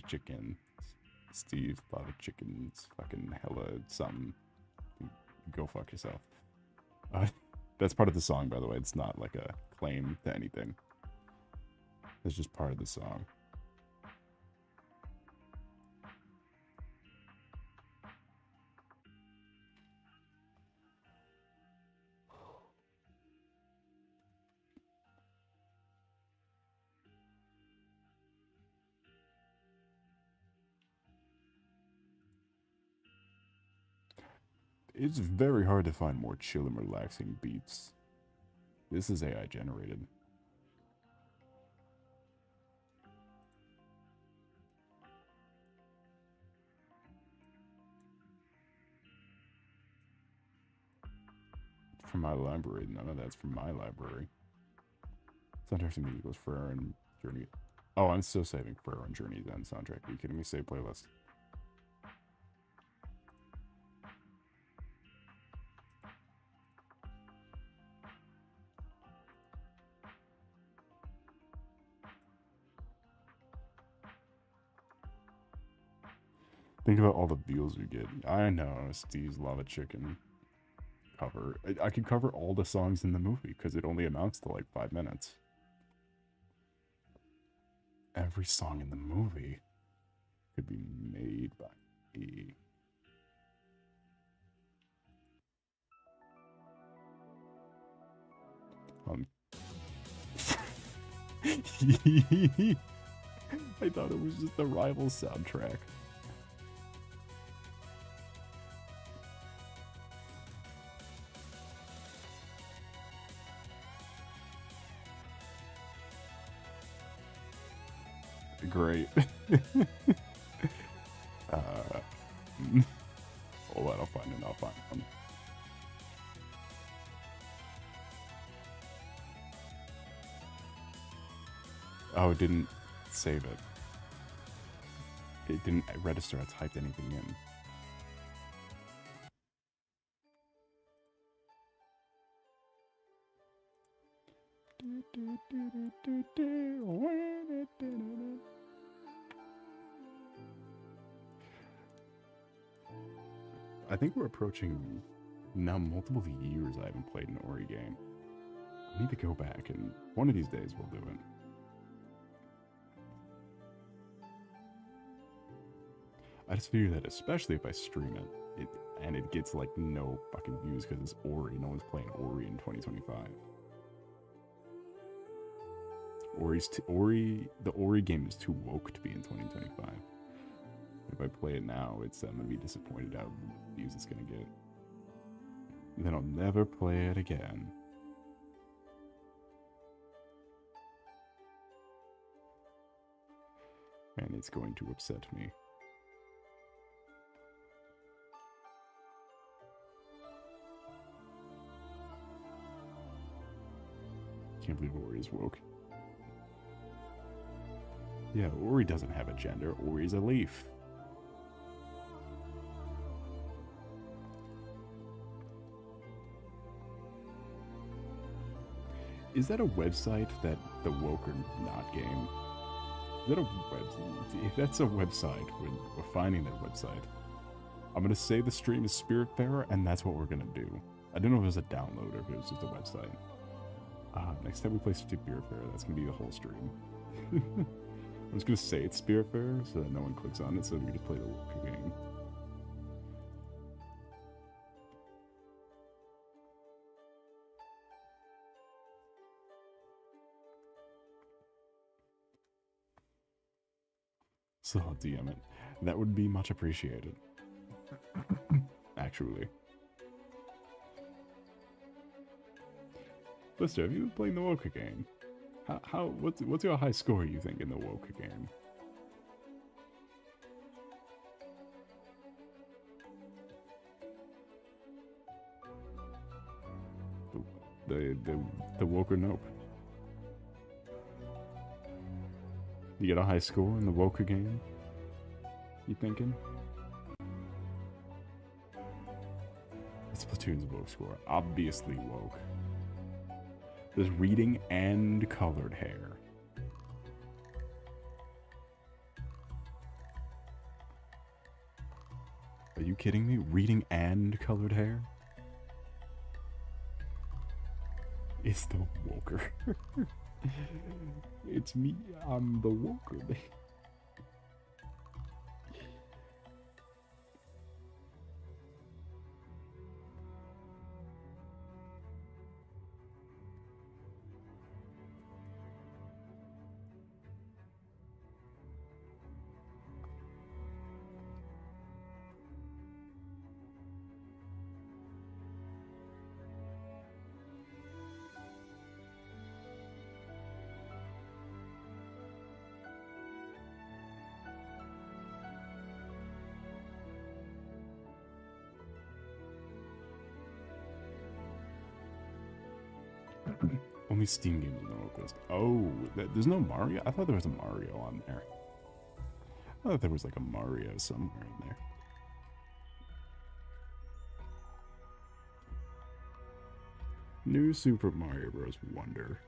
chicken. Steve, Lava Chicken's fucking hella something. Go fuck yourself. That's part of the song, by the way. It's not like a claim to anything. It's just part of the song. It's very hard to find more chill and relaxing beats. This is AI generated. from my library. None of that's from my library. Soundtracks and music was Forever and Journey. Oh, I'm still saving Forever and Journey's End soundtrack. Are you kidding me? Save playlist. Think about all the views we get. I know, Steve's Lava Chicken cover. I could cover all the songs in the movie because it only amounts to like 5 minutes. Every song in the movie could be made by me. I thought it was just the Rival soundtrack. Great. Hold on, I'll find it. I'll find one. Oh, it didn't save it. It didn't register I typed anything in. I think we're approaching now multiple years I haven't played an Ori game. I need to go back, and one of these days we'll do it. I just figure that especially if I stream it, and it gets like no fucking views because it's Ori. No one's playing Ori in 2025. The Ori game is too woke to be in 2025. If I play it now, I'm gonna be disappointed how many views it's gonna get. And then I'll never play it again. And it's going to upset me. Can't believe Ori is woke. Yeah, Ori doesn't have a gender. Ori's a leaf. Is that a website, that the Woke or Not game? Is that a website? If that's a website, we're finding that website. I'm going to say the stream is Spiritfarer, and that's what we're going to do. I don't know if it was a download or if it was just a website. Next time we play Spiritfarer, that's going to be the whole stream. I'm just going to say it's Spiritfarer so that no one clicks on it, so we can just play the Woke game. So I'll DM it. That would be much appreciated. Actually. Blister, have you been playing the Woka game? What's your high score you think in the Woka game? The Woka Nope. You get a high score in the Woka game? You thinking? It's Splatoon's woke score. Obviously woke. There's reading and colored hair. Are you kidding me? Reading and colored hair? It's the woker. It's me, I'm the woker. Only Steam games on the woke list. Oh, there's no Mario? I thought there was a Mario on there. I thought there was like a Mario somewhere in there. New Super Mario Bros. Wonder.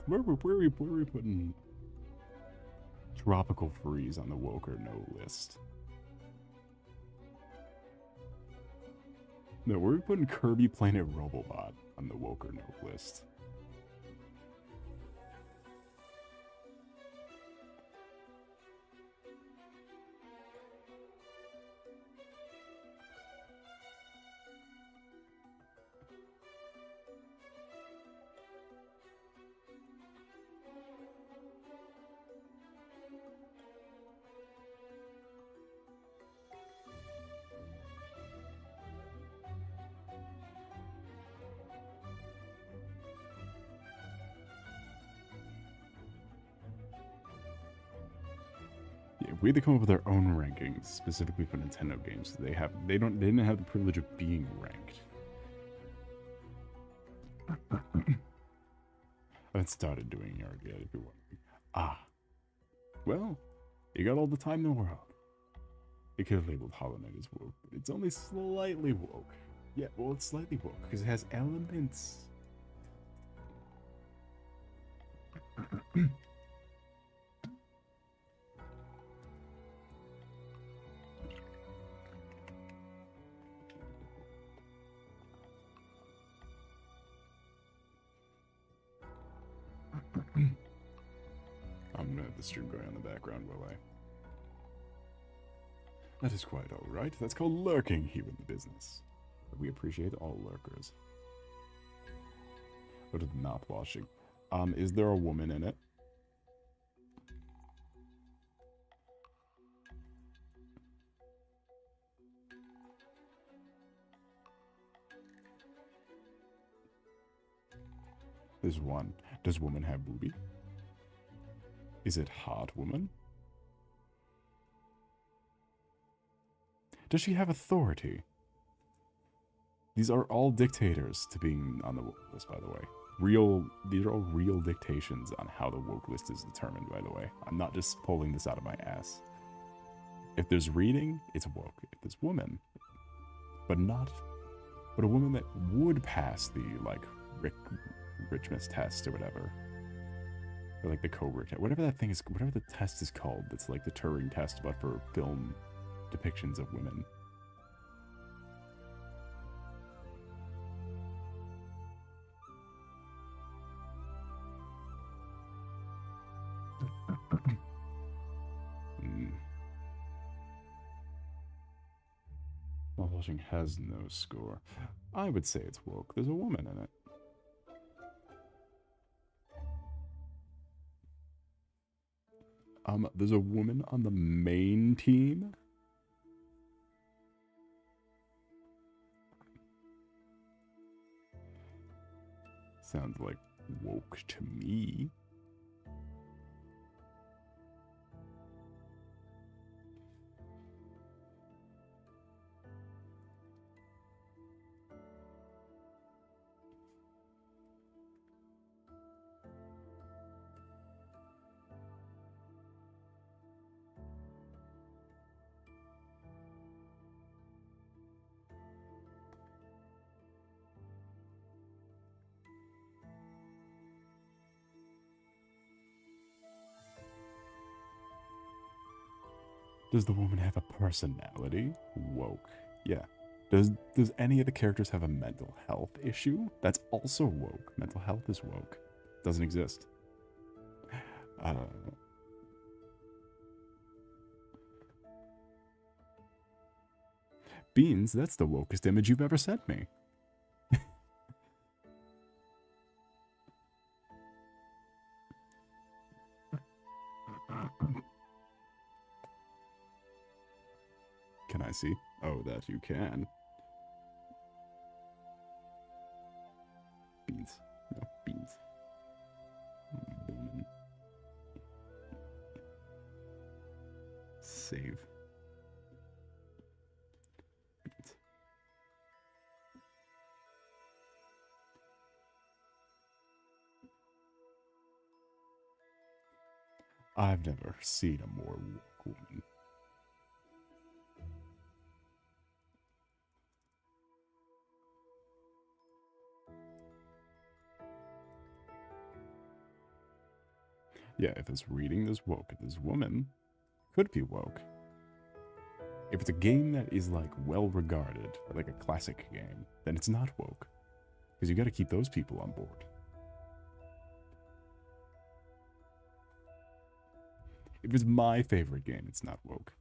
Where are we putting Tropical Freeze on the woke or no list? No, where are we putting Kirby Planet Robobot on the woke or no list? We had to come up with our own rankings specifically for Nintendo games. They didn't have the privilege of being ranked. I haven't started doing yard yet, if you're wondering. Ah, well, you got all the time in the world. It could have labeled Hollow Knight as woke, but it's only slightly woke. Yeah, well, it's slightly woke because it has elements. I'm gonna have the stream going on in the background while I... That is quite alright. That's called lurking here in the business. We appreciate all lurkers. Go to the mouth washing. Is there a woman in it? There's one. Does woman have booby? Is it hot woman? Does she have authority? These are all dictators to being on the woke list, by the way. These are all real dictations on how the woke list is determined, by the way. I'm not just pulling this out of my ass. If there's reading, it's woke. If there's woman, but a woman that would pass the, like, Richmond's test or whatever. Or like the Cobra test, whatever that thing is, whatever the test is called, that's like the Turing test, but for film depictions of women. Washing has no score. I would say it's woke. There's a woman in it. There's a woman on the main team. Sounds like woke to me. Does the woman have a personality? Woke. Yeah. Does any of the characters have a mental health issue? That's also woke. Mental health is woke. Doesn't exist. Beans, that's the wokest image you've ever sent me. Can I see? Oh, that you can. Beans. No, beans. I've never seen a more woke woman. Yeah, if it's reading this woke, this woman could be woke. If it's a game that is like well regarded, like a classic game, then it's not woke. Because you gotta keep those people on board. If it's my favorite game, it's not woke.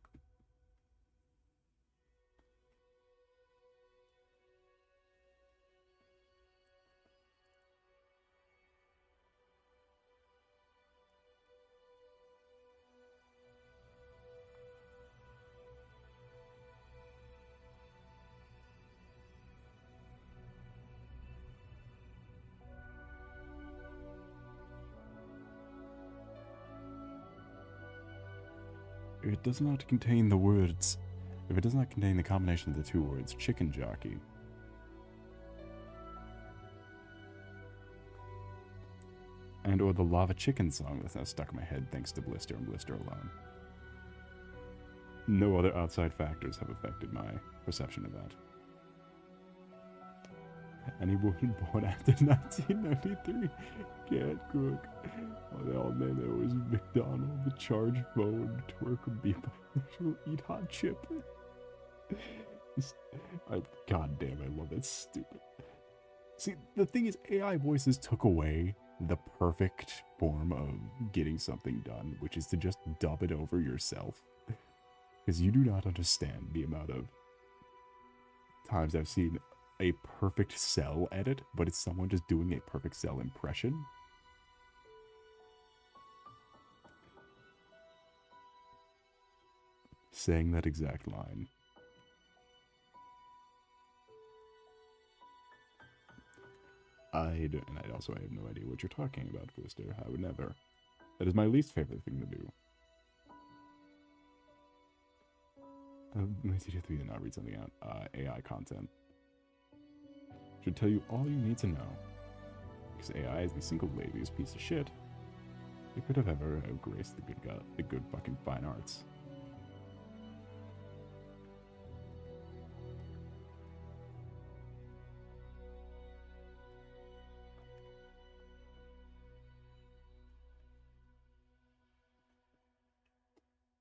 If it does not contain the words, if it does not contain the combination of the two words, chicken jockey, and or the lava chicken song that's now stuck in my head thanks to Blister and Blister alone. No other outside factors have affected my perception of that. Any woman born after 1993 can't cook. Well, they all name it was McDonald, the charge phone, twerk and beep. She'll eat hot chip. God damn, I love that stupid. See, the thing is, AI voices took away the perfect form of getting something done, which is to just dub it over yourself. Because you do not understand the amount of times I've seen a perfect Cell edit, but it's someone just doing a perfect Cell impression. Saying that exact line. And I also have no idea what you're talking about, Blister. I would never. That is my least favorite thing to do. My CJ3 did not read something out. AI content. Should tell you all you need to know. Because AI is the single laziest piece of shit it could have ever graced the good fucking fine arts.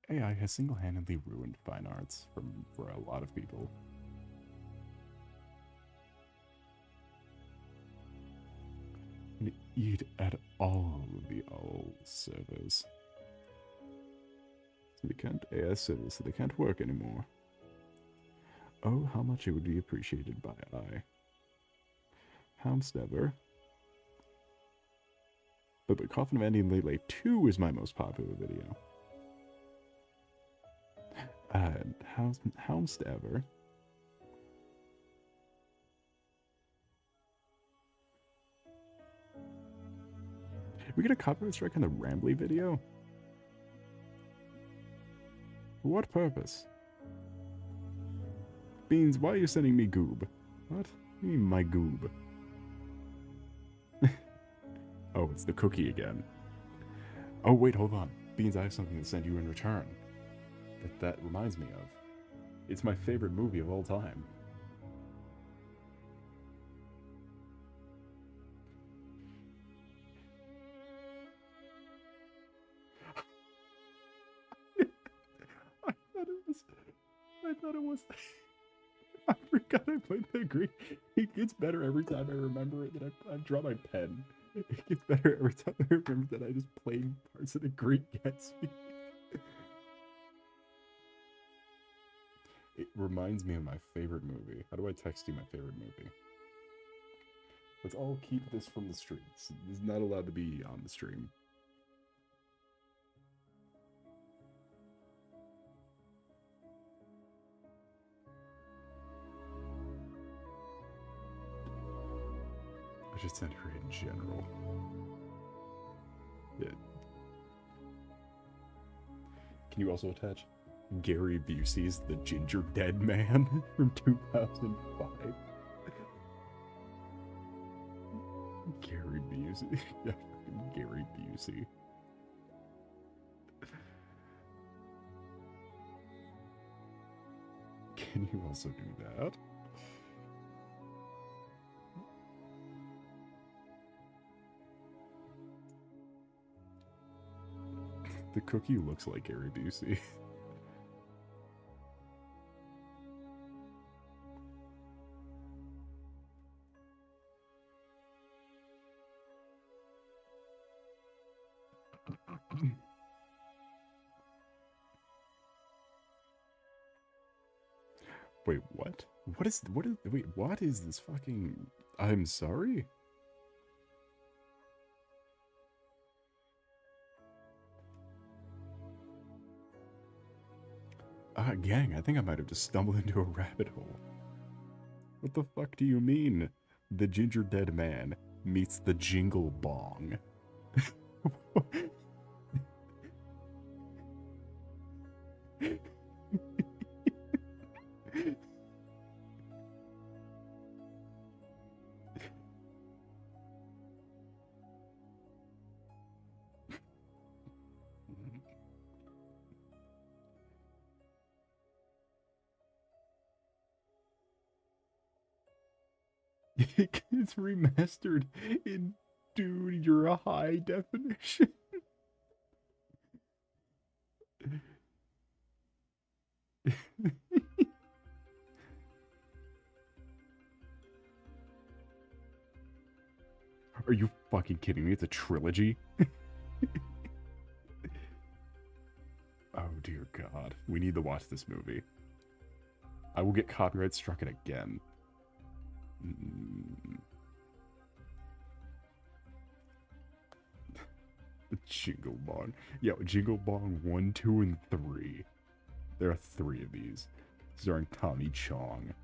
AI has single-handedly ruined fine arts for a lot of people. And eat at all of the RULZ servers. So they can't AI servers, so they can't work anymore. Oh, how much it would be appreciated by I. Houndstever. But Coffin of Andy and Lele 2 is my most popular video. Houndstever. We get a copyright strike on the Rambly video? For what purpose? Beans, why are you sending me goob? What? You mean my goob? Oh, it's the cookie again. Oh, wait, hold on. Beans, I have something to send you in return. That reminds me of. It's my favorite movie of all time. I thought it was. I forgot I played the green. It gets better every time I remember it that I draw my pen. It gets better every time I remember that I just played parts of the Great Gatsby. It reminds me of my favorite movie. How do I text you my favorite movie? Let's all keep this from the stream. This is not allowed to be on the stream. I just sent her in general. Yeah. Can you also attach Gary Busey's The Ginger Dead Man from 2005? Gary Busey. Yeah, Gary Busey. Can you also do that? The cookie looks like Gary Busey. Wait, what? Wait, what is this fucking... I'm sorry? Gang, I think I might have just stumbled into a rabbit hole. What the fuck do you mean? The ginger dead man meets the jingle bong. It's remastered in, dude, you're a high definition. Are you fucking kidding me? It's a trilogy? Oh dear God. We need to watch this movie. I will get copyright struck again. The Jingle Bong. Yeah, Jingle Bong 1, 2, and 3. There are 3 of these. Starring Tommy Chong.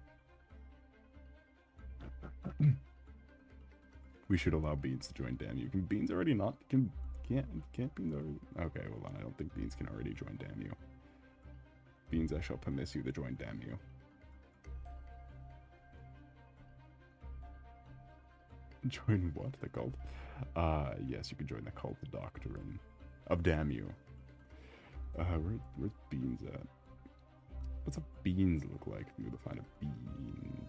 We should allow Beans to join Damn You. Can Beans already not? Can't Beans already? Okay, well then I don't think Beans can already join Damn You. Beans, I shall permit you to join Damn You. Join what? The cult? Yes, you can join the cult, the doctrine of Damn You. Where's Beans at? What's a Beans look like? If you were to find a bean.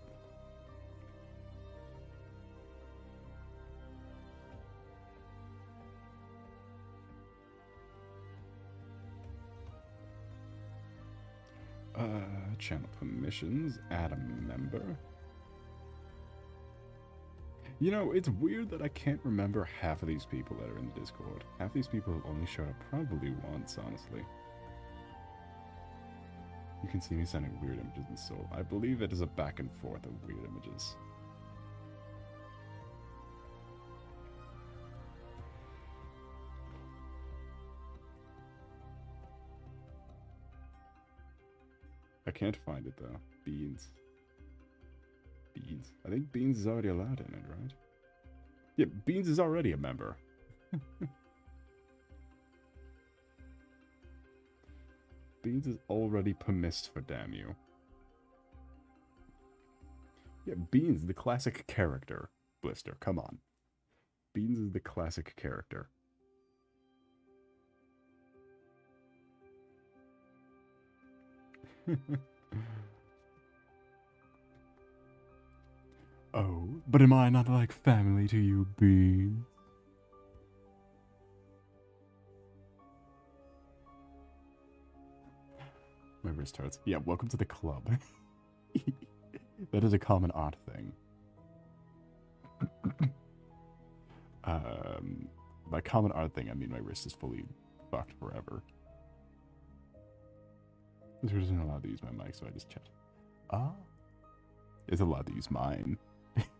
Channel permissions, add a member. You know, it's weird that I can't remember half of these people that are in the Discord. Half these people have only showed up probably once, honestly. You can see me sending weird images in Soul. I believe it is a back and forth of weird images. I can't find it though. Beans. Beans. I think Beans is already allowed in it, right? Yeah, Beans is already a member. Beans is already permissed for Damn You. Yeah, Beans, the classic character. Blister, come on. Beans is the classic character. Oh, but am I not like family to you, Beans? My wrist hurts. Yeah, welcome to the club. That is a common art thing. By common art thing, I mean my wrist is fully fucked forever. This isn't allowed to use my mic, so I just checked. Ah. It's allowed to use mine.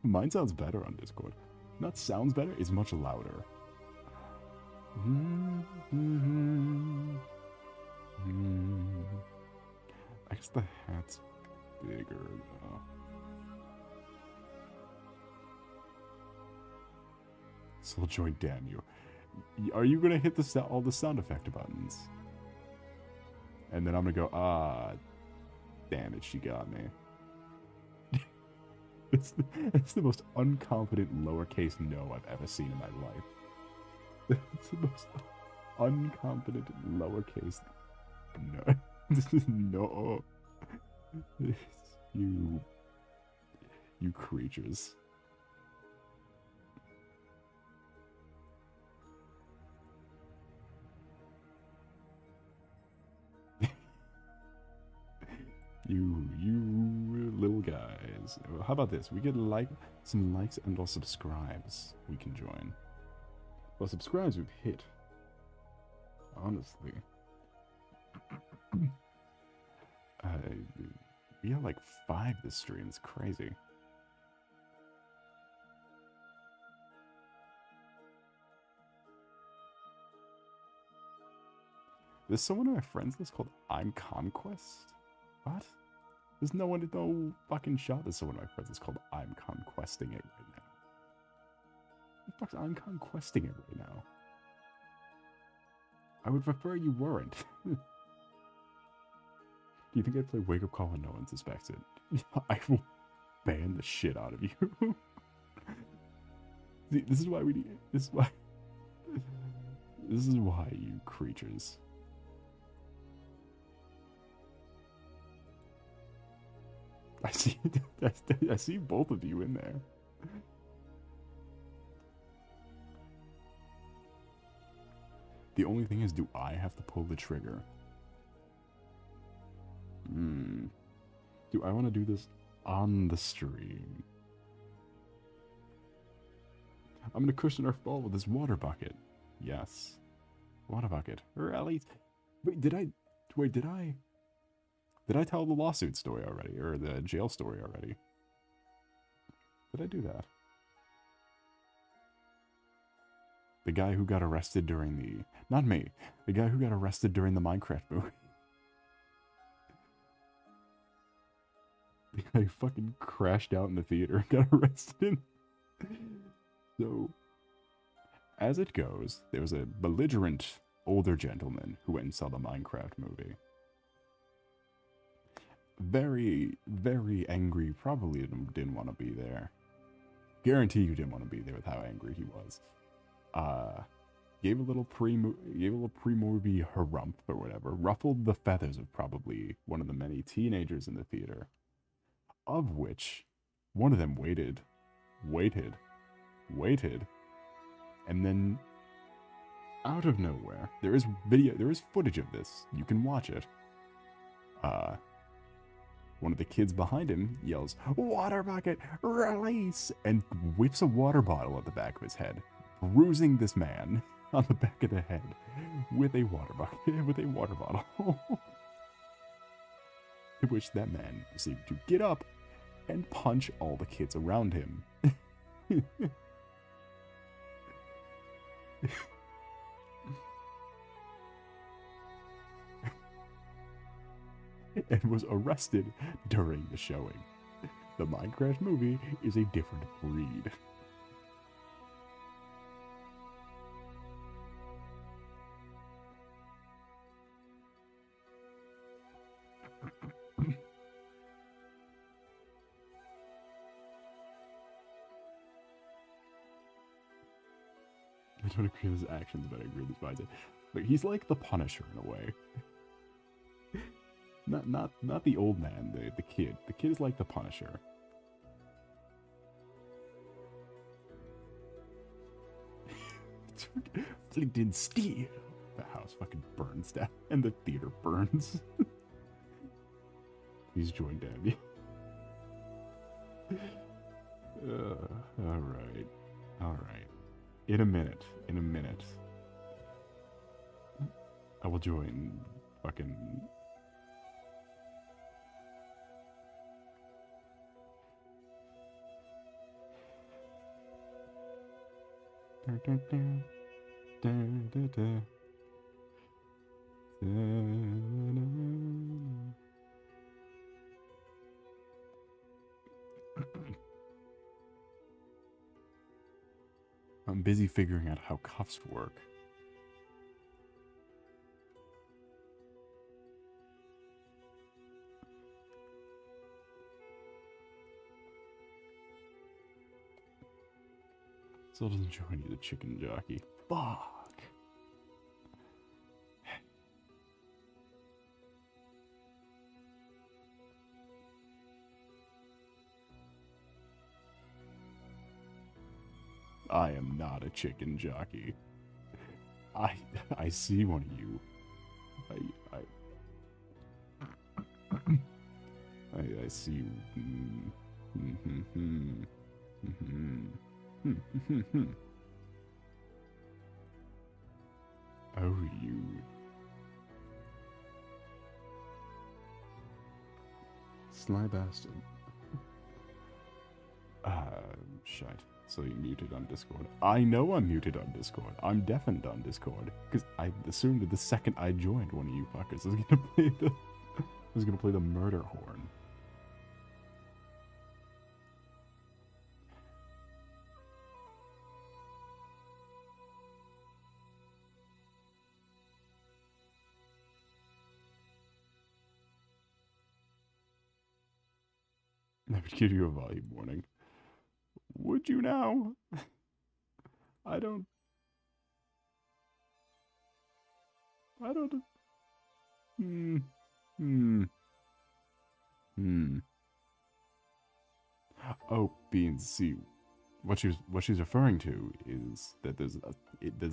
Mine sounds better on Discord. Not sounds better, it's much louder. I guess the hat's bigger though. So join Damn You. Are you gonna hit all the sound effect buttons? And then I'm gonna go, ah, damn it, she got me. It's the most unconfident lowercase no I've ever seen in my life. It's the most unconfident lowercase no. This is no. You creatures. You little guys. How about this? We get some likes and or subscribes. We can join. Well, subscribes we've hit. Honestly. We have like 5 this stream. It's crazy. There's someone on my friends list called I'm Conquest? What? There's no fucking shot there's someone on my friends list called I'm Conquesting it right now. What the fuck's I'm Conquesting it right now? I would prefer you weren't. Do you think I'd play Wake Up Call when no one suspects it? I will ban the shit out of you. See, this is why we need. This is why. This is why, you creatures. I see both of you in there. The only thing is, do I have to pull the trigger? Do I want to do this on the stream? I'm gonna cushion our fall with this water bucket. Yes. Water bucket. Or at least... Wait, did I tell the lawsuit story already? Or the jail story already? Did I do that? The guy who got arrested during the... Not me. The guy who got arrested during the Minecraft movie. The guy who fucking crashed out in the theater and got arrested. So, as it goes, there was a belligerent older gentleman who went and saw the Minecraft movie. Very, very angry. Probably didn't want to be there. Guarantee you didn't want to be there with how angry he was. Gave a little pre-movie harump or whatever. Ruffled the feathers of probably one of the many teenagers in the theater. Of which, one of them waited, and then, out of nowhere, there is footage of this. You can watch it. One of the kids behind him yells, "Water bucket, release!" and whips a water bottle at the back of his head, bruising this man on the back of the head with a water bottle. To which that man proceeded to get up and punch all the kids around him. And was arrested during the showing. The Minecraft movie is a different breed. I don't agree with his actions, but I agree with his mindset. But he's like the Punisher in a way. Not the old man, the kid. The kid is like the Punisher. Flint and steel. The house fucking burns down, and the theater burns. Please join Dabby. Alright. In a minute. I will join fucking... I'm busy figuring out how cuffs work. Still doesn't show any of the chicken jockey. Fuck. I am not a chicken jockey. I see one of you. I see you. Oh, you. Sly bastard. Shite. So you muted on Discord. I know I'm muted on Discord. I'm deafened on Discord. Because I assumed that the second I joined, one of you fuckers was gonna play the murder horn. I would give you a volume warning. Would you now? I don't. Oh, B and C. What she's referring to is that there's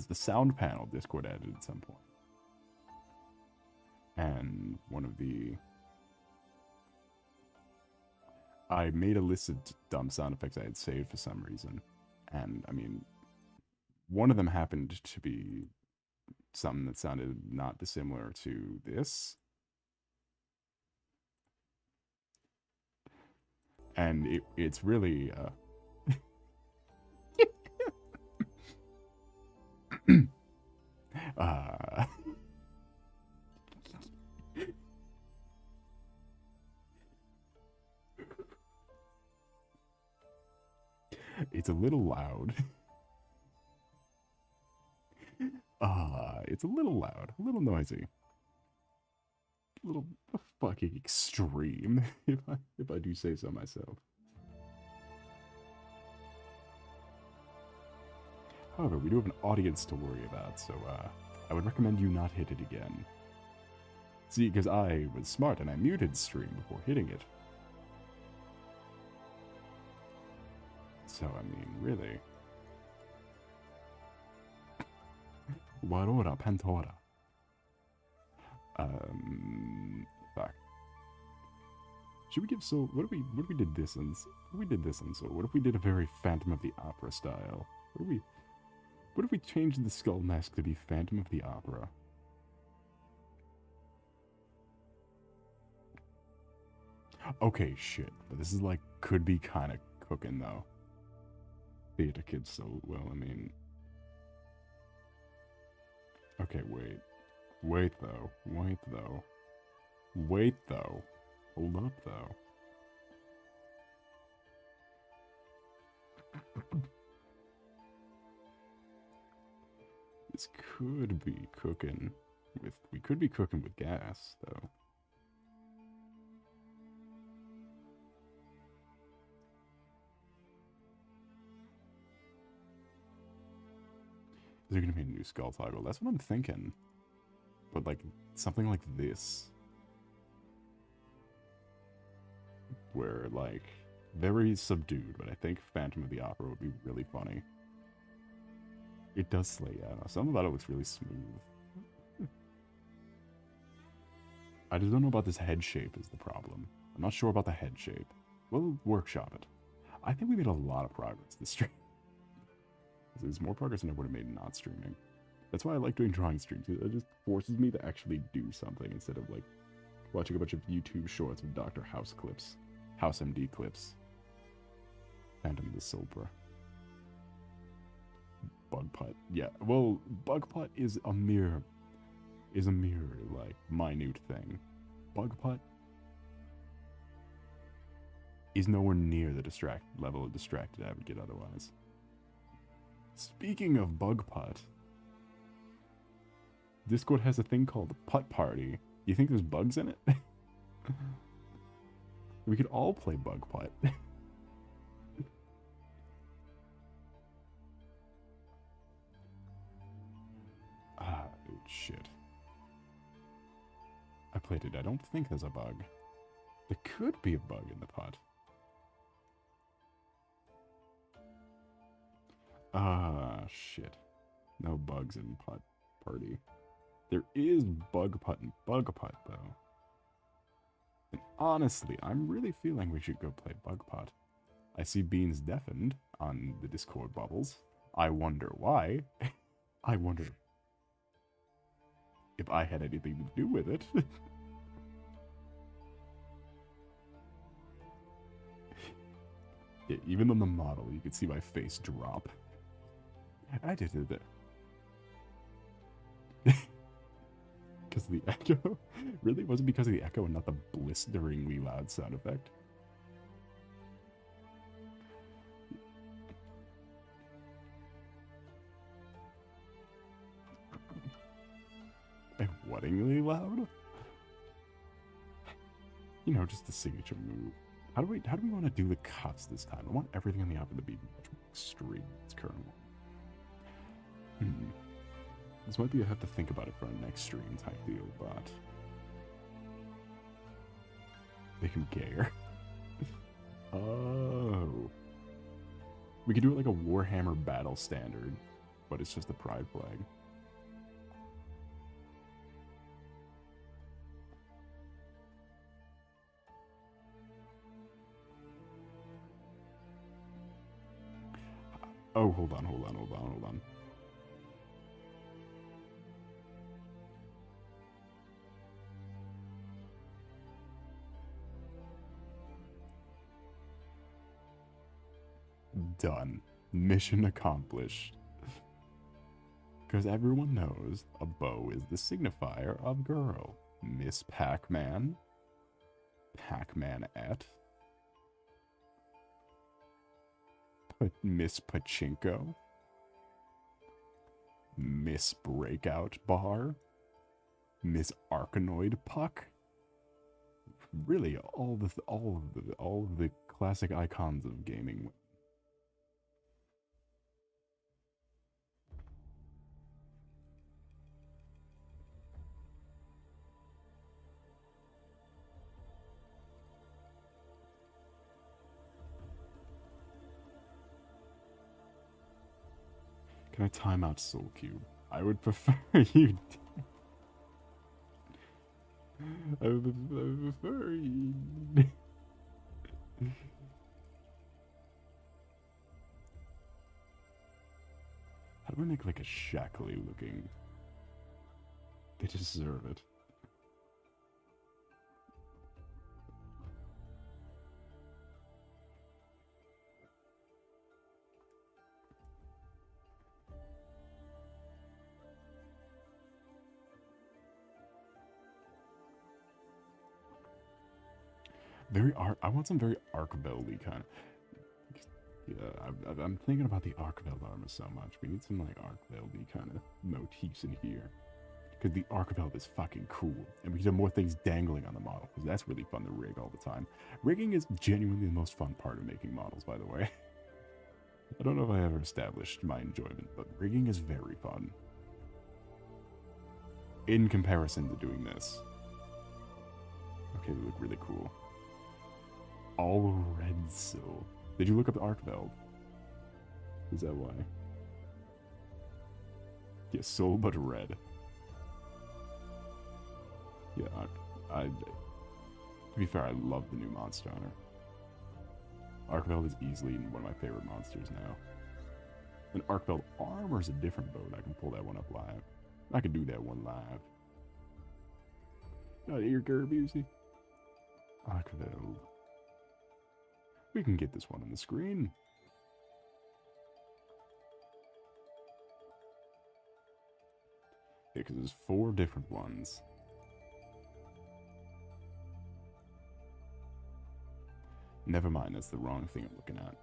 the sound panel Discord added at some point, and one of the I made a list of dumb sound effects I had saved for some reason, and I mean, one of them happened to be something that sounded not dissimilar to this. And it's really, it's a little loud. It's a little loud, a little noisy. A little fucking extreme, if I do say so myself. However, we do have an audience to worry about, so I would recommend you not hit it again. See, because I was smart and I muted stream before hitting it. So, I mean, really. Warora Pantora. Fuck. Should we give Soul? What if we did this in? What if we did this in Soul? What if we did a very Phantom of the Opera style? What if we changed the skull mask to be Phantom of the Opera? Okay, shit. But this is like could be kind of cooking though. Theater kids, so well. I mean. Okay, wait. Wait though. Wait though. Wait though. Hold up though. This could be cooking with. We could be cooking with gas though. Is there gonna be a new skull toggle? That's what I'm thinking. But like something like this. Where like very subdued, but I think Phantom of the Opera would be really funny. It does slay, yeah. Something about it looks really smooth. I just don't know about this head shape is the problem. I'm not sure about the head shape. We'll workshop it. I think we made a lot of progress this stream. There's more progress than I would have made not streaming. That's why I like doing drawing streams. It just forces me to actually do something instead of like watching a bunch of YouTube shorts of Dr. House clips. House MD clips. Phantom of the Silver. Bug putt. Yeah, well, bug putt is a mere like minute thing. Bug putt is nowhere near the level of distracted I would get otherwise. Speaking of bug putt, Discord has a thing called Putt Party. You think there's bugs in it? We could all play bug putt. Shit. I played it. I don't think there's a bug. There could be a bug in the putt. Ah, shit. No bugs in putt party. There is bug putt and bug putt, though. And honestly, I'm really feeling we should go play bug putt. I see Beans deafened on the Discord bubbles. I wonder why. I wonder if I had anything to do with it. Yeah, even on the model, you could see my face drop. I did it. Because of the echo? Really? Was it because of the echo and not the blisteringly loud sound effect? And whattingly loud? You know, just the signature move. How do we want to do the cuts this time? I want everything on the album to be much more extreme than its current one. This might be I have to think about it for our next stream type deal, but make him gayer. Oh. We could do it like a Warhammer battle standard, but it's just a pride flag. Oh, hold on. Done. Mission accomplished. Because everyone knows a bow is the signifier of girl. Miss Pac-Man. Pac-Man-ette. Miss Pachinko. Miss Breakout Bar. Miss Arkanoid Puck. Really, all of the classic icons of gaming. Can I time out Soul Cube? I would prefer you. I would prefer you. How do I make like a shackly looking? They deserve it. I want some very Arc-Veldy kind of. Yeah, I'm thinking about the Arc-Veld armor so much. We need some like Arc-Veldy kind of motifs in here. Because the Arc-Veld is fucking cool. And we can have more things dangling on the model. Because that's really fun to rig all the time. Rigging is genuinely the most fun part of making models, by the way. I don't know if I ever established my enjoyment, but rigging is very fun. In comparison to doing this. Okay, they look really cool. All red soul. Did you look up the Arc-Veld? Is that why? Yeah, soul but red. Yeah, to be fair, I love the new monster hunter. Arc-Veld is easily one of my favorite monsters now. And Arc-Veld armor is a different boat. I can pull that one up live. I can do that one live. Not ear Busey. Arc-Veld. We can get this one on the screen. Yeah, because there's 4 different ones. Never mind, that's the wrong thing I'm looking at.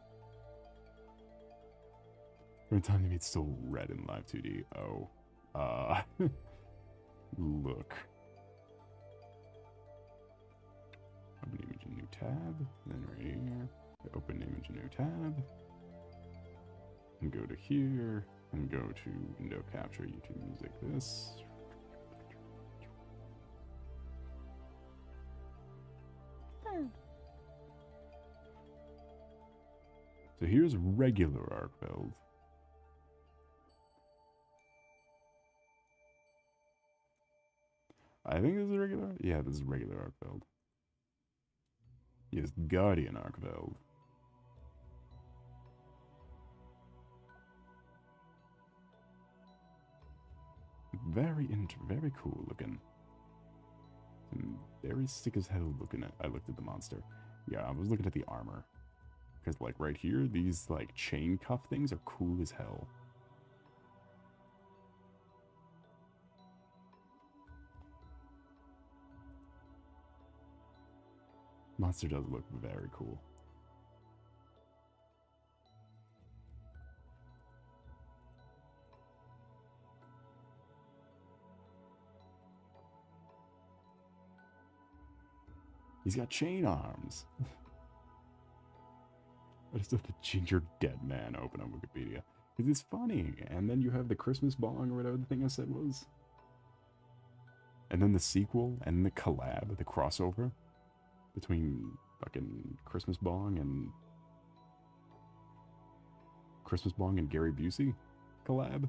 Every time you meet Soul Red in Live 2D. Oh. Look. Open image in new tab. Then right here. Open image in new tab. And go to here. And go to window capture YouTube music. This. So here's regular Arc-Veld. I think this is regular. Yeah, this is regular Arkveld. Yes, Guardian Arkveld. Very cool looking. And very sick as hell looking at. I looked at the monster. Yeah, I was looking at the armor. Because, like, right here, these, like, chain cuff things are cool as hell. Monster does look very cool. He's got chain arms. I just have the ginger dead man open on Wikipedia. Because it's funny. And then you have the Christmas bong or whatever the thing I said was. And then the sequel and the collab, the crossover between fucking Christmas bong and Gary Busey collab.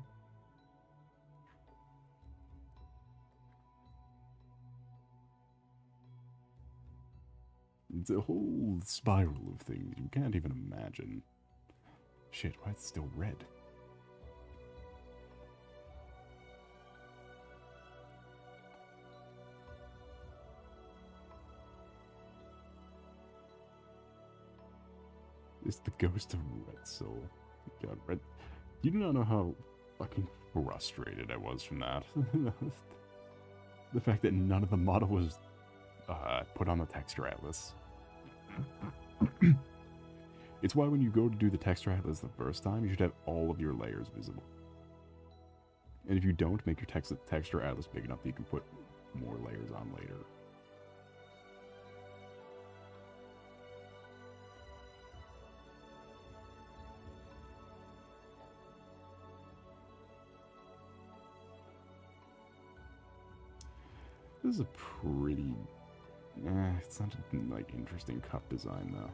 It's a whole spiral of things you can't even imagine. Shit, why is it still red? It's the ghost of Red Soul. God, Red. You do not know how fucking frustrated I was from that. The fact that none of the model was put on the texture atlas. It's why when you go to do the texture atlas the first time, you should have all of your layers visible. And if you don't, make your texture atlas big enough that you can put more layers on later. This is a pretty... it's not like interesting cuff design though.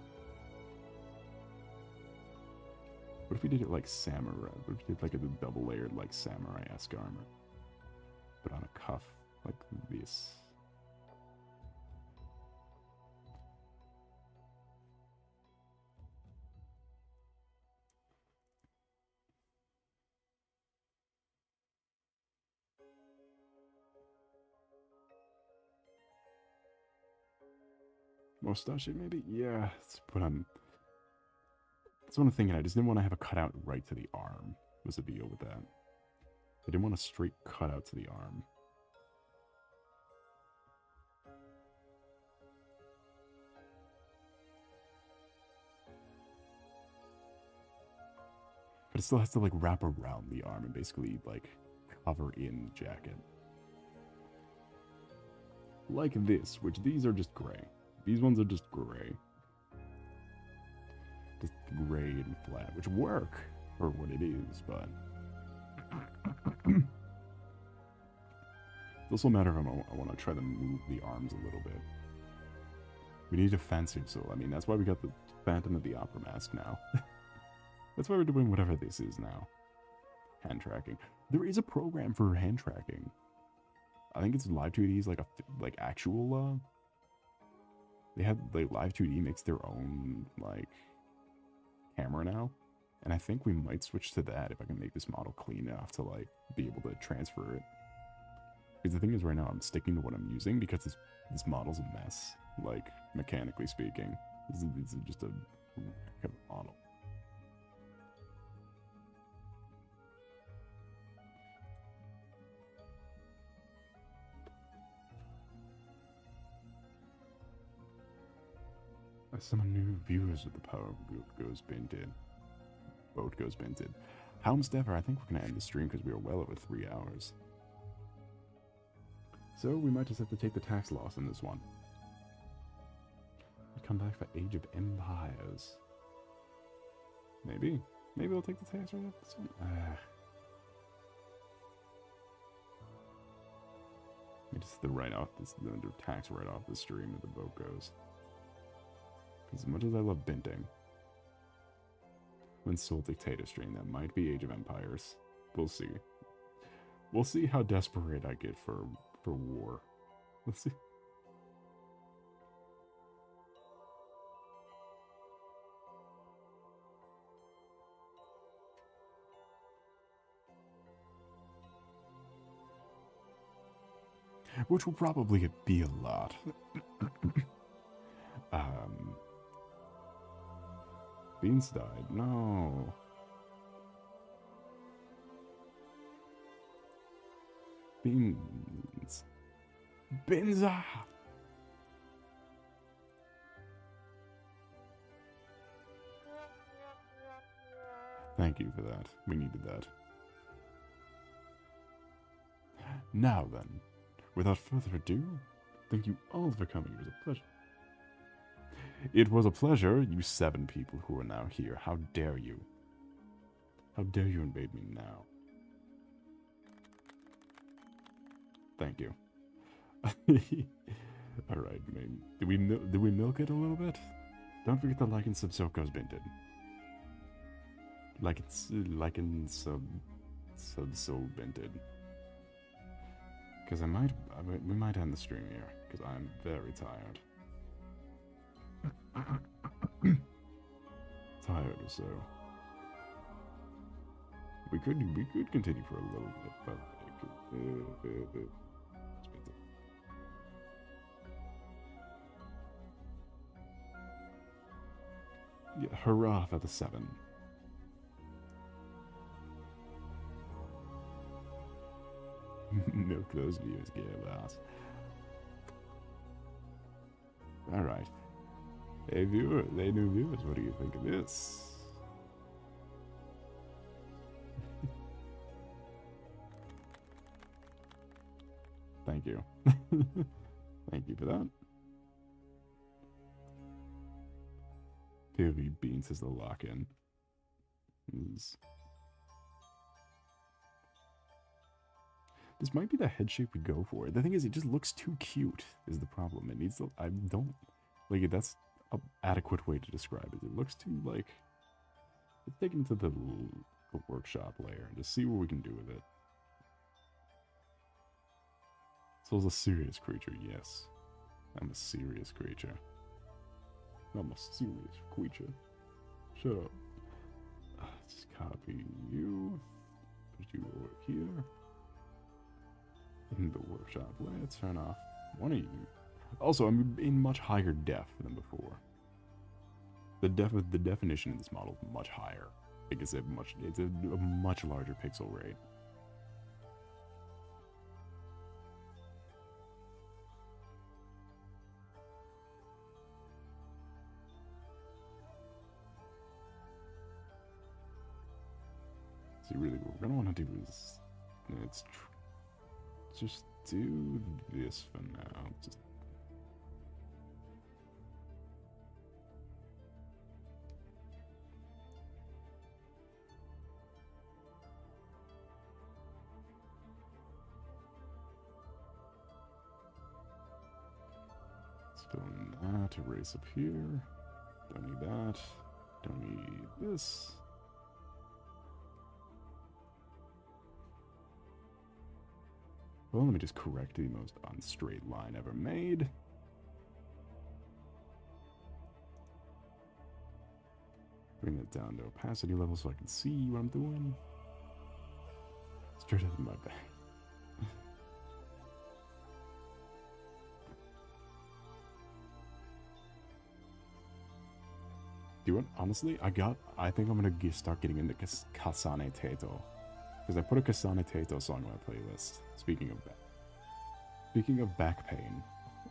What if we did it like samurai? What if we did like a double layered like samurai-esque armor? But on a cuff like this. Mustache maybe? Yeah, let's put on... That's what I'm thinking. I just didn't want to have a cutout right to the arm. Was the deal with that? I didn't want a straight cutout to the arm. But it still has to like wrap around the arm and basically like cover in the jacket. Like this, which these are just gray. These ones are just gray. Just gray and flat, which work for what it is, but... It's also a matter of I want to try to move the arms a little bit. We need a fancier soul. I mean, that's why we got the Phantom of the Opera mask now. That's why we're doing whatever this is now. Hand tracking. There is a program for hand tracking. I think it's Live 2D's like actual they have like Live 2D makes their own like camera now, and I think we might switch to that if I can make this model clean enough to like be able to transfer it. Because the thing is, right now I'm sticking to what I'm using because this model's a mess, like mechanically speaking. This is just a model. Some new viewers of the Power Goes Binted. Boat Goes Binted. Helmstever, I think we're going to end the stream because we are well over 3 hours. So we might just have to take the tax loss in this one. We come back for Age of Empires. Maybe. Maybe we'll take the tax right off this one. Just the tax right off the stream of the boat goes. As much as I love binting. When Soul Dictator stream, that might be Age of Empires. We'll see. We'll see how desperate I get for war. Let's see. Which will probably be a lot. Beans died. No. Beans. Benza! Thank you for that. We needed that. Now then, without further ado, thank you all for coming. It was a pleasure. It was a pleasure, you 7 people who are now here. How dare you? How dare you invade me now? Thank you. Alright, did we milk it a little bit? Don't forget to like and sub Soko's Binted. Like and sub Soul Binted. Because we might end the stream here, because I'm very tired. Tired or so. We could continue for a little bit, but yeah, hurrah for the 7. Milk those views, Gearboss. Alright. Hey new viewers, what do you think of this? Thank you. Thank you for that. POV Beans is the lock-in. This might be the head shape we go for. The thing is, it just looks too cute, is the problem. It needs to, I don't, like, that's an adequate way to describe it. It looks too, like, let's take it into the workshop layer and just see what we can do with it. Soul's a serious creature, yes. I'm a serious creature. I'm a serious creature. Shut up. Let's copy you. Put you over here. In the workshop. Let's turn off one of you. Also, I'm in much higher def than before. The definition in this model is much higher. Like it's a much larger pixel rate. See, really, what we're gonna want to do is just do this for now. Just fill in that, erase up here. Don't need that. Don't need this. Well, let me just correct the most unstraight line ever made. Bring that down to opacity level so I can see what I'm doing. Straight out of my back. Do it? Honestly, I think I'm gonna start getting into Kasane Teto. Because I put a Kasane Teto song on my playlist. Speaking of back pain,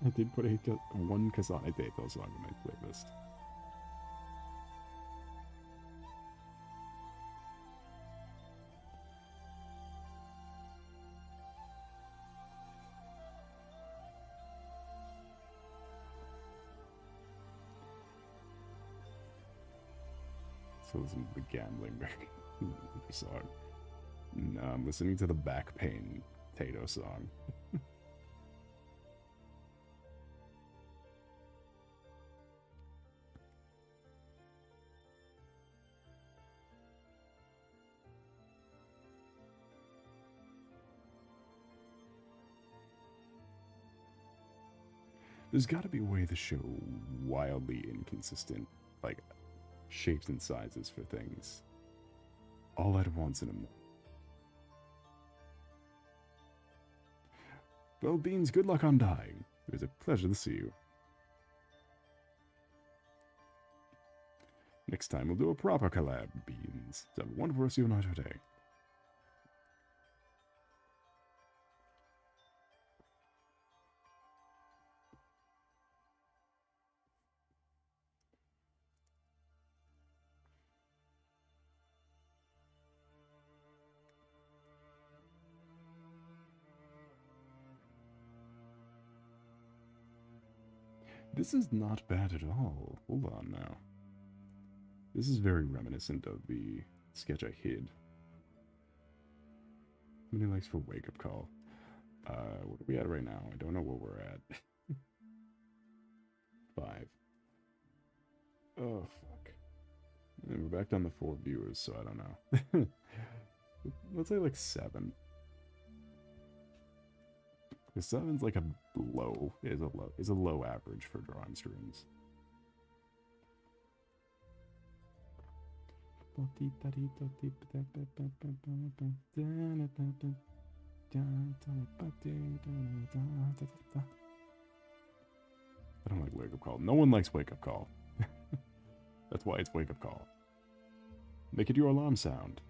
I did put one Kasane Teto song on my playlist. So listen to the gambling song. No, I'm listening to the back pain Tato song. There's got to be a way to show wildly inconsistent, like, shapes and sizes for things all at once in a moment. Well, Beans, good luck on dying. It was a pleasure to see you. Next time we'll do a proper collab, Beans. So have a wonderful rest of your night or day. This is not bad at all. Hold on now. This is very reminiscent of the sketch I hid. How many likes for Wake Up Call? What are we at right now? I don't know where we're at. 5. Oh, fuck. And we're back down to 4 viewers, so I don't know. Let's say like 7. Because 7's like a low, is a low average for drawing streams. I don't like Wake Up Call. No one likes Wake Up Call. That's why it's Wake Up Call. Make it your alarm sound.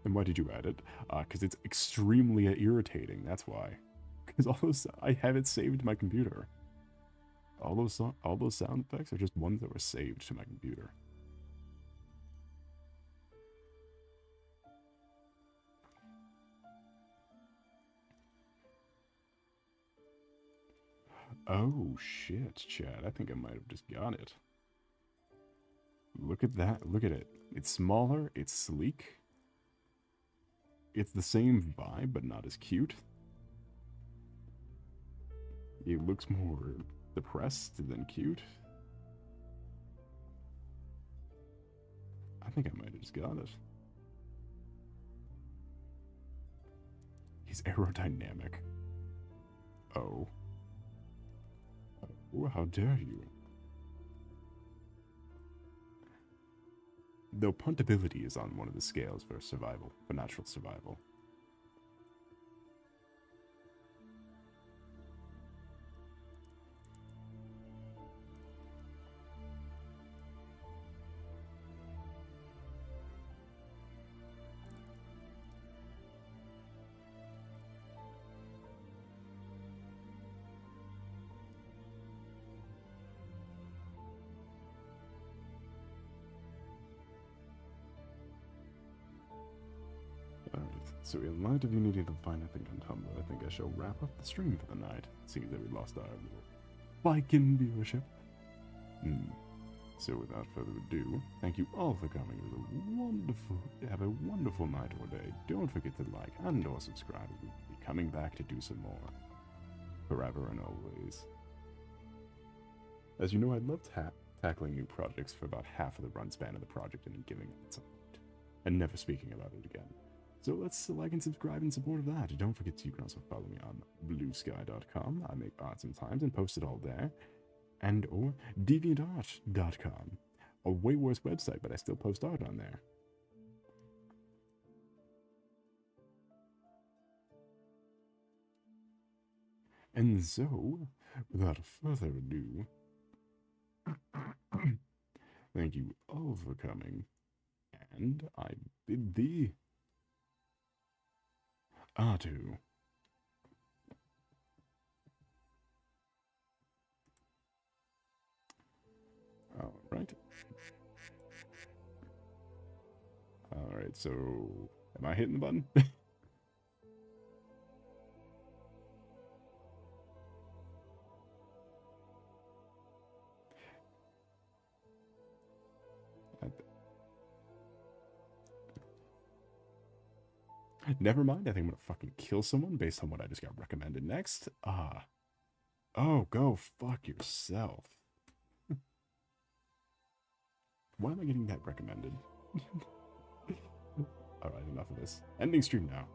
And why did you add it? Because it's extremely irritating, that's why. Because all those, I have it saved to my computer. All those sound effects are just ones that were saved to my computer. Oh shit, Chad, I think I might have just got it. Look at that, look at it. It's smaller, it's sleek. It's the same vibe, but not as cute. It looks more depressed than cute. I think I might have just got it. He's aerodynamic. Oh. Oh, how dare you. Though puntability is on one of the scales for survival, for natural survival. So in light of you needing to find anything on Tumblr, I think I shall wrap up the stream for the night, seeing that we lost our little spike in viewership. So without further ado, thank you all for coming. It was a wonderful, have a wonderful night or day. Don't forget to like and or subscribe. We'll be coming back to do some more. Forever and always. As you know, I love tackling new projects for about half of the run span of the project and then giving up at some point, and never speaking about it again. So let's like and subscribe in support of that. Don't forget you can also follow me on bluesky.com. I make art sometimes and post it all there. And or deviantart.com. A way worse website, but I still post art on there. And so, without further ado, thank you all for coming. And I bid thee adieu. Alright, so am I hitting the button? Never mind, I think I'm gonna fucking kill someone based on what I just got recommended next. Oh, go fuck yourself. Why am I getting that recommended? Alright, enough of this. Ending stream now.